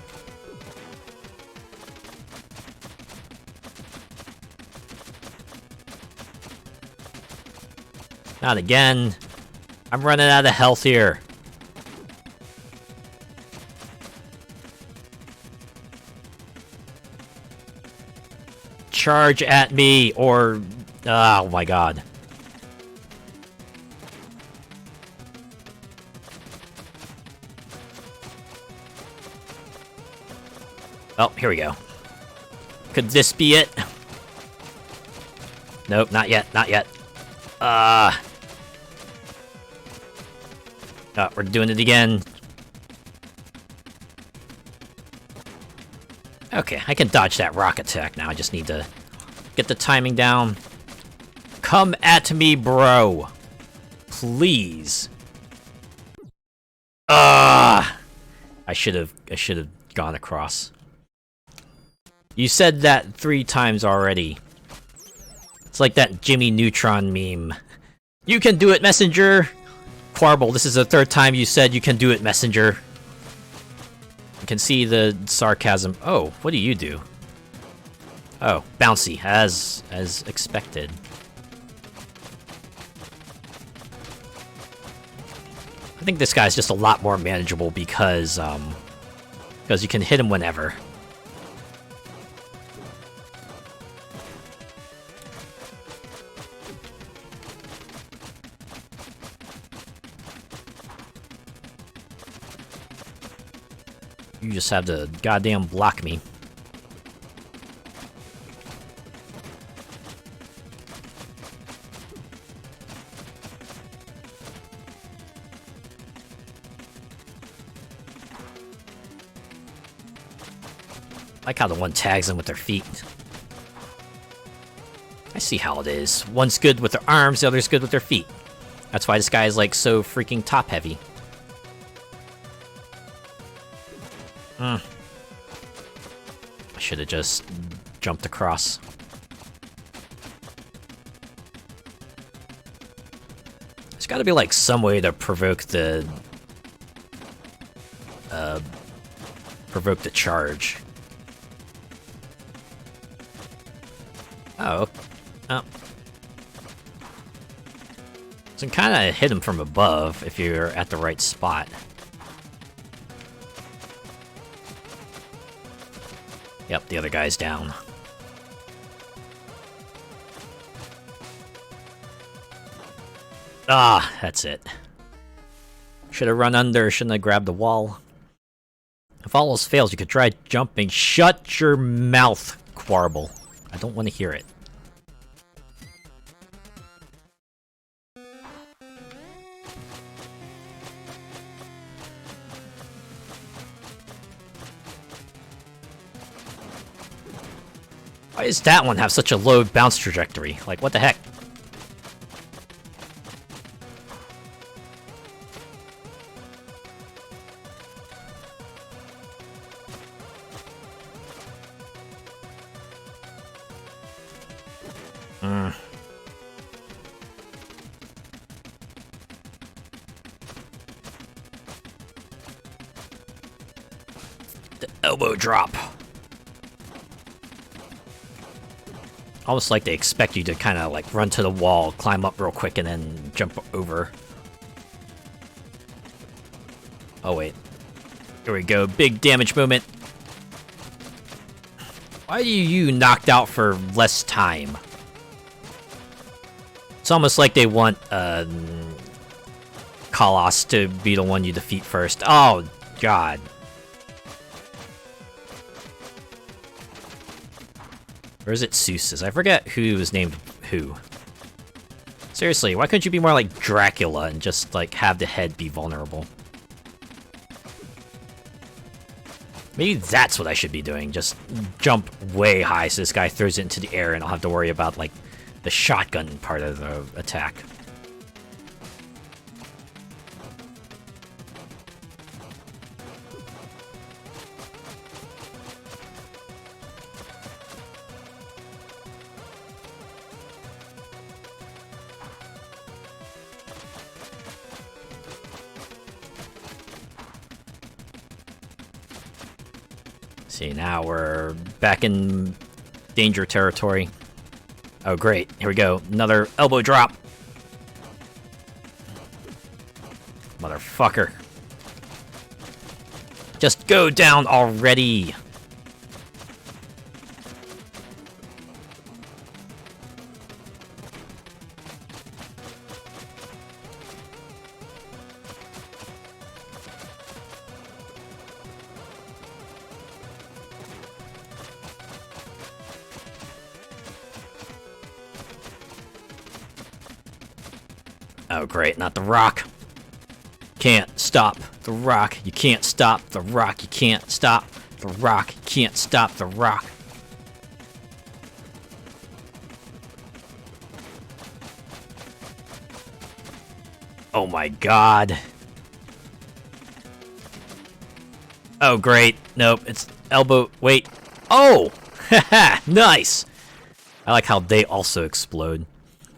Not again. I'm running out of health here. Charge at me, or... oh my god. Oh, here we go. Could this be it? Nope, not yet, not yet. Oh, we're doing it again. Okay, I can dodge that rock attack now. I just need to get the timing down. Come at me, bro. Please. I should have gone across. You said that 3 times already. It's like that Jimmy Neutron meme. You can do it, messenger! Quarble, this is the 3rd time you said you can do it, messenger. You can see the sarcasm. Oh, what do you do? Oh, bouncy, as expected. I think this guy's just a lot more manageable because you can hit him whenever. You just have to goddamn block me. I like how the one tags them with their feet. I see how it is. One's good with their arms, the other's good with their feet. That's why this guy is like so freaking top heavy. I should have just jumped across. There's got to be like some way to provoke the charge. Oh. Oh. So you can kind of hit him from above if you're at the right spot. Yep, the other guy's down. Ah, that's it. Should have run under, shouldn't have grabbed the wall. If all else fails, you could try jumping. Shut your mouth, Quarble. I don't want to hear it. Why does that one have such a low bounce trajectory? Like, what the heck? The elbow drop. Almost like they expect you to kind of like run to the wall, climb up real quick, and then jump over. Oh wait. Here we go, big damage moment. Why are you knocked out for less time? It's almost like they want Kalos to be the one you defeat first. Oh god. Or is it Seuss? I forget who was named who. Seriously, why couldn't you be more like Dracula and just like have the head be vulnerable? Maybe that's what I should be doing. Just jump way high so this guy throws it into the air and I'll have to worry about like the shotgun part of the attack. See, now we're back in danger territory. Oh, great. Here we go. Another elbow drop. Motherfucker. Just go down already. Oh, great. Not the rock. Can't stop the rock. You can't stop the rock. You can't stop the rock. You can't stop the rock. Oh my god. Oh, great. Nope, it's elbow. Wait. Oh! Haha! Nice! I like how they also explode.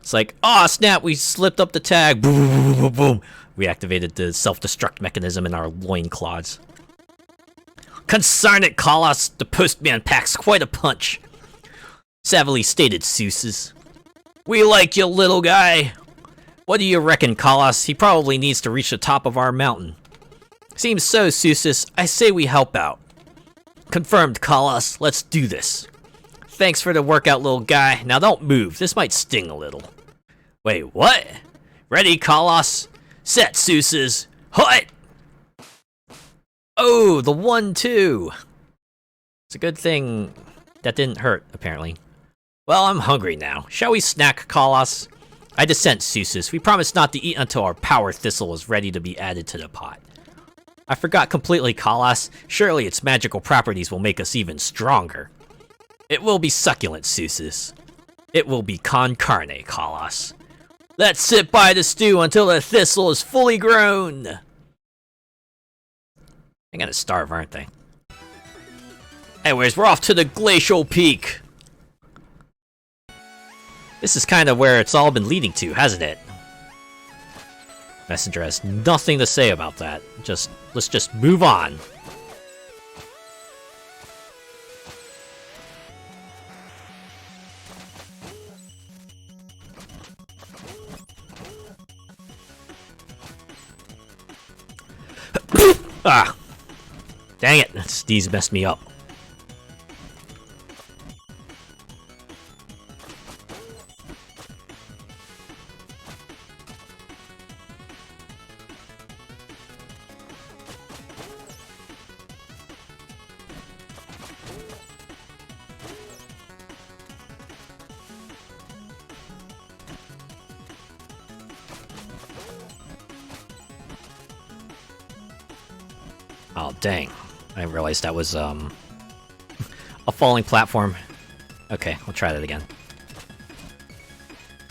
It's like, oh snap, we slipped up the tag. Boom, boom, boom, boom, boom. We activated the self-destruct mechanism in our loincloths. Concern it, Colossus! The postman packs quite a punch. Savagely stated Seuss. We like you, little guy. What do you reckon, Colossus? He probably needs to reach the top of our mountain. Seems so, Seuss. I say we help out. Confirmed, Colossus. Let's do this. Thanks for the workout, little guy. Now don't move. This might sting a little. Wait, what? Ready, Colossus? Set, Seuss. Hut! Oh, the 1-2. It's a good thing that didn't hurt, apparently. Well, I'm hungry now. Shall we snack, Colossus? I dissent, Seuss. We promise not to eat until our power thistle is ready to be added to the pot. I forgot completely, Colossus. Surely its magical properties will make us even stronger. It will be succulent, Seuss. It will be con carne, Colossus. Let's sit by the stew until the thistle is fully grown. They're gonna starve, aren't they? Anyways, we're off to the Glacial Peak. This is kind of where it's all been leading to, hasn't it? Messenger has nothing to say about that. Let's just move on. Ah! Dang it, these messed me up. Oh, dang. I didn't realize that was, a falling platform. Okay, we'll try that again.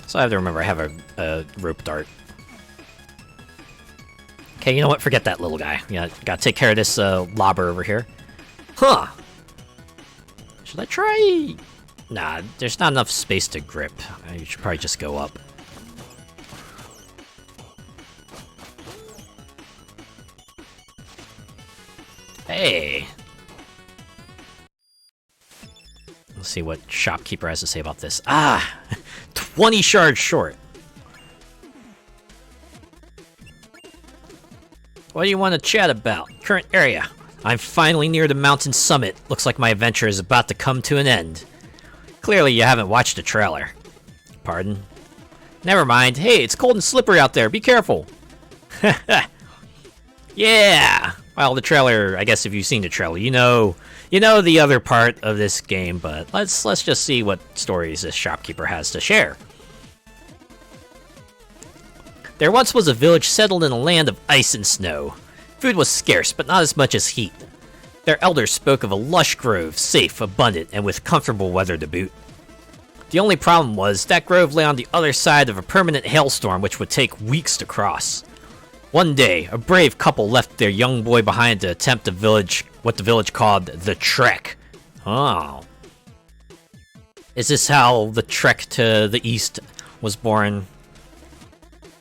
So I have to remember I have a rope dart. Okay, you know what? Forget that little guy. Yeah, gotta take care of this, lobber over here. Huh! Should I try? Nah, there's not enough space to grip. I should probably just go up. Hey! Let's see what Shopkeeper has to say about this. Ah! 20 shards short! What do you want to chat about? Current area. I'm finally near the mountain summit. Looks like my adventure is about to come to an end. Clearly you haven't watched the trailer. Pardon? Never mind. Hey, it's cold and slippery out there. Be careful. Yeah! Well, the trailer, I guess if you've seen the trailer, you know the other part of this game, but let's just see what stories this shopkeeper has to share. There once was a village settled in a land of ice and snow. Food was scarce, but not as much as heat. Their elders spoke of a lush grove, safe, abundant, and with comfortable weather to boot. The only problem was that grove lay on the other side of a permanent hailstorm which would take weeks to cross. One day, a brave couple left their young boy behind to attempt what the village called the trek. Oh. Is this how the trek to the east was born?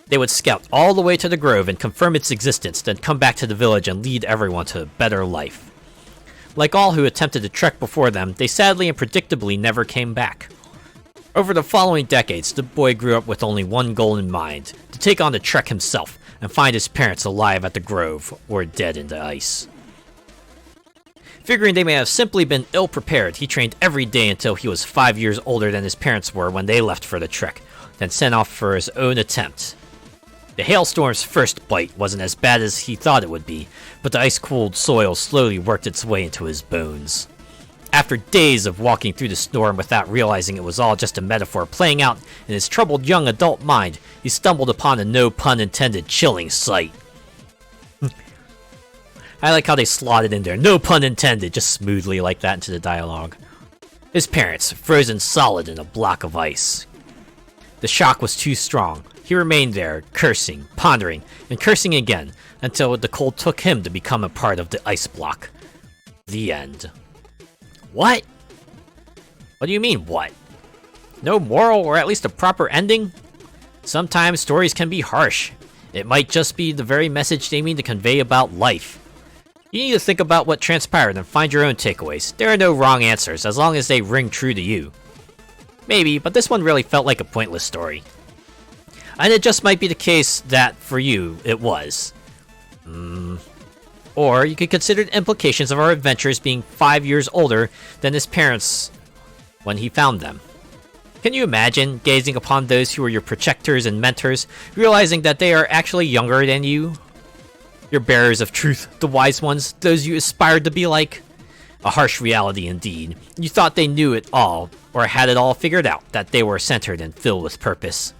They would scout all the way to the grove and confirm its existence, then come back to the village and lead everyone to a better life. Like all who attempted to trek before them, they sadly and predictably never came back. Over the following decades, the boy grew up with only one goal in mind, to take on the trek himself and find his parents alive at the grove or dead in the ice. Figuring they may have simply been ill-prepared, he trained every day until he was 5 years older than his parents were when they left for the trek, then set off for his own attempt. The hailstorm's first bite wasn't as bad as he thought it would be, but the ice-cooled soil slowly worked its way into his bones. After days of walking through the storm without realizing it was all just a metaphor playing out in his troubled young adult mind, he stumbled upon a no-pun-intended chilling sight. I like how they slotted in there, no pun intended, just smoothly like that into the dialogue. His parents, frozen solid in a block of ice. The shock was too strong. He remained there, cursing, pondering, and cursing again, until the cold took him to become a part of the ice block. The end. What? What do you mean, what? No moral or at least a proper ending? Sometimes stories can be harsh. It might just be the very message they mean to convey about life. You need to think about what transpired and find your own takeaways. There are no wrong answers, as long as they ring true to you. Maybe, but this one really felt like a pointless story. And it just might be the case that, for you, it was. Or you could consider the implications of our adventures being 5 years older than his parents when he found them. Can you imagine gazing upon those who were your protectors and mentors, realizing that they are actually younger than you? Your bearers of truth, the wise ones, those you aspired to be like? A harsh reality indeed. You thought they knew it all, or had it all figured out, that they were centered and filled with purpose.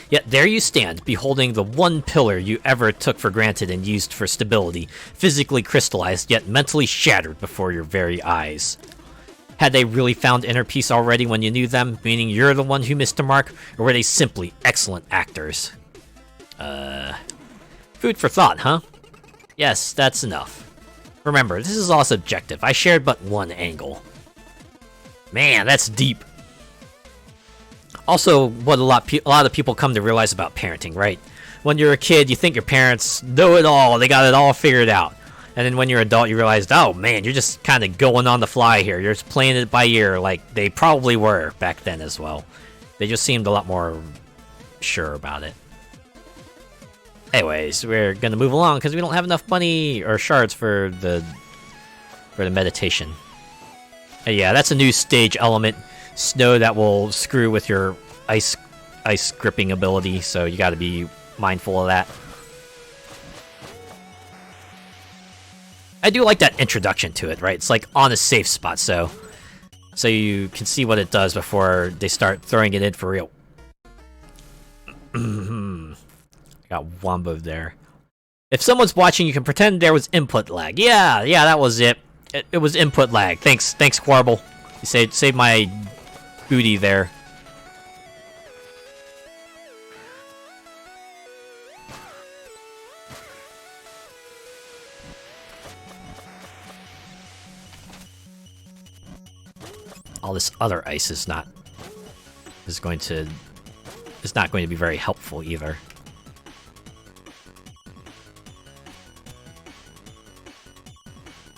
Yet there you stand, beholding the one pillar you ever took for granted and used for stability, physically crystallized yet mentally shattered before your very eyes. Had they really found inner peace already when you knew them, meaning you're the one who missed the mark, or were they simply excellent actors? Food for thought, huh? Yes, that's enough. Remember, this is all subjective. I shared but one angle. Man, that's deep. Also, what a lot of people come to realize about parenting, right? When you're a kid, you think your parents know it all, they got it all figured out. And then when you're an adult, you realize, oh man, you're just kind of going on the fly here. You're just playing it by ear like they probably were back then as well. They just seemed a lot more sure about it. Anyways, we're gonna move along because we don't have enough money or shards for the meditation. And yeah, that's a new stage element. Snow that will screw with your ice gripping ability, so you got to be mindful of that. I do like that introduction to it, right? It's like on a safe spot, so you can see what it does before they start throwing it in for real. Got womboed there. If someone's watching, you can pretend there was input lag. Yeah, that was it. It was input lag. Thanks, Quarble. You saved my booty there. All this other ice is not going to be very helpful either.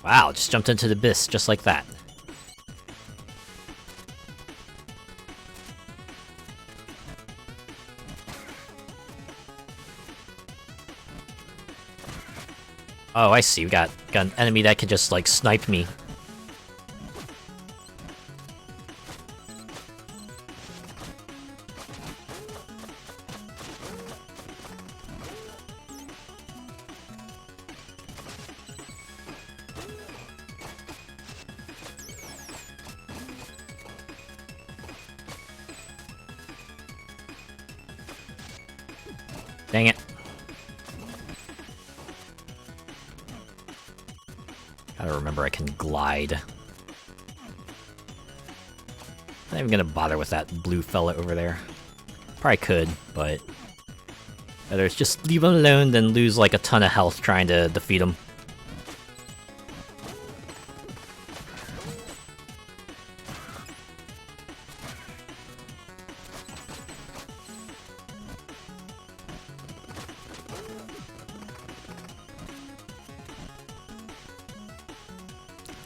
Wow, just jumped into the abyss just like that. Oh, I see. We got an enemy that can just, like, snipe me. Dang it. Gotta remember I can glide. Not even gonna bother with that blue fella over there. Probably could, but better just leave him alone than lose like a ton of health trying to defeat him.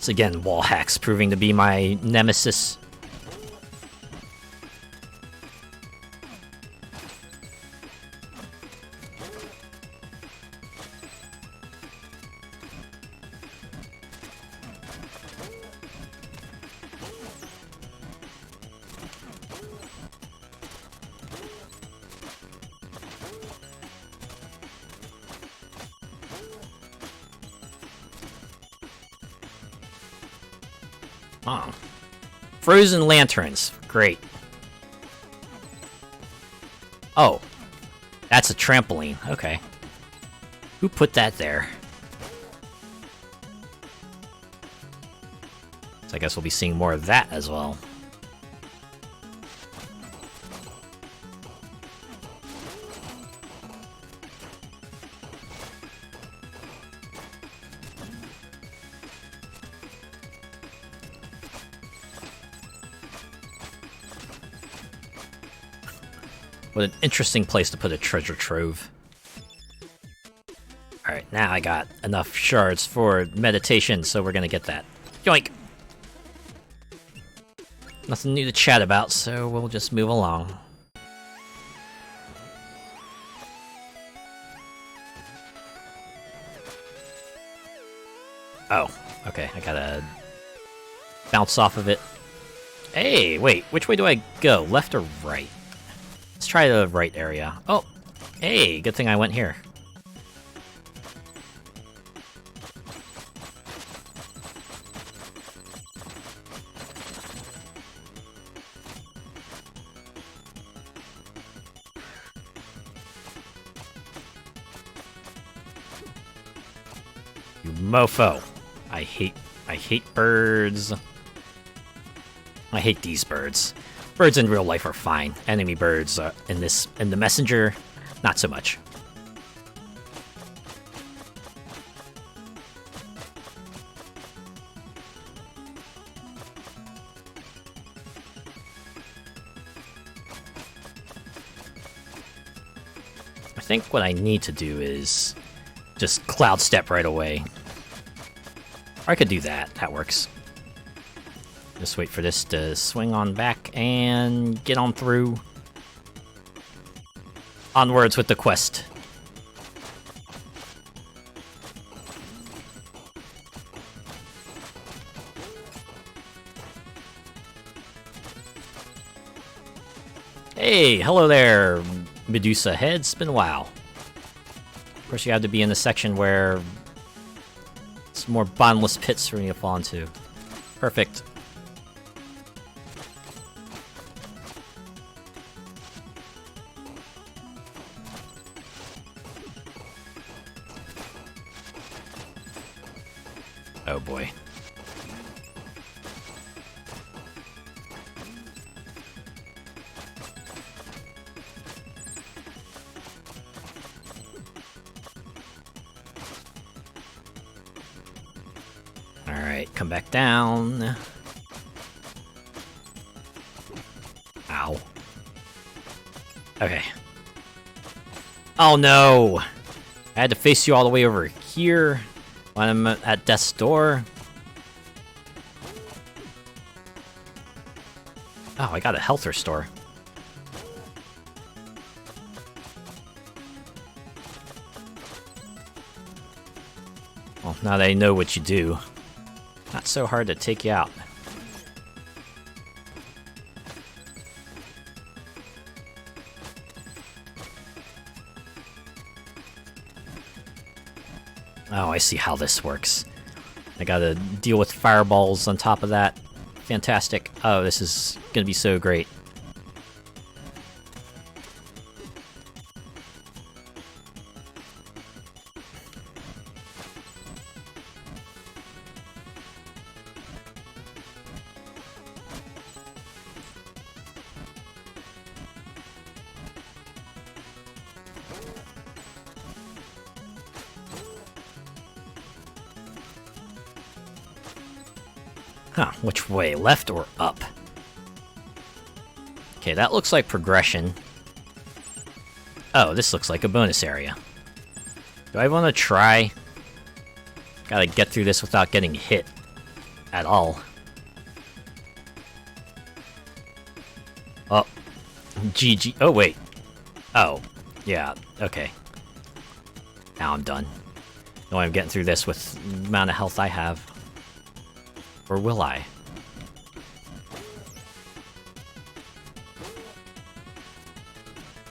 Once again, wall hacks proving to be my nemesis. Oh. Frozen lanterns. Great. Oh. That's a trampoline. Okay. Who put that there? So I guess we'll be seeing more of that as well. What an interesting place to put a treasure trove. Alright, now I got enough shards for meditation, so we're gonna get that. Yoink! Nothing new to chat about, so we'll just move along. Oh, okay, I gotta bounce off of it. Hey, wait, which way do I go? Left or right? Let's try the right area. Oh, hey, good thing I went here. You mofo. I hate birds. I hate these birds. Birds in real life are fine. Enemy birds in the messenger, not so much. I think what I need to do is just cloud step right away. Or I could do that. That works. Just wait for this to swing on back and get on through. Onwards with the quest. Hey, hello there, Medusa head. It's been a while. Of course, you have to be in the section where it's more bottomless pits for me to fall into. Perfect. Oh boy. Alright, come back down. Ow. Okay. Oh no! I had to face you all the way over here when I'm at death's door. Oh, I got a health restore. Well, now that I know what you do, not so hard to take you out. Oh, I see how this works. I gotta deal with fireballs on top of that. Fantastic. Oh, this is gonna be so great. Huh, which way? Left or up? Okay, that looks like progression. Oh, this looks like a bonus area. Do I want to try? Gotta get through this without getting hit. at all. Oh. GG. Oh, wait. Oh. Yeah, okay. Now I'm done. No way I'm getting through this with the amount of health I have. Or will I?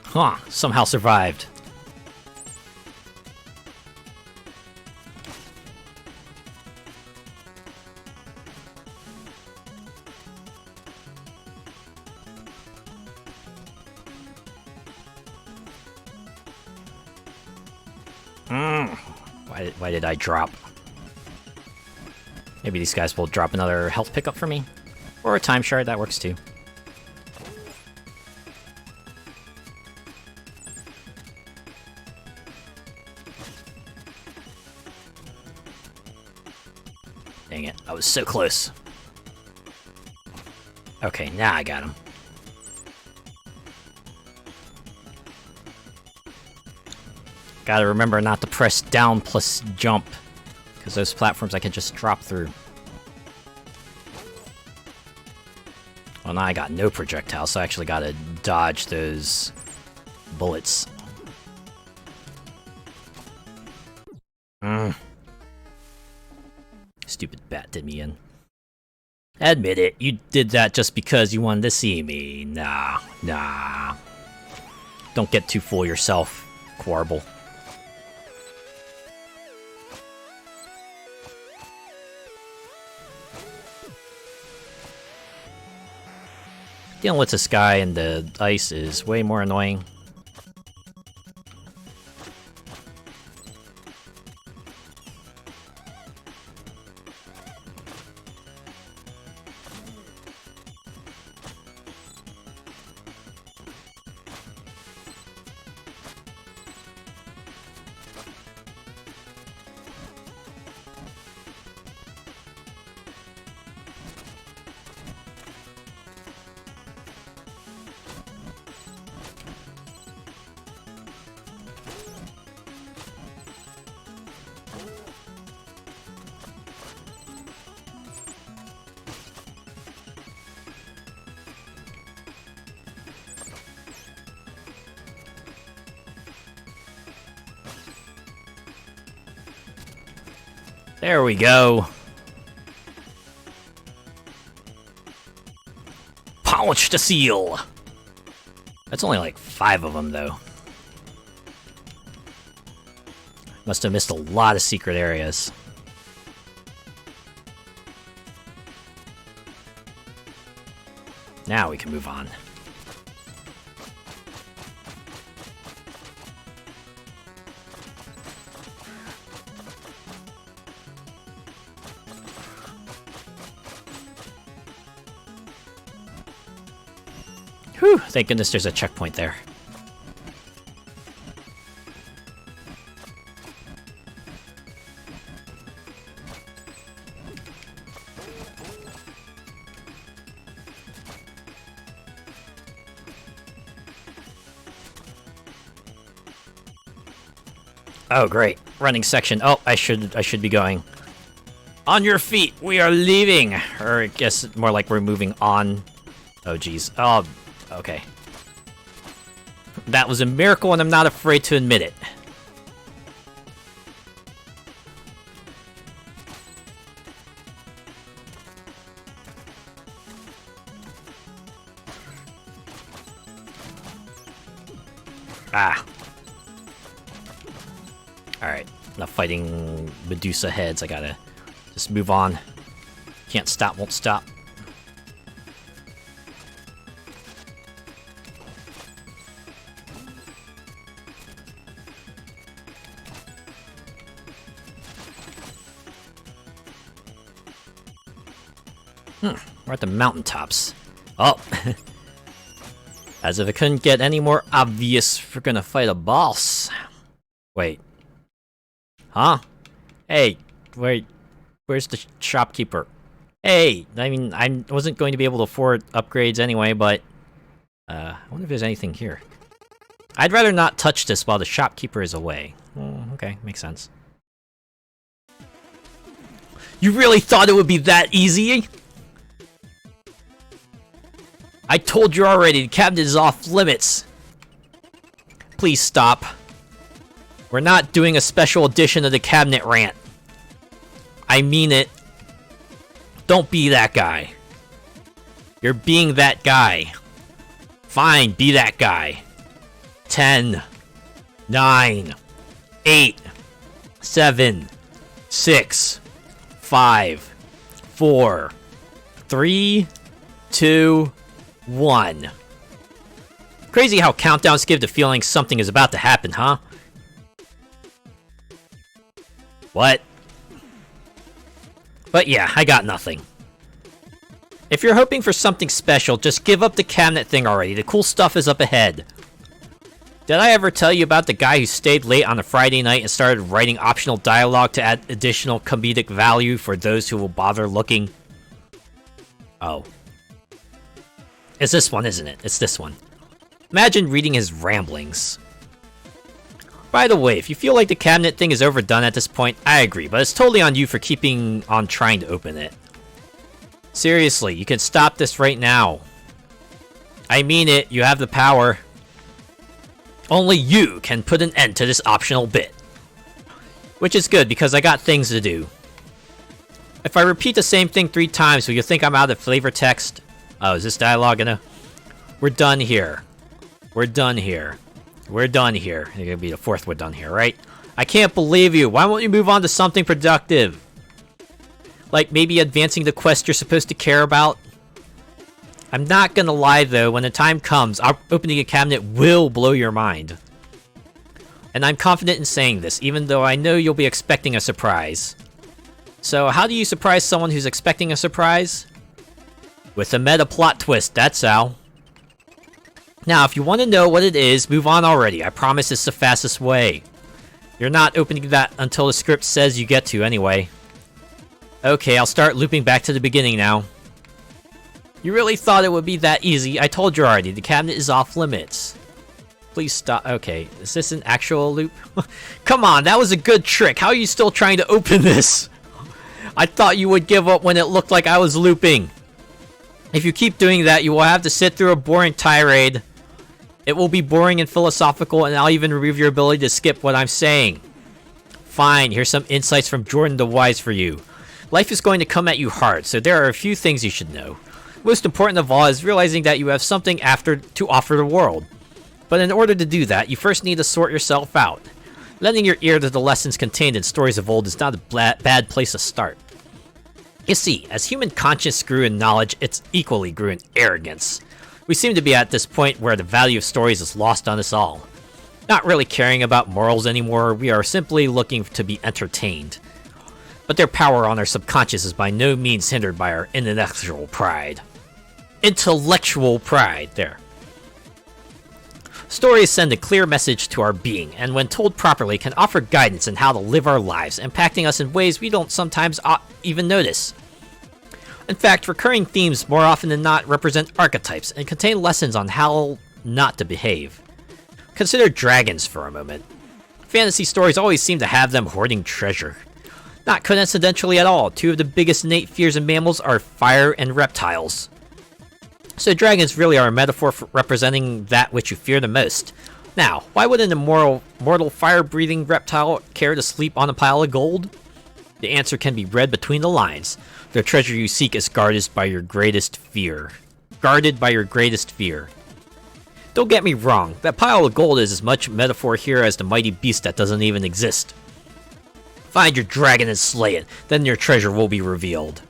Huh, somehow survived. Why did I drop? Maybe these guys will drop another health pickup for me? Or a time shard, that works too. Dang it, I was so close. Okay, now I got him. Gotta remember not to press down plus jump, because those platforms I can just drop through. Well, now I got no projectiles, so I actually gotta dodge those bullets. Stupid bat did me in. Admit it, you did that just because you wanted to see me. Nah. Don't get too full of yourself, Quarble. Dealing with this guy in the ice is way more annoying. There we go. Polish the seal. That's only like 5 of them, though. Must have missed a lot of secret areas. Now we can move on. Whew, thank goodness there's a checkpoint there. Oh great, running section. Oh, I should be going. On your feet, we are leaving. Or I guess more like we're moving on. Oh geez. Oh, okay. That was a miracle and I'm not afraid to admit it. Ah. Alright, enough fighting Medusa heads. I gotta just move on. Can't stop, won't stop. We're at the mountaintops. Oh! As if it couldn't get any more obvious, we're gonna fight a boss. Wait. Huh? Hey, where's the shopkeeper? Hey, I mean, I wasn't going to be able to afford upgrades anyway, but... I wonder if there's anything here. I'd rather not touch this while the shopkeeper is away. Okay, makes sense. You really thought it would be that easy? I told you already, the cabinet is off limits. Please stop. We're not doing a special edition of the cabinet rant. I mean it. Don't be that guy. You're being that guy. Fine, be that guy. 10, 9, 8, 7, 6, 5, 4, 3, 2, 1. Crazy how countdowns give the feeling something is about to happen, huh? What? But yeah, I got nothing. If you're hoping for something special, just give up the cabinet thing already. The cool stuff is up ahead. Did I ever tell you about the guy who stayed late on a Friday night and started writing optional dialogue to add additional comedic value for those who will bother looking? Oh. It's this one, isn't it? It's this one. Imagine reading his ramblings. By the way, if you feel like the cabinet thing is overdone at this point, I agree, but it's totally on you for keeping on trying to open it. Seriously, you can stop this right now. I mean it, you have the power. Only you can put an end to this optional bit. Which is good, because I got things to do. If I repeat the same thing 3 times, will you think I'm out of flavor text? Oh, is this dialogue gonna... We're done here. We're done here. We're done here. It's gonna be the 4th we're done here, right? I can't believe you. Why won't you move on to something productive? Like maybe advancing the quest you're supposed to care about? I'm not gonna lie though, when the time comes, opening a cabinet will blow your mind. And I'm confident in saying this, even though I know you'll be expecting a surprise. So how do you surprise someone who's expecting a surprise? With a meta plot twist, that's how. Now, if you want to know what it is, move on already. I promise it's the fastest way. You're not opening that until the script says you get to anyway. Okay, I'll start looping back to the beginning now. You really thought it would be that easy? I told you already, the cabinet is off limits. Please stop. Okay, is this an actual loop? Come on, that was a good trick. How are you still trying to open this? I thought you would give up when it looked like I was looping. If you keep doing that, you will have to sit through a boring tirade. It will be boring and philosophical, and I'll even remove your ability to skip what I'm saying. Fine, here's some insights from Jordan the Wise for you. Life is going to come at you hard, so there are a few things you should know. Most important of all is realizing that you have something to offer the world. But in order to do that, you first need to sort yourself out. Lending your ear to the lessons contained in stories of old is not a bad place to start. You see, as human conscience grew in knowledge, it equally grew in arrogance. We seem to be at this point where the value of stories is lost on us all. Not really caring about morals anymore, we are simply looking to be entertained. But their power on our subconscious is by no means hindered by our intellectual pride. Intellectual pride, there. Stories send a clear message to our being, and when told properly can offer guidance in how to live our lives, impacting us in ways we don't sometimes even notice. In fact, recurring themes more often than not represent archetypes and contain lessons on how not to behave. Consider dragons for a moment. Fantasy stories always seem to have them hoarding treasure. Not coincidentally at all, 2 of the biggest innate fears in mammals are fire and reptiles. So dragons really are a metaphor for representing that which you fear the most. Now, why would an mortal fire-breathing reptile care to sleep on a pile of gold? The answer can be read between the lines. The treasure you seek is guarded by your greatest fear. Guarded by your greatest fear. Don't get me wrong, that pile of gold is as much metaphor here as the mighty beast that doesn't even exist. Find your dragon and slay it, then your treasure will be revealed.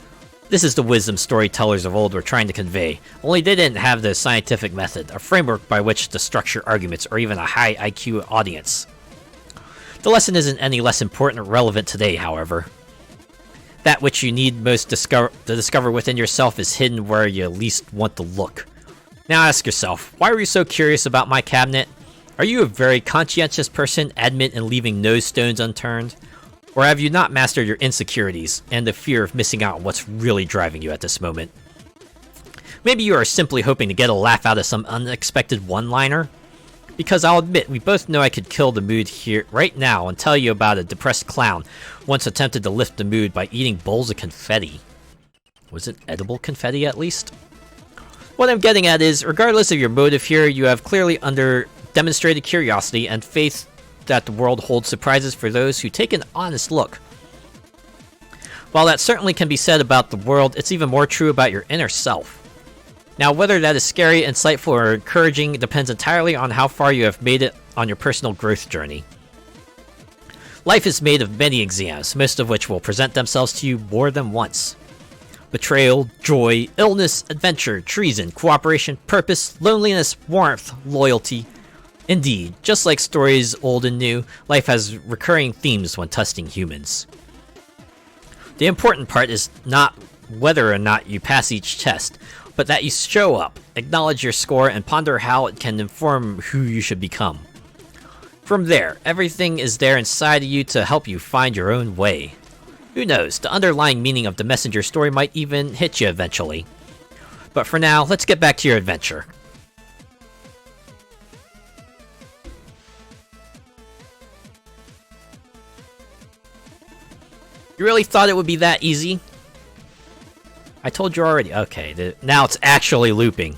This is the wisdom storytellers of old were trying to convey, only they didn't have the scientific method, a framework by which to structure arguments, or even a high IQ audience. The lesson isn't any less important or relevant today, however. That which you need most to discover within yourself is hidden where you least want to look. Now ask yourself, why were you so curious about my cabinet? Are you a very conscientious person, adamant in leaving no stones unturned? Or have you not mastered your insecurities and the fear of missing out on what's really driving you at this moment? Maybe you are simply hoping to get a laugh out of some unexpected one-liner? Because I'll admit, we both know I could kill the mood here right now and tell you about a depressed clown once attempted to lift the mood by eating bowls of confetti. Was it edible confetti, at least? What I'm getting at is, regardless of your motive here, you have clearly demonstrated curiosity and faith that the world holds surprises for those who take an honest look. While that certainly can be said about the world, it's even more true about your inner self. Now, whether that is scary, insightful, or encouraging depends entirely on how far you have made it on your personal growth journey. Life is made of many exams, most of which will present themselves to you more than once. Betrayal, joy, illness, adventure, treason, cooperation, purpose, loneliness, warmth, loyalty. Indeed, just like stories old and new, life has recurring themes when testing humans. The important part is not whether or not you pass each test, but that you show up, acknowledge your score, and ponder how it can inform who you should become. From there, everything is there inside of you to help you find your own way. Who knows, the underlying meaning of the messenger story might even hit you eventually. But for now, let's get back to your adventure. You really thought it would be that easy? I told you already. Okay, now it's actually looping.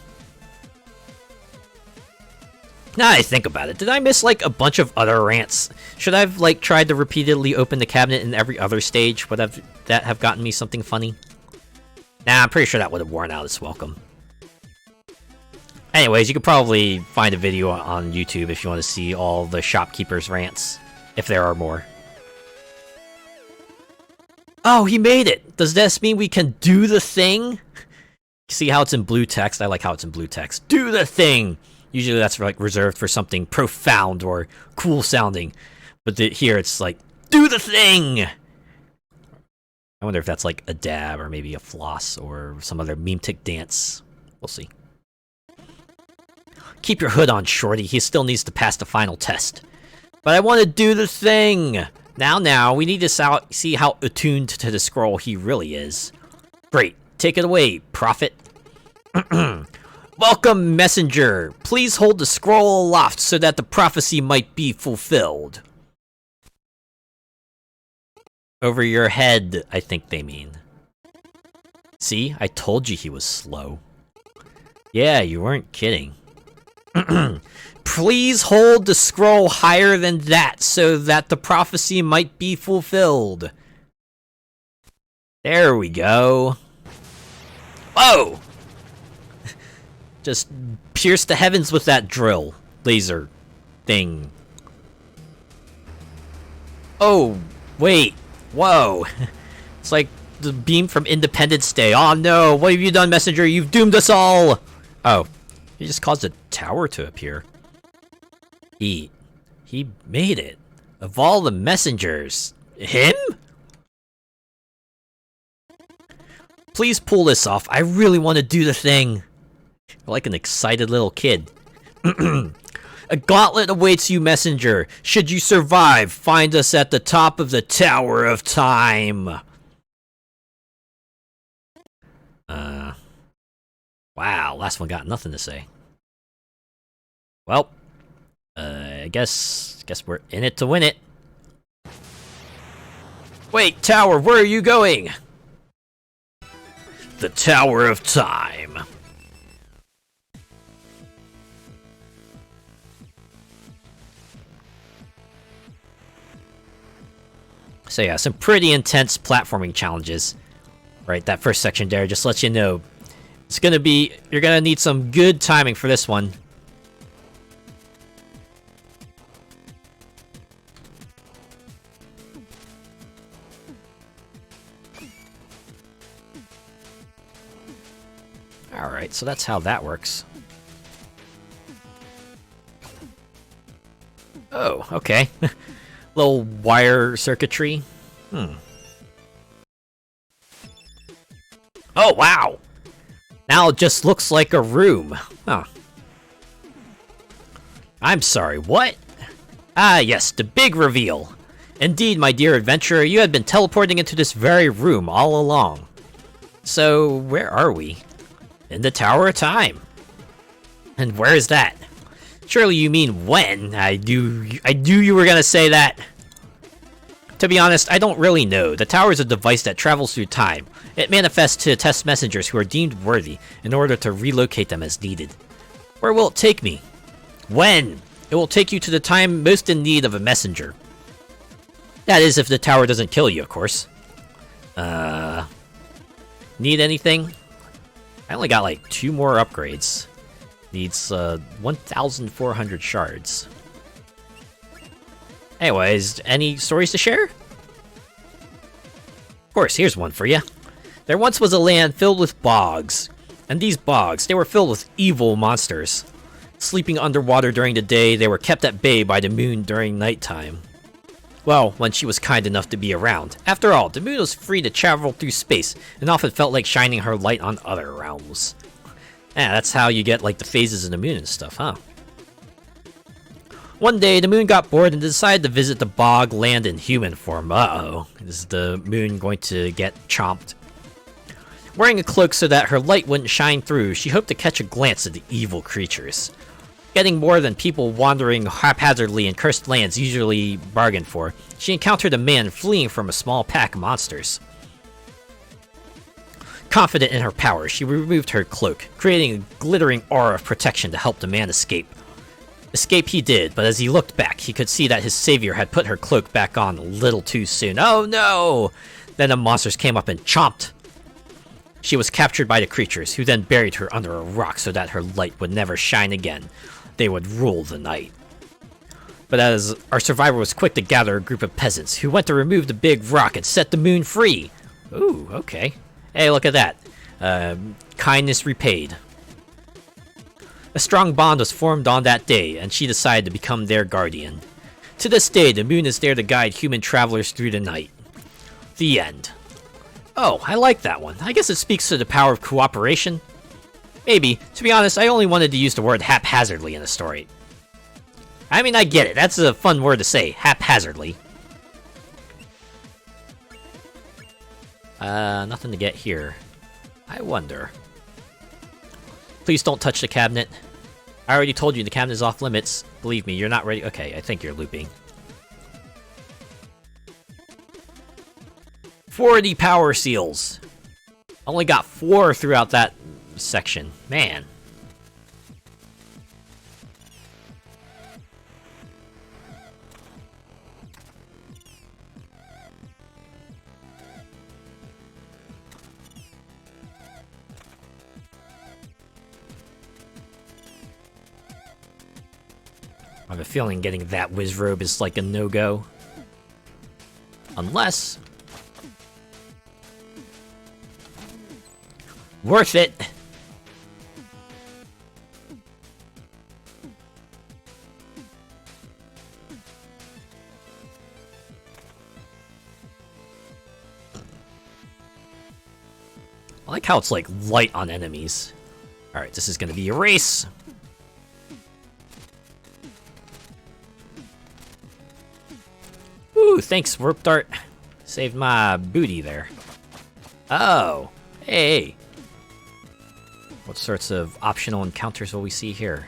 Now I think about it, did I miss like a bunch of other rants? Should I have like tried to repeatedly open the cabinet in every other stage? Would that have gotten me something funny? Nah, I'm pretty sure that would have worn out its welcome. Anyways, you could probably find a video on YouTube if you want to see all the shopkeepers' rants, if there are more. Oh, he made it! Does this mean we can do the thing? See how it's in blue text? I like how it's in blue text. Do the thing! Usually that's like reserved for something profound or cool sounding. But here it's like, do the thing! I wonder if that's like a dab or maybe a floss or some other meme-tic dance. We'll see. Keep your hood on, Shorty. He still needs to pass the final test. But I want to do the thing! Now, we need to see how attuned to the scroll he really is. Great. Take it away, Prophet. Welcome, Messenger. Please hold the scroll aloft so that the prophecy might be fulfilled. Over your head, I think they mean. See, I told you he was slow. Yeah, you weren't kidding. Please hold the scroll higher than that so that the prophecy might be fulfilled. There we go. Whoa! Just pierce the heavens with that drill. Laser thing. Oh, wait. Whoa. It's like the beam from Independence Day. Oh no, what have you done, Messenger? You've doomed us all! Oh, he just caused a tower to appear. He made it. Of all the messengers. Him? Please pull this off. I really want to do the thing. You're like an excited little kid. A gauntlet awaits you, Messenger. Should you survive, find us at the top of the Tower of Time. Wow, last one got nothing to say. Well, I guess we're in it to win it. Wait, Tower, where are you going? The Tower of Time. So yeah, some pretty intense platforming challenges. Right, that first section there just lets you know it's gonna be, you're gonna need some good timing for this one. Alright, so that's how that works. Oh, okay. Little wire circuitry. Oh, wow! Now it just looks like a room. Huh. I'm sorry, what? Ah, yes, the big reveal. Indeed, my dear adventurer, you had been teleporting into this very room all along. So, where are we? In the Tower of Time. And where is that? Surely you mean when? I knew you were gonna say that. To be honest, I don't really know. The tower is a device that travels through time. It manifests to test messengers who are deemed worthy in order to relocate them as needed. Where will it take me? When? It will take you to the time most in need of a messenger. That is, if the tower doesn't kill you, of course. Need anything? I only got like 2 more upgrades. Needs 1,400 shards. Anyways, any stories to share? Of course, here's one for you. There once was a land filled with bogs. And these bogs, they were filled with evil monsters. Sleeping underwater during the day, they were kept at bay by the moon during nighttime. Well, when she was kind enough to be around. After all, the moon was free to travel through space, and often felt like shining her light on other realms. Yeah, that's how you get, like, the phases of the moon and stuff, huh? One day, the moon got bored and decided to visit the bog land in human form. Uh-oh. Is the moon going to get chomped? Wearing a cloak so that her light wouldn't shine through, she hoped to catch a glance at the evil creatures. Getting more than people wandering haphazardly in cursed lands usually bargained for, she encountered a man fleeing from a small pack of monsters. Confident in her power, she removed her cloak, creating a glittering aura of protection to help the man escape. Escape he did, but as he looked back, he could see that his savior had put her cloak back on a little too soon. Oh no! Then the monsters came up and chomped. She was captured by the creatures, who then buried her under a rock so that her light would never shine again. They would rule the night. But as our survivor was quick to gather a group of peasants, who went to remove the big rock and set the moon free. Ooh, okay. Hey, look at that. Kindness repaid. A strong bond was formed on that day, and she decided to become their guardian. To this day, the moon is there to guide human travelers through the night. The end. Oh, I like that one. I guess it speaks to the power of cooperation. Maybe. To be honest, I only wanted to use the word haphazardly in the story. I mean, I get it. That's a fun word to say, haphazardly. Nothing to get here. I wonder. Please don't touch the cabinet. I already told you the cabinet is off limits. Believe me, you're not ready. Okay, I think you're looping. 40 power seals. Only got 4 throughout that section. Man. I have a feeling getting that whiz robe is like a no-go. Unless... worth it! I like how it's like light on enemies. Alright, this is gonna be a race! Ooh, thanks, Warp Dart. Saved my booty there. Oh, hey. What sorts of optional encounters will we see here?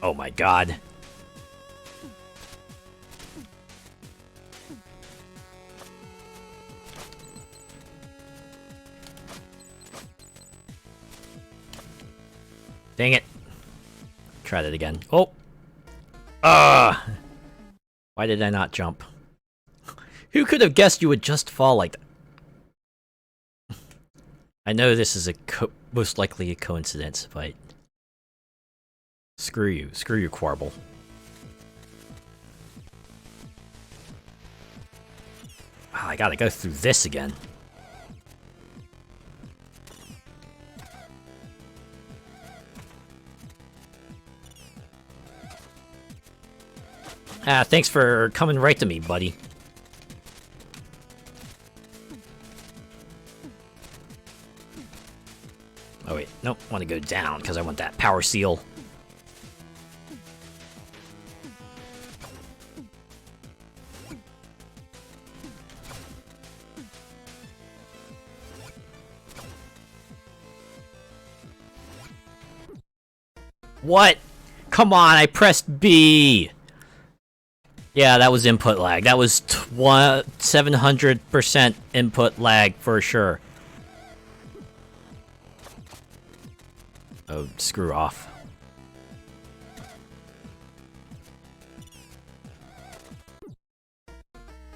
Oh my god. Dang it. Try that again. Oh! Why did I not jump? Who could have guessed you would just fall like that? I know this is most likely a coincidence, but... screw you. Screw you, Quarble. Wow, I gotta go through this again. Thanks for coming right to me, buddy. Oh wait, nope, want to go down, because I want that power seal. What? Come on, I pressed B! Yeah, that was input lag. That was 700% input lag for sure. Oh, screw off.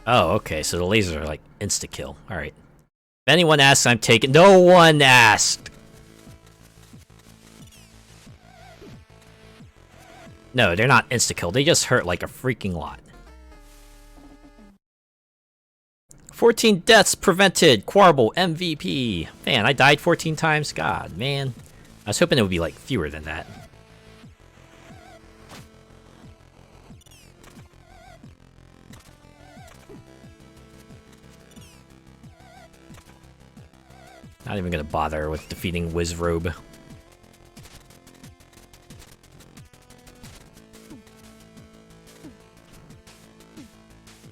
Oh, okay, so the lasers are like insta-kill. Alright. If anyone asks, I'm taking— No one asked! No, they're not insta-kill. They just hurt like a freaking lot. 14 deaths prevented. Quarble MVP. Man, I died 14 times. God, man. I was hoping it would be like fewer than that. Not even gonna bother with defeating Wizrobe.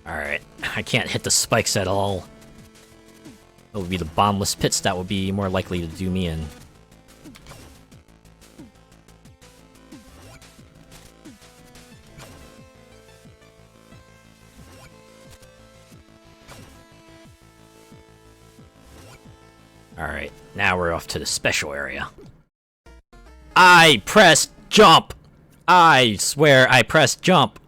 Alright, I can't hit the spikes at all. It would be the bombless pits that would be more likely to do me in. Alright, now we're off to the special area. I pressed jump! I swear I pressed jump!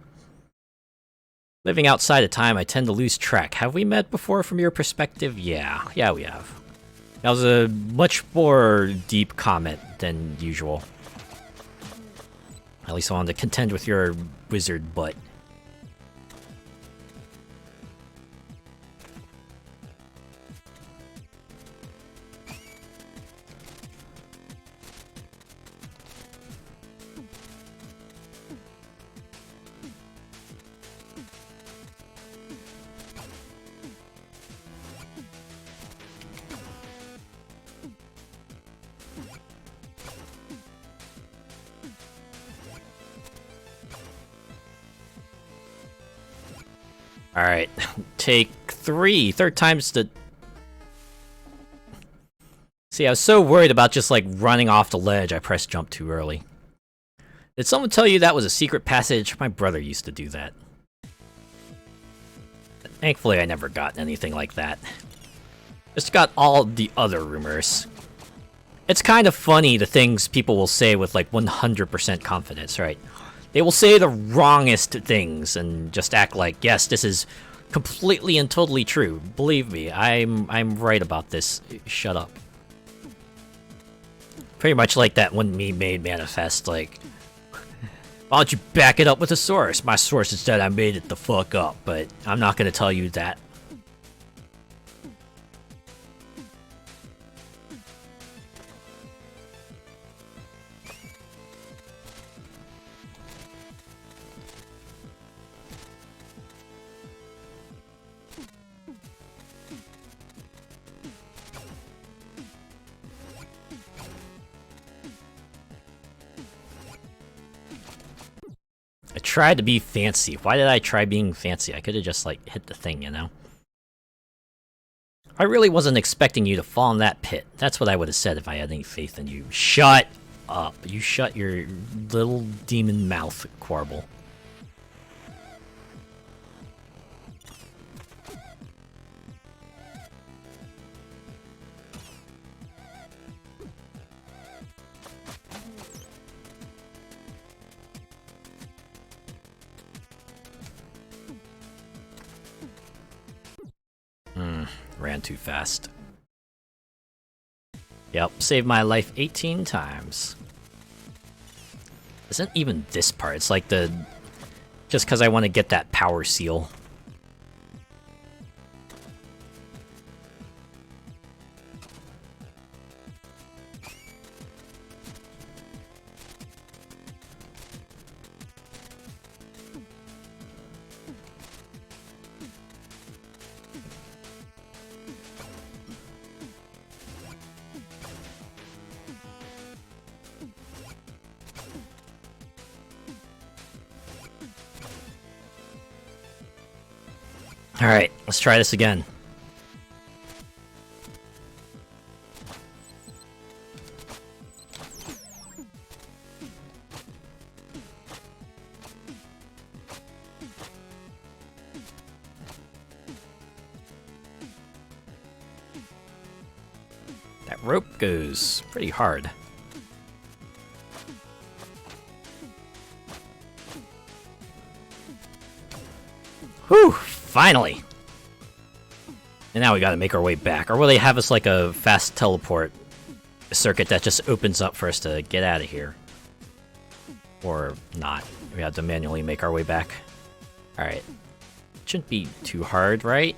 Living outside of time, I tend to lose track. Have we met before from your perspective? Yeah, we have. That was a much more deep comment than usual. At least I wanted to contend with your wizard butt. Alright, take 3. Third time's the... See, I was so worried about just, like, running off the ledge, I pressed jump too early. Did someone tell you that was a secret passage? My brother used to do that. Thankfully, I never got anything like that. Just got all the other rumors. It's kind of funny the things people will say with, like, 100% confidence, right? They will say the wrongest things and just act like, yes, this is completely and totally true. Believe me, I'm right about this. Shut up. Pretty much like that one meme made manifest, like, why don't you back it up with a source? My source said I made it the fuck up, but I'm not gonna tell you that. I tried to be fancy. Why did I try being fancy? I could have just, like, hit the thing, you know? I really wasn't expecting you to fall in that pit. That's what I would have said if I had any faith in you. Shut up. You shut your little demon mouth, Quarble. Ran too fast. Yep, saved my life 18 times. Isn't even this part, it's like the... Just because I want to get that power seal. Alright, let's try this again. rope goes pretty hard. Whew! Finally! And now we gotta make our way back. Or will they have us like a fast teleport circuit that just opens up for us to get out of here? Or not. We have to manually make our way back. Alright. Shouldn't be too hard, right?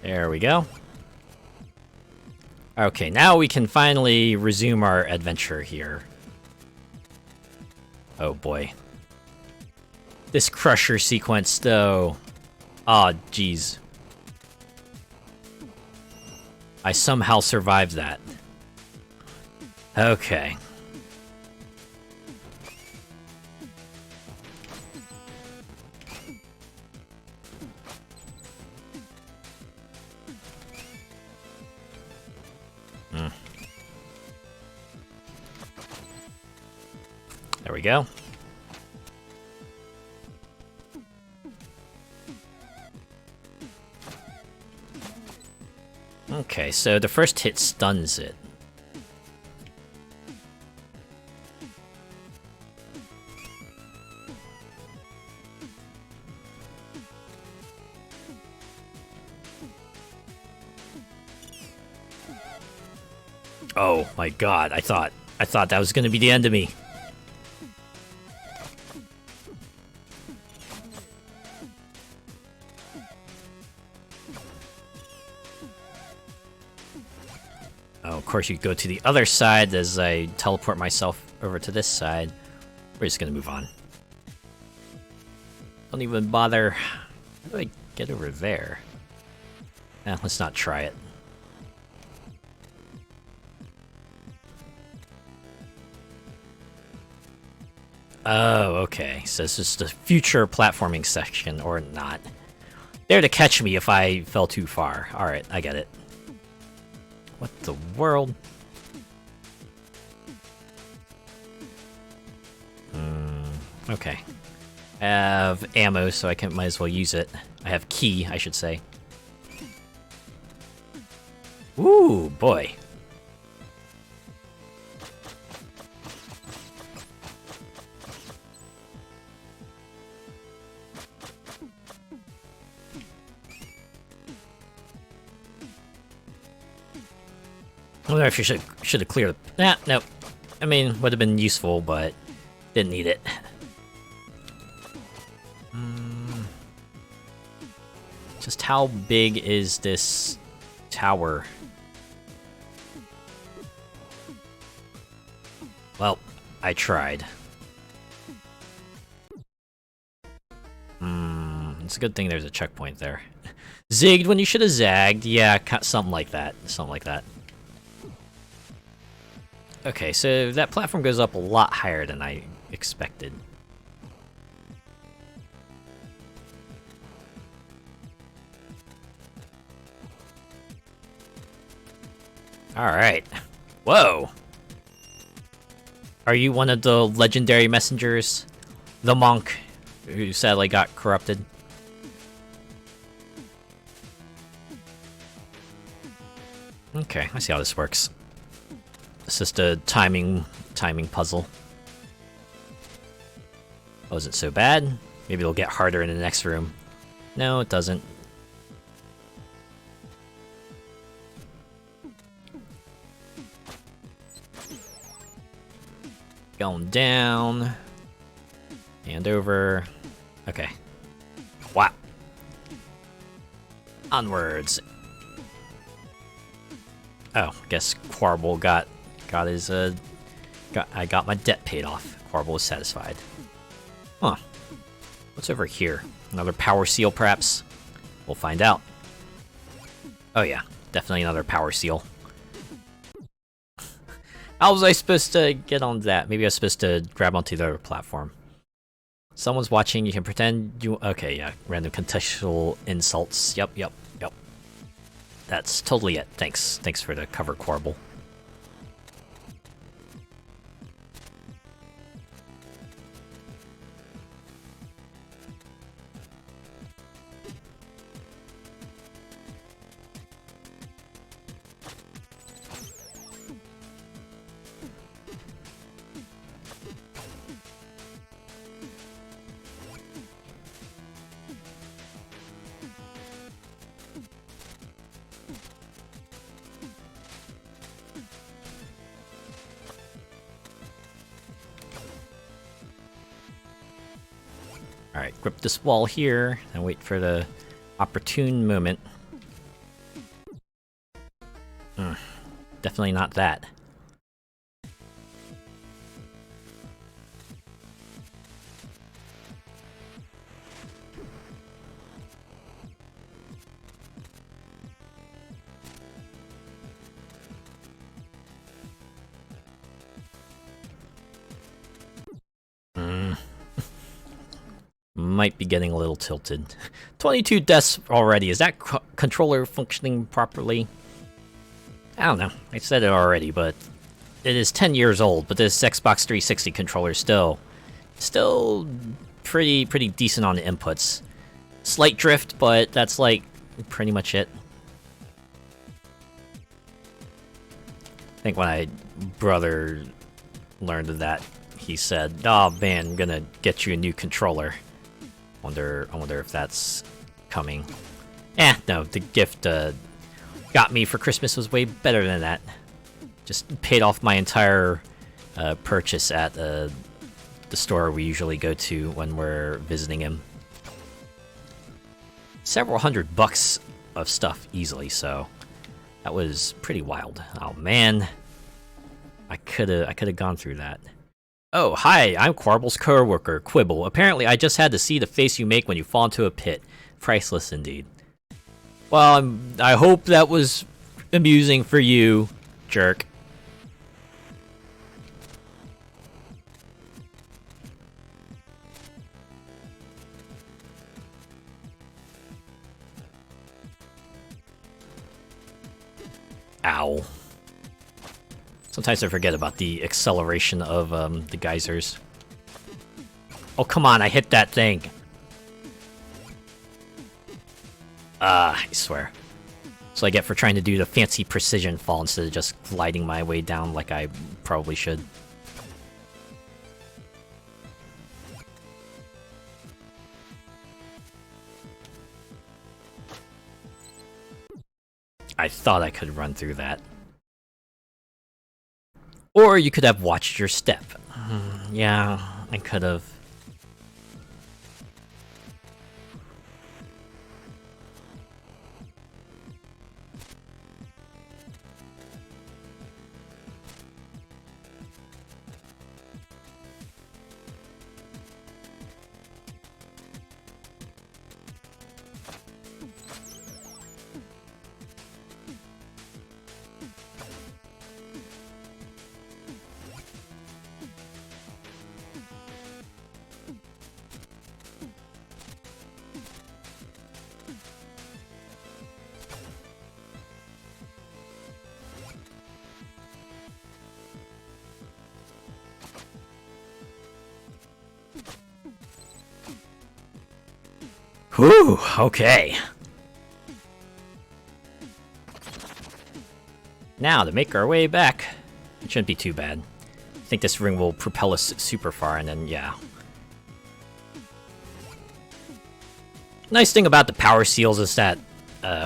There we go. Okay, now we can finally resume our adventure here. Oh boy. This crusher sequence, though. Aw, jeez. I somehow survived that. Okay. There we go. Okay, so the first hit stuns it. Oh my god, I thought that was gonna be the end of me. Oh, of course you go to the other side as I teleport myself over to this side. We're just gonna move on. Don't even bother. How do I get over there? Let's not try it. Oh, okay. So this is the future platforming section, or not. There to catch me if I fell too far. Alright, I get it. What the world? Okay. I have ammo, so I might as well use it. I have key, I should say. Ooh, boy. I wonder if you should have cleared. No. I mean, would have been useful, but didn't need it. Just how big is this tower? Well, I tried. It's a good thing there's a checkpoint there. Zigged when you should have zagged. Yeah, something like that. Something like that. Okay, so that platform goes up a lot higher than I expected. Alright. Whoa! Are you one of the legendary messengers? The monk who sadly got corrupted? Okay, I see how this works. It's just a timing puzzle. Wasn't so bad. Maybe it'll get harder in the next room. No, it doesn't. Going down. And over. Okay. Wow. Onwards. Oh, I guess Quarble got his I got my debt paid off. Quarble was satisfied. Huh. What's over here? Another power seal, perhaps? We'll find out. Oh yeah, definitely another power seal. How was I supposed to get on that? Maybe I was supposed to grab onto the other platform. Someone's watching, you can pretend you... Okay, yeah, random contextual insults. Yep. That's totally it. Thanks for the cover, Quarble. Alright, grip this wall here, and wait for the opportune moment. Definitely not that. Might be getting a little tilted. 22 deaths already. Is that controller functioning properly? I don't know. I said it already, but it is 10 years old. But this Xbox 360 controller is still pretty decent on the inputs. Slight drift, but that's like pretty much it. I think when my brother learned of that, he said, "Oh man, I'm gonna get you a new controller." I wonder if that's coming. No, the gift got me for Christmas was way better than that. Just paid off my entire purchase at the store we usually go to when we're visiting him. Several $100 of stuff easily, so that was pretty wild. Oh man, I could have gone through that. Oh, hi, I'm Quarble's co-worker, Quibble. Apparently, I just had to see the face you make when you fall into a pit. Priceless indeed. Well, I hope that was amusing for you, jerk. Ow. Sometimes I forget about the acceleration of the geysers. Oh, come on, I hit that thing. I swear. So I get for trying to do the fancy precision fall instead of just gliding my way down like I probably should. I thought I could run through that. Or you could have watched your step. Yeah, I could have. Whew, okay. Now, to make our way back, it shouldn't be too bad. I think this ring will propel us super far, and then, yeah. Nice thing about the power seals is that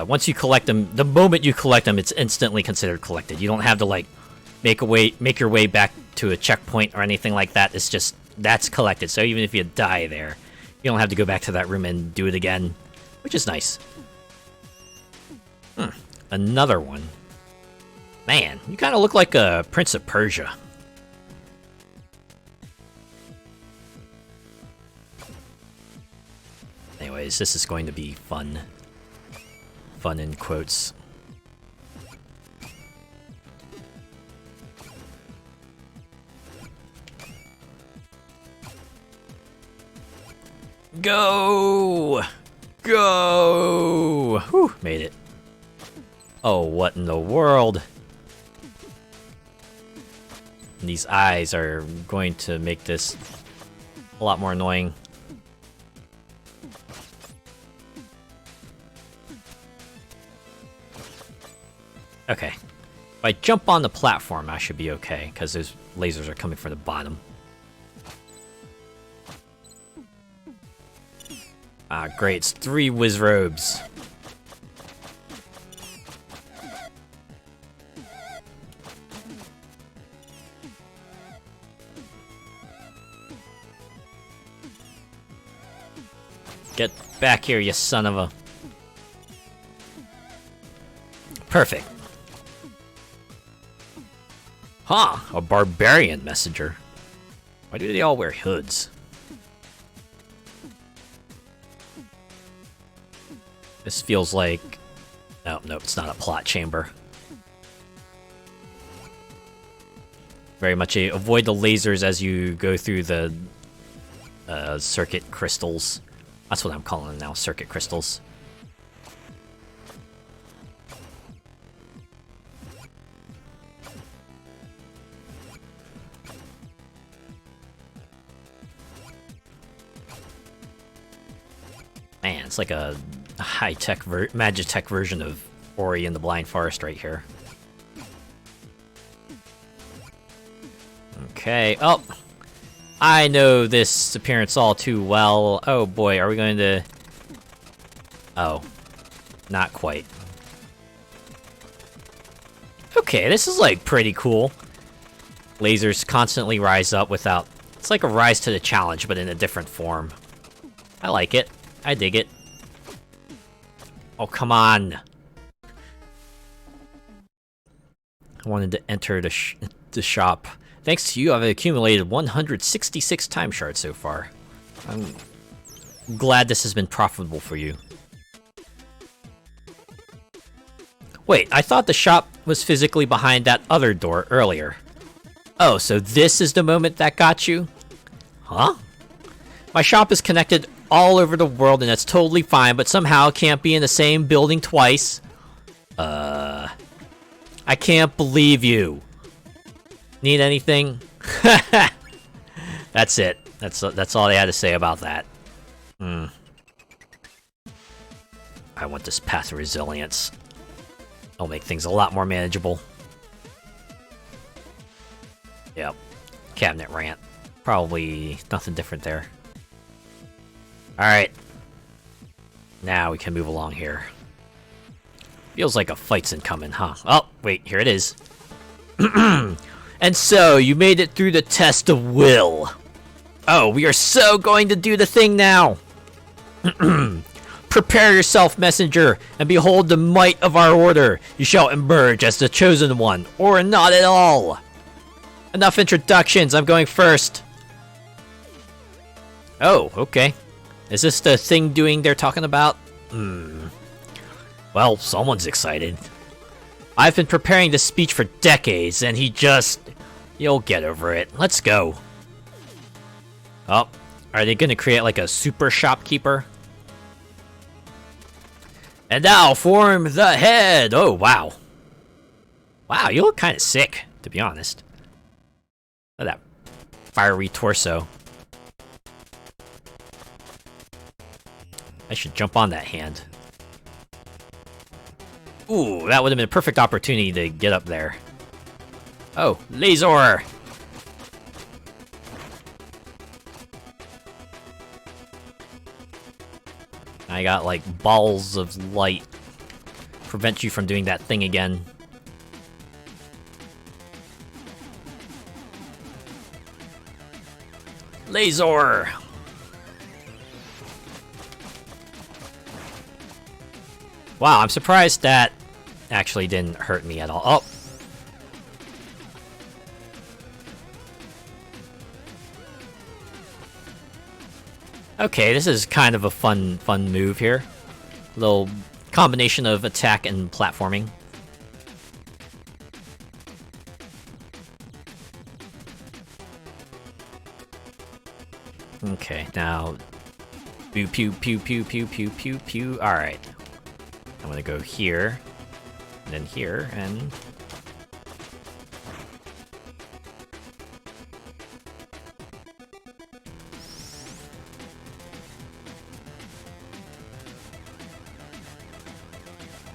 once you collect them, the moment you collect them, it's instantly considered collected. You don't have to, like, make your way back to a checkpoint or anything like that. It's just, that's collected. So even if you die there, you don't have to go back to that room and do it again, which is nice. Another one. Man, you kind of look like a Prince of Persia. Anyways, this is going to be fun. Fun in quotes. Go! Go! Whew, made it. Oh, what in the world? These eyes are going to make this a lot more annoying. Okay. If I jump on the platform, I should be okay, because those lasers are coming from the bottom. Ah, great. It's 3 Wizrobes. Get back here, you son of a... Perfect. Huh, a barbarian messenger. Why do they all wear hoods? This feels like... Oh, no, it's not a plot chamber. Very much a avoid the lasers as you go through the circuit crystals. That's what I'm calling them now, circuit crystals. Man, it's like a high-tech, Magitech version of Ori in the Blind Forest right here. Okay, oh! I know this appearance all too well. Oh boy, are we going to... Oh. Not quite. Okay, this is like pretty cool. Lasers constantly rise up without... It's like a rise to the challenge, but in a different form. I like it. I dig it. Oh, come on. I wanted to enter the shop. Thanks to you, I've accumulated 166 time shards so far. I'm glad this has been profitable for you. Wait, I thought the shop was physically behind that other door earlier. Oh, so this is the moment that got you? Huh? My shop is connected all over the world and that's totally fine, but somehow can't be in the same building twice. I can't believe you. Need anything? That's it. That's all they had to say about that. I want this path of resilience. It'll make things a lot more manageable. Yep. Cabinet rant. Probably nothing different there. Alright. Now we can move along here. Feels like a fight's incoming, huh? Oh, wait, here it is. And so, you made it through the test of will. Oh, we are so going to do the thing now! Prepare yourself, messenger, and behold the might of our order. You shall emerge as the chosen one, or not at all. Enough introductions, I'm going first. Oh, okay. Is this the thing doing they're talking about? Well, someone's excited. I've been preparing this speech for decades, and he just... You'll get over it. Let's go. Oh, are they gonna create like a super shopkeeper? And now form the head! Oh, wow. Wow, you look kind of sick, to be honest. Look at that fiery torso. I should jump on that hand. Ooh, that would have been a perfect opportunity to get up there. Oh, laser! I got, like, balls of light. Prevent you from doing that thing again. Laser! Wow, I'm surprised that actually didn't hurt me at all. Oh! Okay, this is kind of a fun move here. Little combination of attack and platforming. Okay, now... Pew pew pew pew pew pew pew pew. Alright. I'm gonna go here, and then here, and...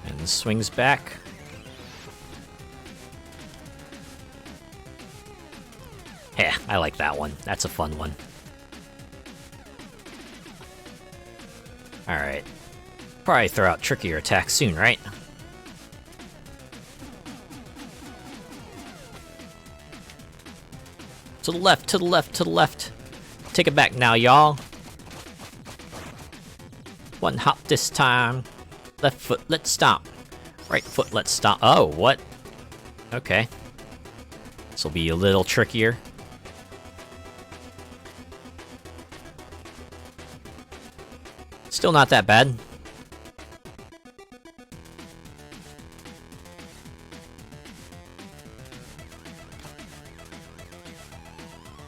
And swings back. Yeah, I like that one. That's a fun one. Alright. Probably throw out trickier attacks soon, right? To the left, to the left, to the left. Take it back now, y'all. One hop this time. Left foot, let's stomp. Right foot, let's stomp. Oh, what? Okay. This will be a little trickier. Still not that bad.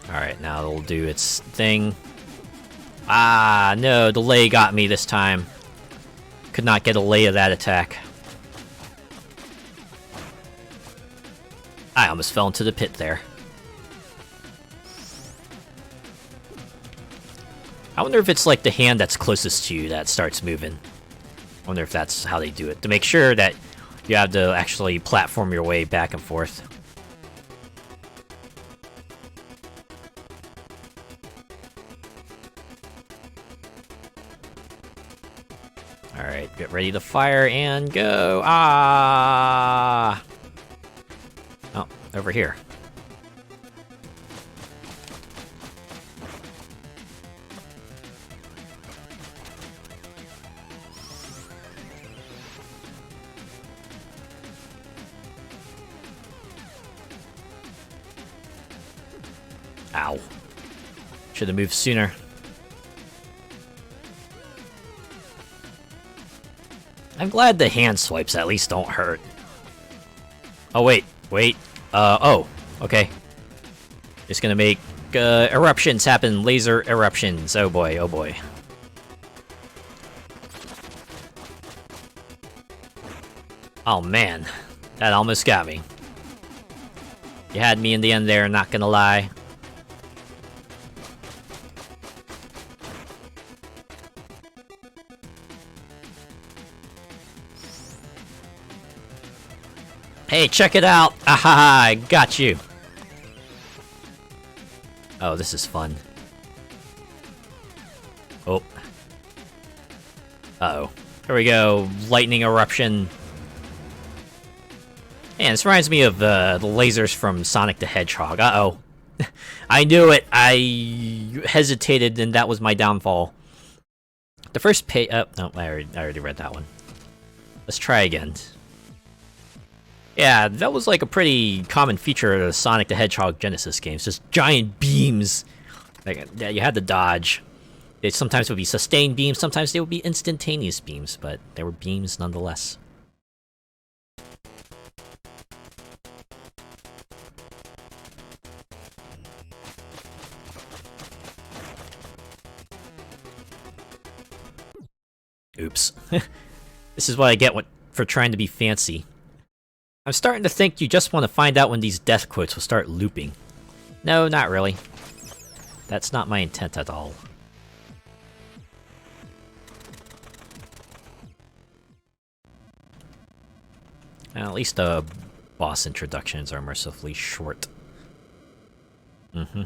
Alright, now it'll do its thing. Ah, no, the lay got me this time. Could not get a lay of that attack. I almost fell into the pit there. I wonder if it's like the hand that's closest to you that starts moving. I wonder if that's how they do it. To make sure that you have to actually platform your way back and forth. Alright, get ready to fire and go. Ah! Oh, over here. Ow. Should have moved sooner. I'm glad the hand swipes at least don't hurt. Oh, wait. Oh, okay. Just gonna make eruptions happen. Laser eruptions. Oh boy, oh boy. Oh man. That almost got me. You had me in the end there, not gonna lie. Hey, check it out! Aha, I got you! Oh, this is fun. Oh. Uh-oh. Here we go, lightning eruption. Man, this reminds me of the lasers from Sonic the Hedgehog. Uh-oh. I knew it! I hesitated, and that was my downfall. The first oh, no, I already read that one. Let's try again. Yeah, that was like a pretty common feature of the Sonic the Hedgehog Genesis games. Just giant beams. Like, yeah, you had to dodge. They sometimes would be sustained beams, sometimes they would be instantaneous beams, but they were beams nonetheless. Oops. This is what I get for trying to be fancy. I'm starting to think you just want to find out when these death quotes will start looping. No, not really. That's not my intent at all. Well, at least the boss introductions are mercifully short. Mm-hmm.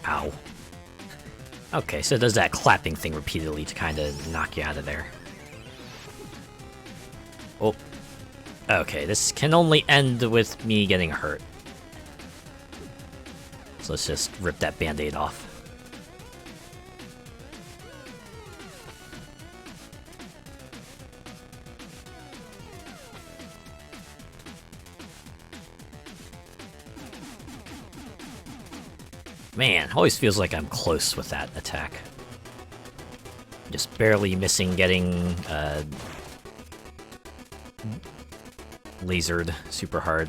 Ow. Okay, so it does that clapping thing repeatedly to kind of knock you out of there. Oh. Okay, this can only end with me getting hurt. So let's just rip that band-aid off. Man, always feels like I'm close with that attack. Just barely missing getting lasered super hard.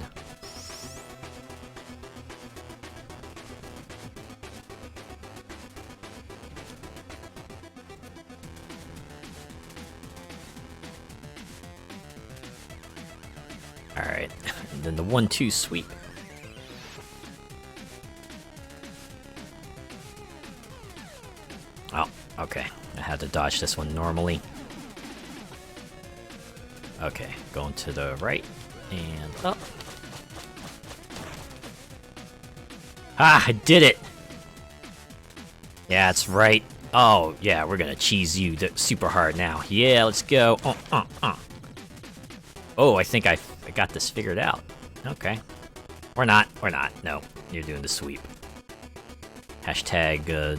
Alright, and then the 1-2 sweep. Oh, okay. I had to dodge this one normally. Okay, going to the right and up. Ah, I did it! Yeah, that's right. Oh, yeah, we're gonna cheese you super hard now. Yeah, let's go. Oh, I think I got this figured out. Okay. Or not. No, you're doing the sweep. Hashtag,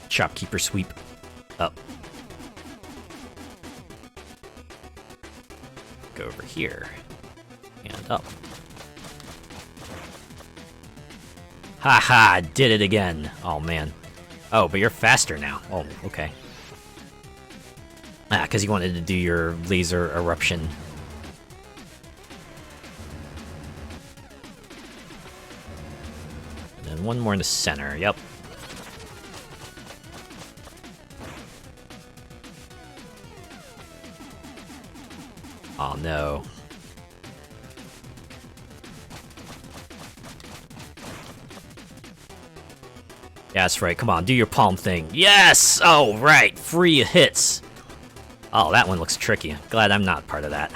shopkeeper sweep. Up. Go over here. And up. Haha, I did it again. Oh, man. Oh, but you're faster now. Oh, okay. Ah, because you wanted to do your laser eruption. And then one more in the center. Yep. Oh, no. Yeah, that's right. Come on, do your palm thing. Yes! Oh, right. Free hits. Oh, that one looks tricky. Glad I'm not part of that.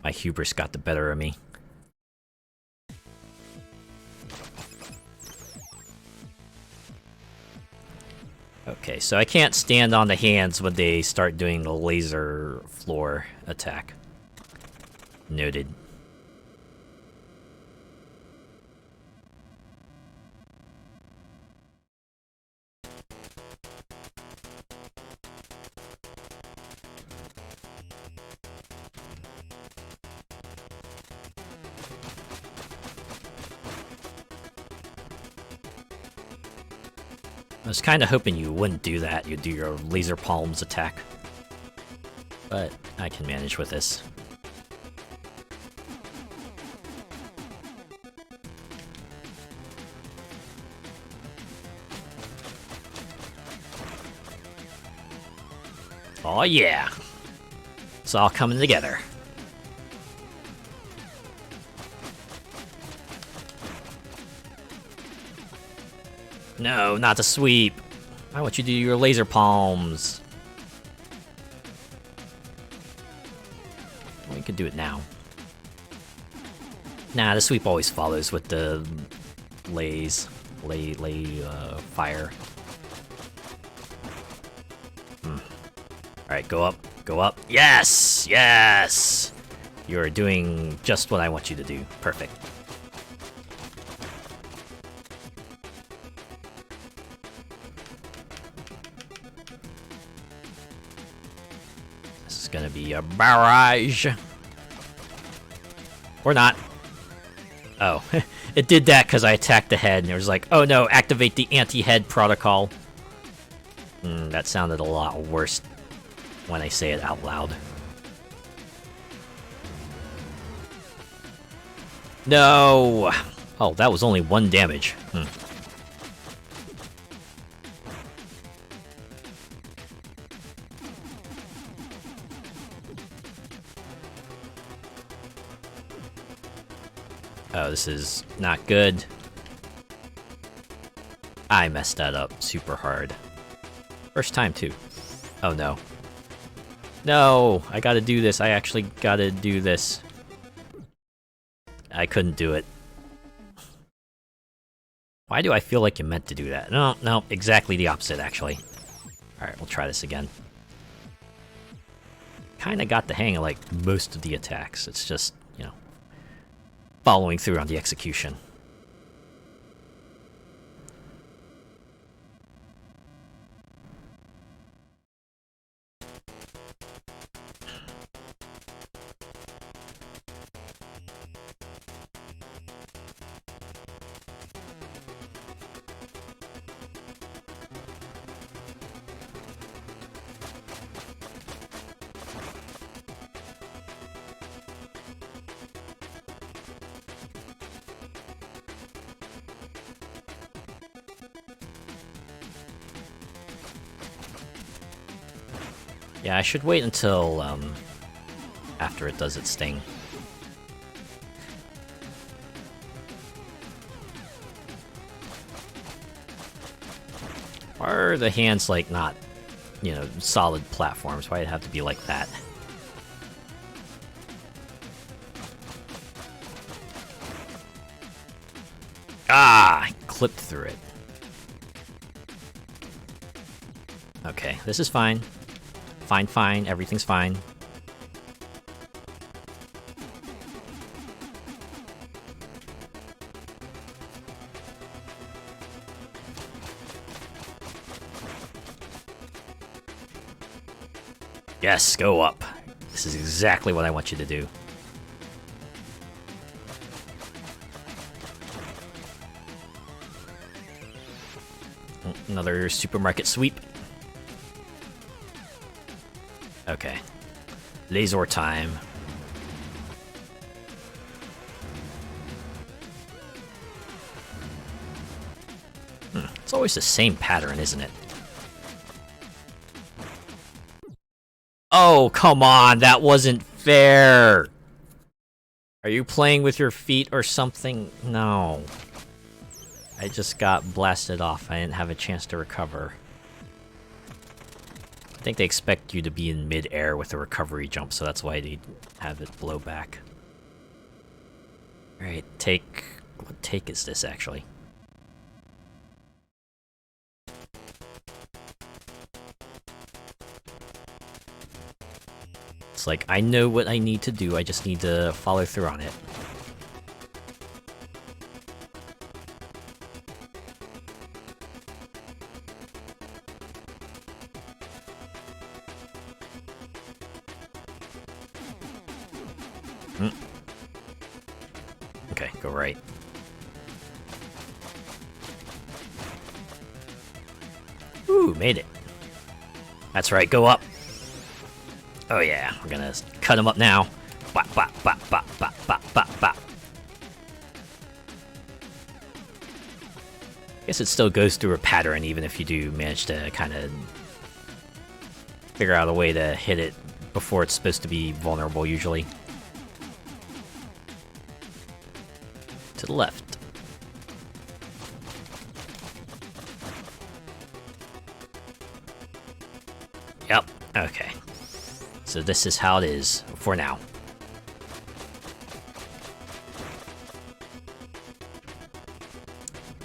My hubris got the better of me. Okay, so I can't stand on the hands when they start doing the laser floor attack. Noted. I was kind of hoping you wouldn't do that. You'd do your laser palms attack. But I can manage with this. Oh yeah! It's all coming together. No, not the sweep. I want you to do your laser palms. Well, you can do it now. Nah, the sweep always follows with the fire. Alright, go up, go up. Yes! Yes! You're doing just what I want you to do. Perfect. This is gonna be a barrage. Or not. Oh, it did that because I attacked the head, and it was like, oh no, activate the anti-head protocol. That sounded a lot worse when I say it out loud. No! Oh, that was only 1 damage. Oh, this is not good. I messed that up super hard. First time, too. Oh, no. No! I gotta do this. I actually gotta do this. I couldn't do it. Why do I feel like you meant to do that? No, no, exactly the opposite, actually. Alright, we'll try this again. Kinda got the hang of, like, most of the attacks. It's just, you know, following through on the execution. Yeah, I should wait until after it does its thing. Why are the hands, like, not, you know, solid platforms? Why'd it have to be like that? Ah! I clipped through it. Okay, this is fine. Fine, fine, everything's fine. Yes, go up. This is exactly what I want you to do. Another supermarket sweep. Okay. Laser time. It's always the same pattern, isn't it? Oh, come on, that wasn't fair! Are you playing with your feet or something? No. I just got blasted off. I didn't have a chance to recover. I think they expect you to be in mid-air with a recovery jump, so that's why they have it blow back. Alright, take... What take is this, actually? It's like, I know what I need to do, I just need to follow through on it. Okay, go right. Ooh, made it. That's right, go up. Oh yeah, we're gonna cut him up now. Bop, bop, bop, bop, bop, bop, bop, bop. I guess it still goes through a pattern even if you do manage to kind of figure out a way to hit it before it's supposed to be vulnerable usually. To the left. Yep, okay. So this is how it is for now.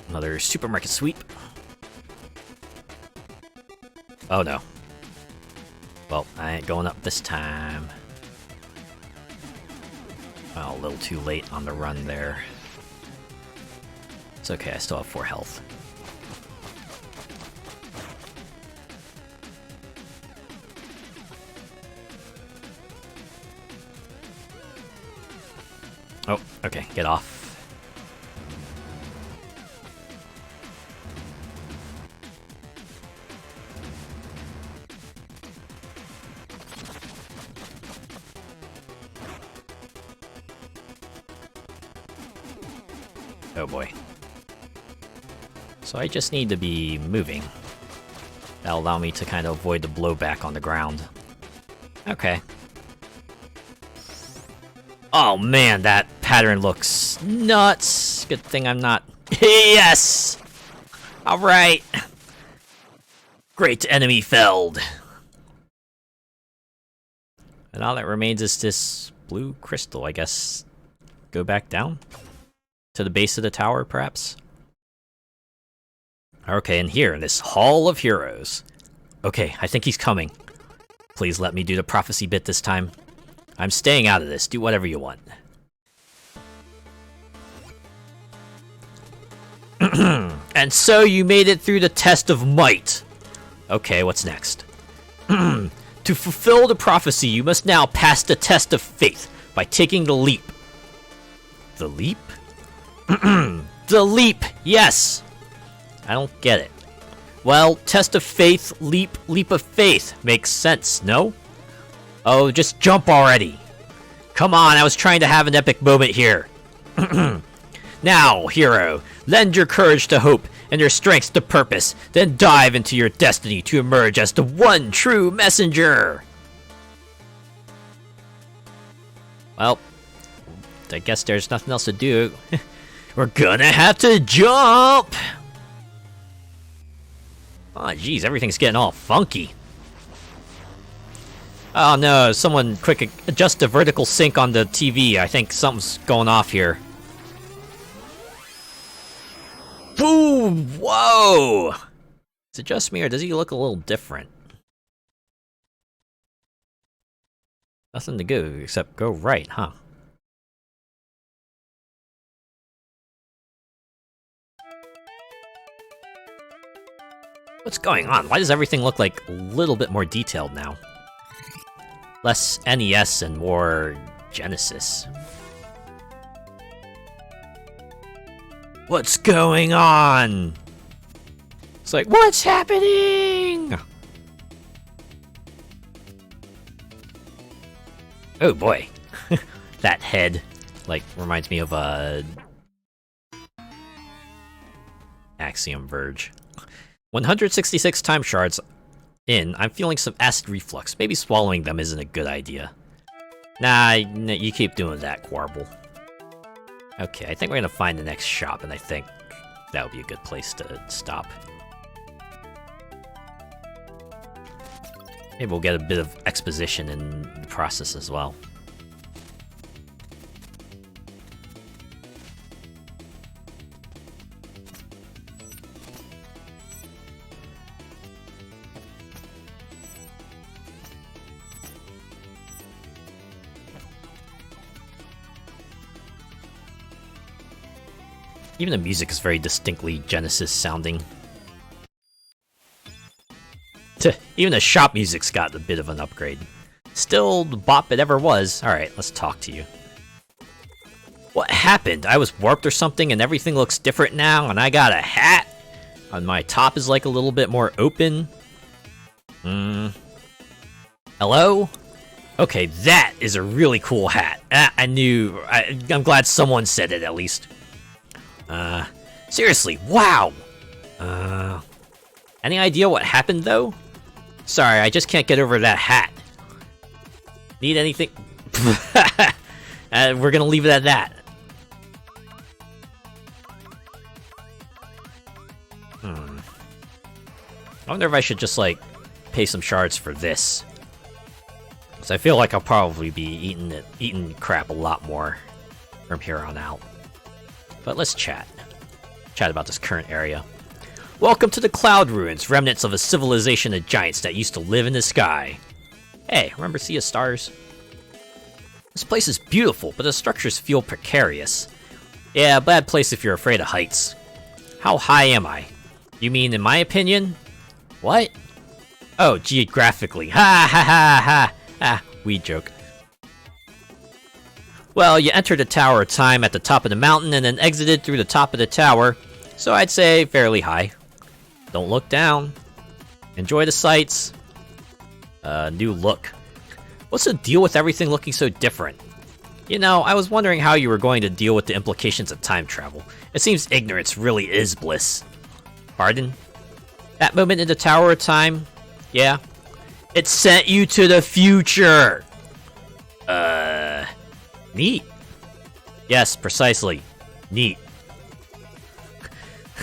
Another supermarket sweep. Oh no. Well, I ain't going up this time. Well, a little too late on the run there. It's okay, I still have 4 health. Oh, okay, get off. Oh boy. So I just need to be moving. That'll allow me to kind of avoid the blowback on the ground. Okay. Oh man, that pattern looks nuts. Good thing I'm not... Yes! Alright. Great enemy felled. And all that remains is this blue crystal, I guess. Go back down? To the base of the tower, perhaps? Okay, and here, in this Hall of Heroes. Okay, I think he's coming. Please let me do the prophecy bit this time. I'm staying out of this. Do whatever you want. And so you made it through the test of might. Okay, what's next? To fulfill the prophecy, you must now pass the test of faith by taking the leap. The leap? The leap, yes! I don't get it. Well, test of faith, leap of faith. Makes sense, no? Oh, just jump already. Come on, I was trying to have an epic moment here. Now, hero, lend your courage to hope and your strength to purpose, then dive into your destiny to emerge as the one true messenger. Well, I guess there's nothing else to do. We're gonna have to jump! Oh, jeez, everything's getting all funky. Oh no, someone quick adjust the vertical sync on the TV. I think something's going off here. Boom! Whoa! Is it just me, or does he look a little different? Nothing to go except go right, huh? What's going on? Why does everything look like a little bit more detailed now? Less NES and more Genesis. What's going on? It's like, what's happening? Oh boy. That head, like, reminds me of Axiom Verge. 166 time shards in, I'm feeling some acid reflux. Maybe swallowing them isn't a good idea. Nah, you keep doing that, Quarble. Okay, I think we're gonna find the next shop, and I think that would be a good place to stop. Maybe we'll get a bit of exposition in the process as well. Even the music is very distinctly Genesis sounding. Even the shop music's got a bit of an upgrade. Still the bop it ever was. Alright, let's talk to you. What happened? I was warped or something and everything looks different now and I got a hat? And my top is like a little bit more open? Hello? Okay, that is a really cool hat. I'm glad someone said it at least. Seriously, wow! Any idea what happened, though? Sorry, I just can't get over that hat. Need anything? We're gonna leave it at that. I wonder if I should just, like, pay some shards for this. Because I feel like I'll probably be eating crap a lot more from here on out. But let's chat. Chat about this current area. Welcome to the Cloud Ruins, remnants of a civilization of giants that used to live in the sky. Hey, remember Sea of Stars? This place is beautiful, but the structures feel precarious. Yeah, bad place if you're afraid of heights. How high am I? You mean in my opinion? What? Oh, geographically. Ha ha ha ha! Ah, weed joke. Well, you entered the Tower of Time at the top of the mountain and then exited through the top of the tower, so I'd say fairly high. Don't look down. Enjoy the sights. New look. What's the deal with everything looking so different? You know, I was wondering how you were going to deal with the implications of time travel. It seems ignorance really is bliss. Pardon? That moment in the Tower of Time? Yeah? It sent you to the future! Neat. Yes, precisely. Neat.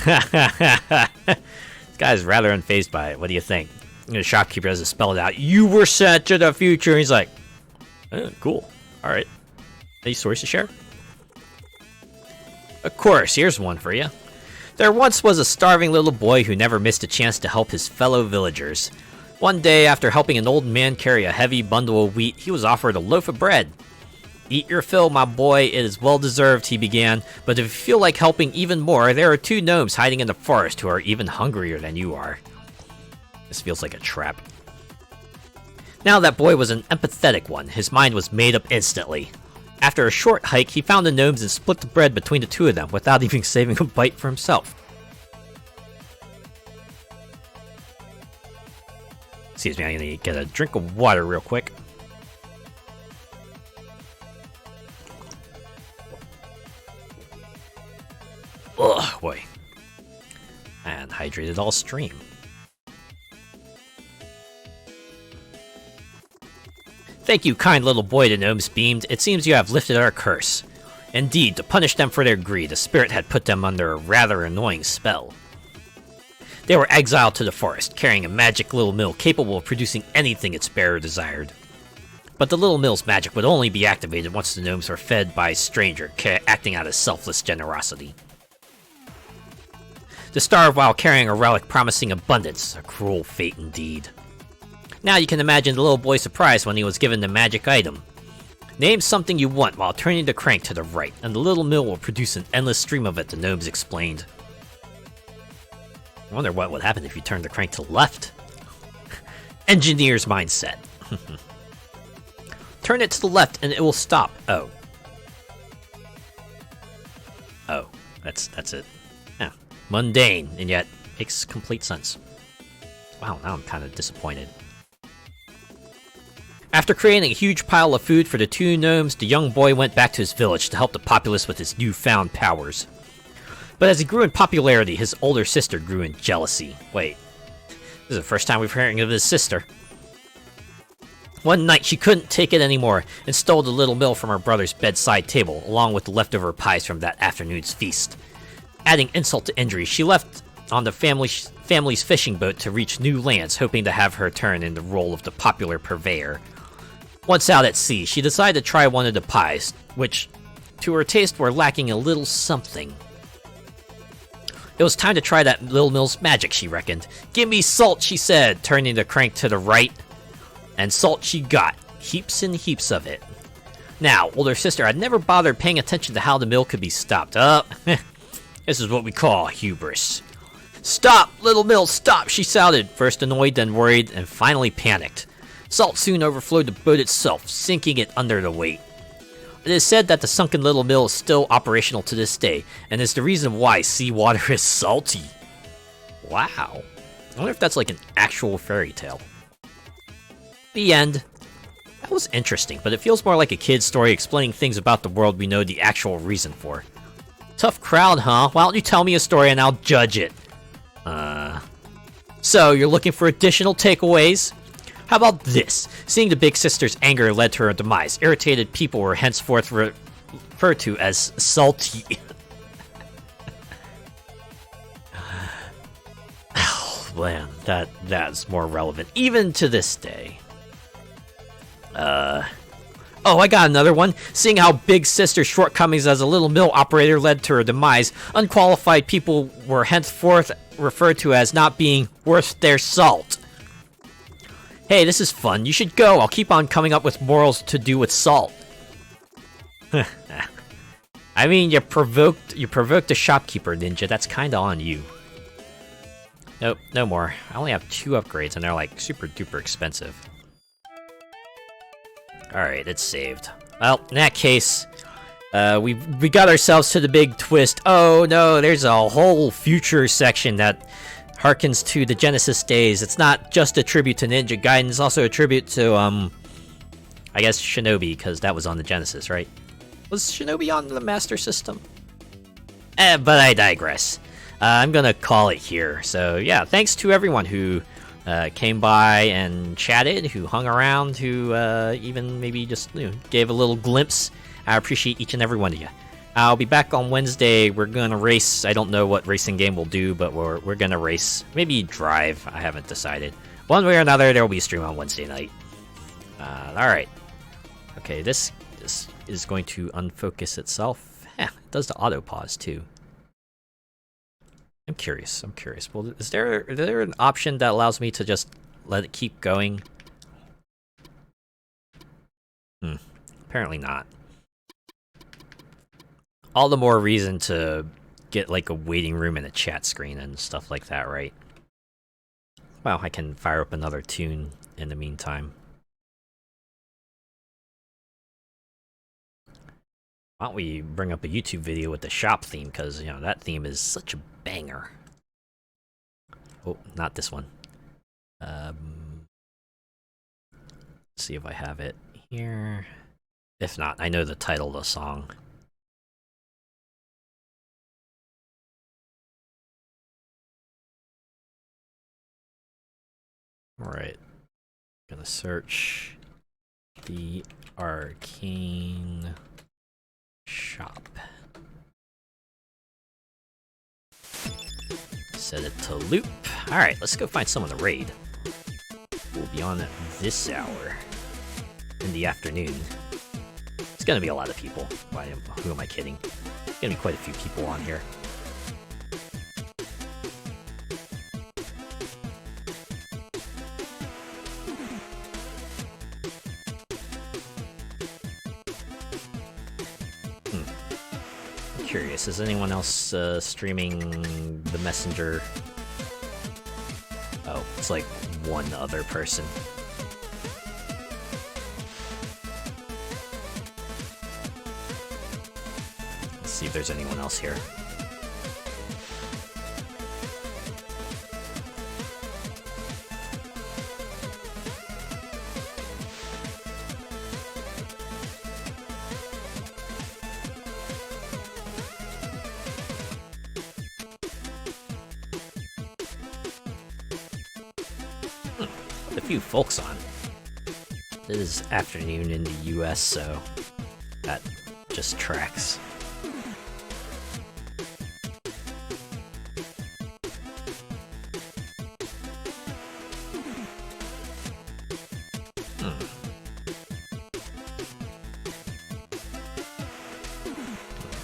This guy's rather unfazed by it. What do you think? The shopkeeper doesn't spell it out. You were sent to the future. He's like, cool. Alright. Any stories to share? Of course, here's one for you. There once was a starving little boy who never missed a chance to help his fellow villagers. One day, after helping an old man carry a heavy bundle of wheat, he was offered a loaf of bread. Eat your fill, my boy. It is well deserved, he began. But if you feel like helping even more, there are two gnomes hiding in the forest who are even hungrier than you are. This feels like a trap. Now that boy was an empathetic one. His mind was made up instantly. After a short hike, he found the gnomes and split the bread between the two of them without even saving a bite for himself. Excuse me, I'm gonna get a drink of water real quick. Ugh, boy. And hydrated all stream. Thank you, kind little boy, the gnomes beamed. It seems you have lifted our curse. Indeed, to punish them for their greed, the spirit had put them under a rather annoying spell. They were exiled to the forest, carrying a magic little mill capable of producing anything its bearer desired. But the little mill's magic would only be activated once the gnomes were fed by a stranger, acting out of selfless generosity. To starve while carrying a relic promising abundance, a cruel fate indeed. Now you can imagine the little boy's surprise when he was given the magic item. Name something you want while turning the crank to the right, and the little mill will produce an endless stream of it, the gnomes explained. I wonder what would happen if you turned the crank to the left. Engineer's mindset. Turn it to the left and it will stop. Oh. Oh, that's it. Yeah. Mundane, and yet makes complete sense. Wow, now I'm kind of disappointed. After creating a huge pile of food for the two gnomes, the young boy went back to his village to help the populace with his newfound powers. But as he grew in popularity, his older sister grew in jealousy. Wait, this is the first time we've heard of his sister. One night, she couldn't take it anymore and stole the little mill from her brother's bedside table, along with the leftover pies from that afternoon's feast. Adding insult to injury, she left on the family's fishing boat to reach new lands, hoping to have her turn in the role of the popular purveyor. Once out at sea, she decided to try one of the pies, which, to her taste, were lacking a little something. It was time to try that little mill's magic, she reckoned. "Give me salt," she said, turning the crank to the right. And salt she got, heaps and heaps of it. Now, older sister had never bothered paying attention to how the mill could be stopped. This is what we call hubris. "Stop, little mill, stop," she shouted, first annoyed, then worried, and finally panicked. Salt soon overflowed the boat itself, sinking it under the weight. It is said that the sunken little mill is still operational to this day, and is the reason why seawater is salty. Wow. I wonder if that's like an actual fairy tale. The end. That was interesting, but it feels more like a kid's story explaining things about the world we know the actual reason for. Tough crowd, huh? Why don't you tell me a story and I'll judge it? So, you're looking for additional takeaways? How about this? Seeing the big sister's anger led to her demise. Irritated people were henceforth referred to as salty. Oh, man, that's more relevant, even to this day. Oh, I got another one. Seeing how Big Sister's shortcomings as a little mill operator led to her demise, unqualified people were henceforth referred to as not being worth their salt. Hey, this is fun. You should go. I'll keep on coming up with morals to do with salt. I mean, you provoked a shopkeeper, Ninja. That's kinda on you. Nope, no more. I only have 2 upgrades, and they're like super duper expensive. Alright, it's saved. Well, in that case, we got ourselves to the big twist. Oh no, there's a whole future section that harkens to the Genesis days. It's not just a tribute to Ninja Gaiden, it's also a tribute to, I guess Shinobi, because that was on the Genesis, right? Was Shinobi on the Master System? But I digress. I'm gonna call it here. So yeah, thanks to everyone who came by and chatted, who hung around, who even maybe just gave a little glimpse. I appreciate each and every one of you. I'll be back on Wednesday. We're gonna race. I don't know what racing game we'll do, but we're gonna race. Maybe drive. I haven't decided. One way or another, there will be a stream on Wednesday night. All right. Okay, this is going to unfocus itself. It does the auto pause too. I'm curious. Well, is there an option that allows me to just let it keep going? Apparently not. All the more reason to get like a waiting room and a chat screen and stuff like that, right? Well, I can fire up another tune in the meantime. Why don't we bring up a YouTube video with the shop theme, because, that theme is such a banger. Oh, not this one. Let's see if I have it here. If not, I know the title of the song. Alright. Gonna search. the arcane shop. Set it to loop. Alright, let's go find someone to raid. We'll be on this hour in the afternoon. It's gonna be a lot of people. Who am I kidding? There's gonna be quite a few people on here. Curious, is anyone else streaming the messenger? Oh, it's like one other person. Let's see if there's anyone else here. A few folks on. It is afternoon in the US, so that just tracks.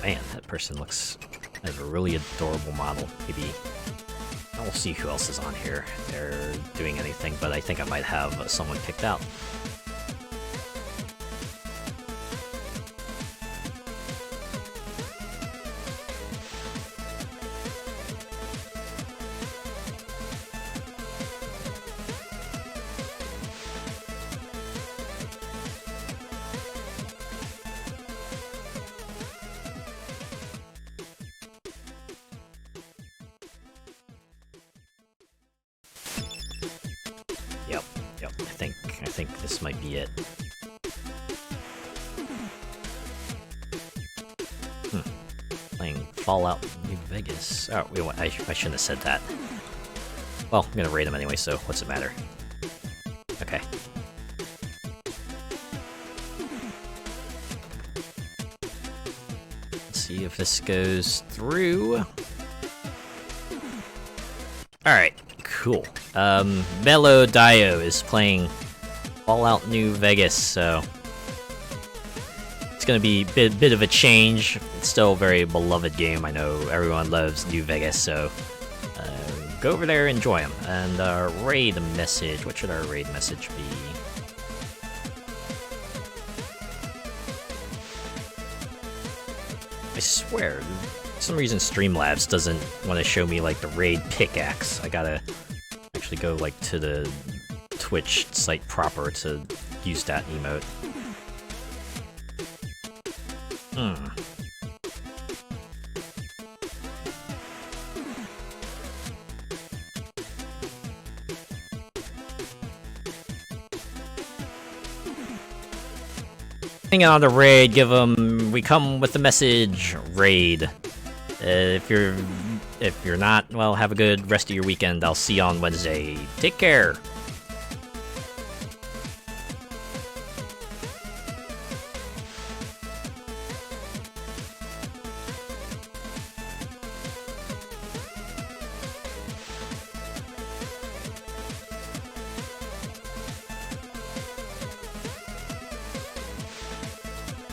Man, that person looks like a really adorable model. Maybe we'll see who else is on here. They're doing anything, but I think I might have someone picked out. Yep. I think this might be it. Playing Fallout New Vegas. Oh, I shouldn't have said that. Well, I'm gonna raid him anyway, so what's it matter? Okay. Let's see if this goes through. Alright, cool. Melo Dio is playing Fallout New Vegas, so it's gonna be a bit of a change. It's still a very beloved game. I know everyone loves New Vegas, so go over there, enjoy them. And raid message. What should our raid message be? I swear, for some reason Streamlabs doesn't want to show me like the raid pickaxe. I gotta actually go like to the Twitch site proper to use that emote. Hang on the raid, we come with the message, raid. If you're not, well, have a good rest of your weekend. I'll see you on Wednesday. Take care.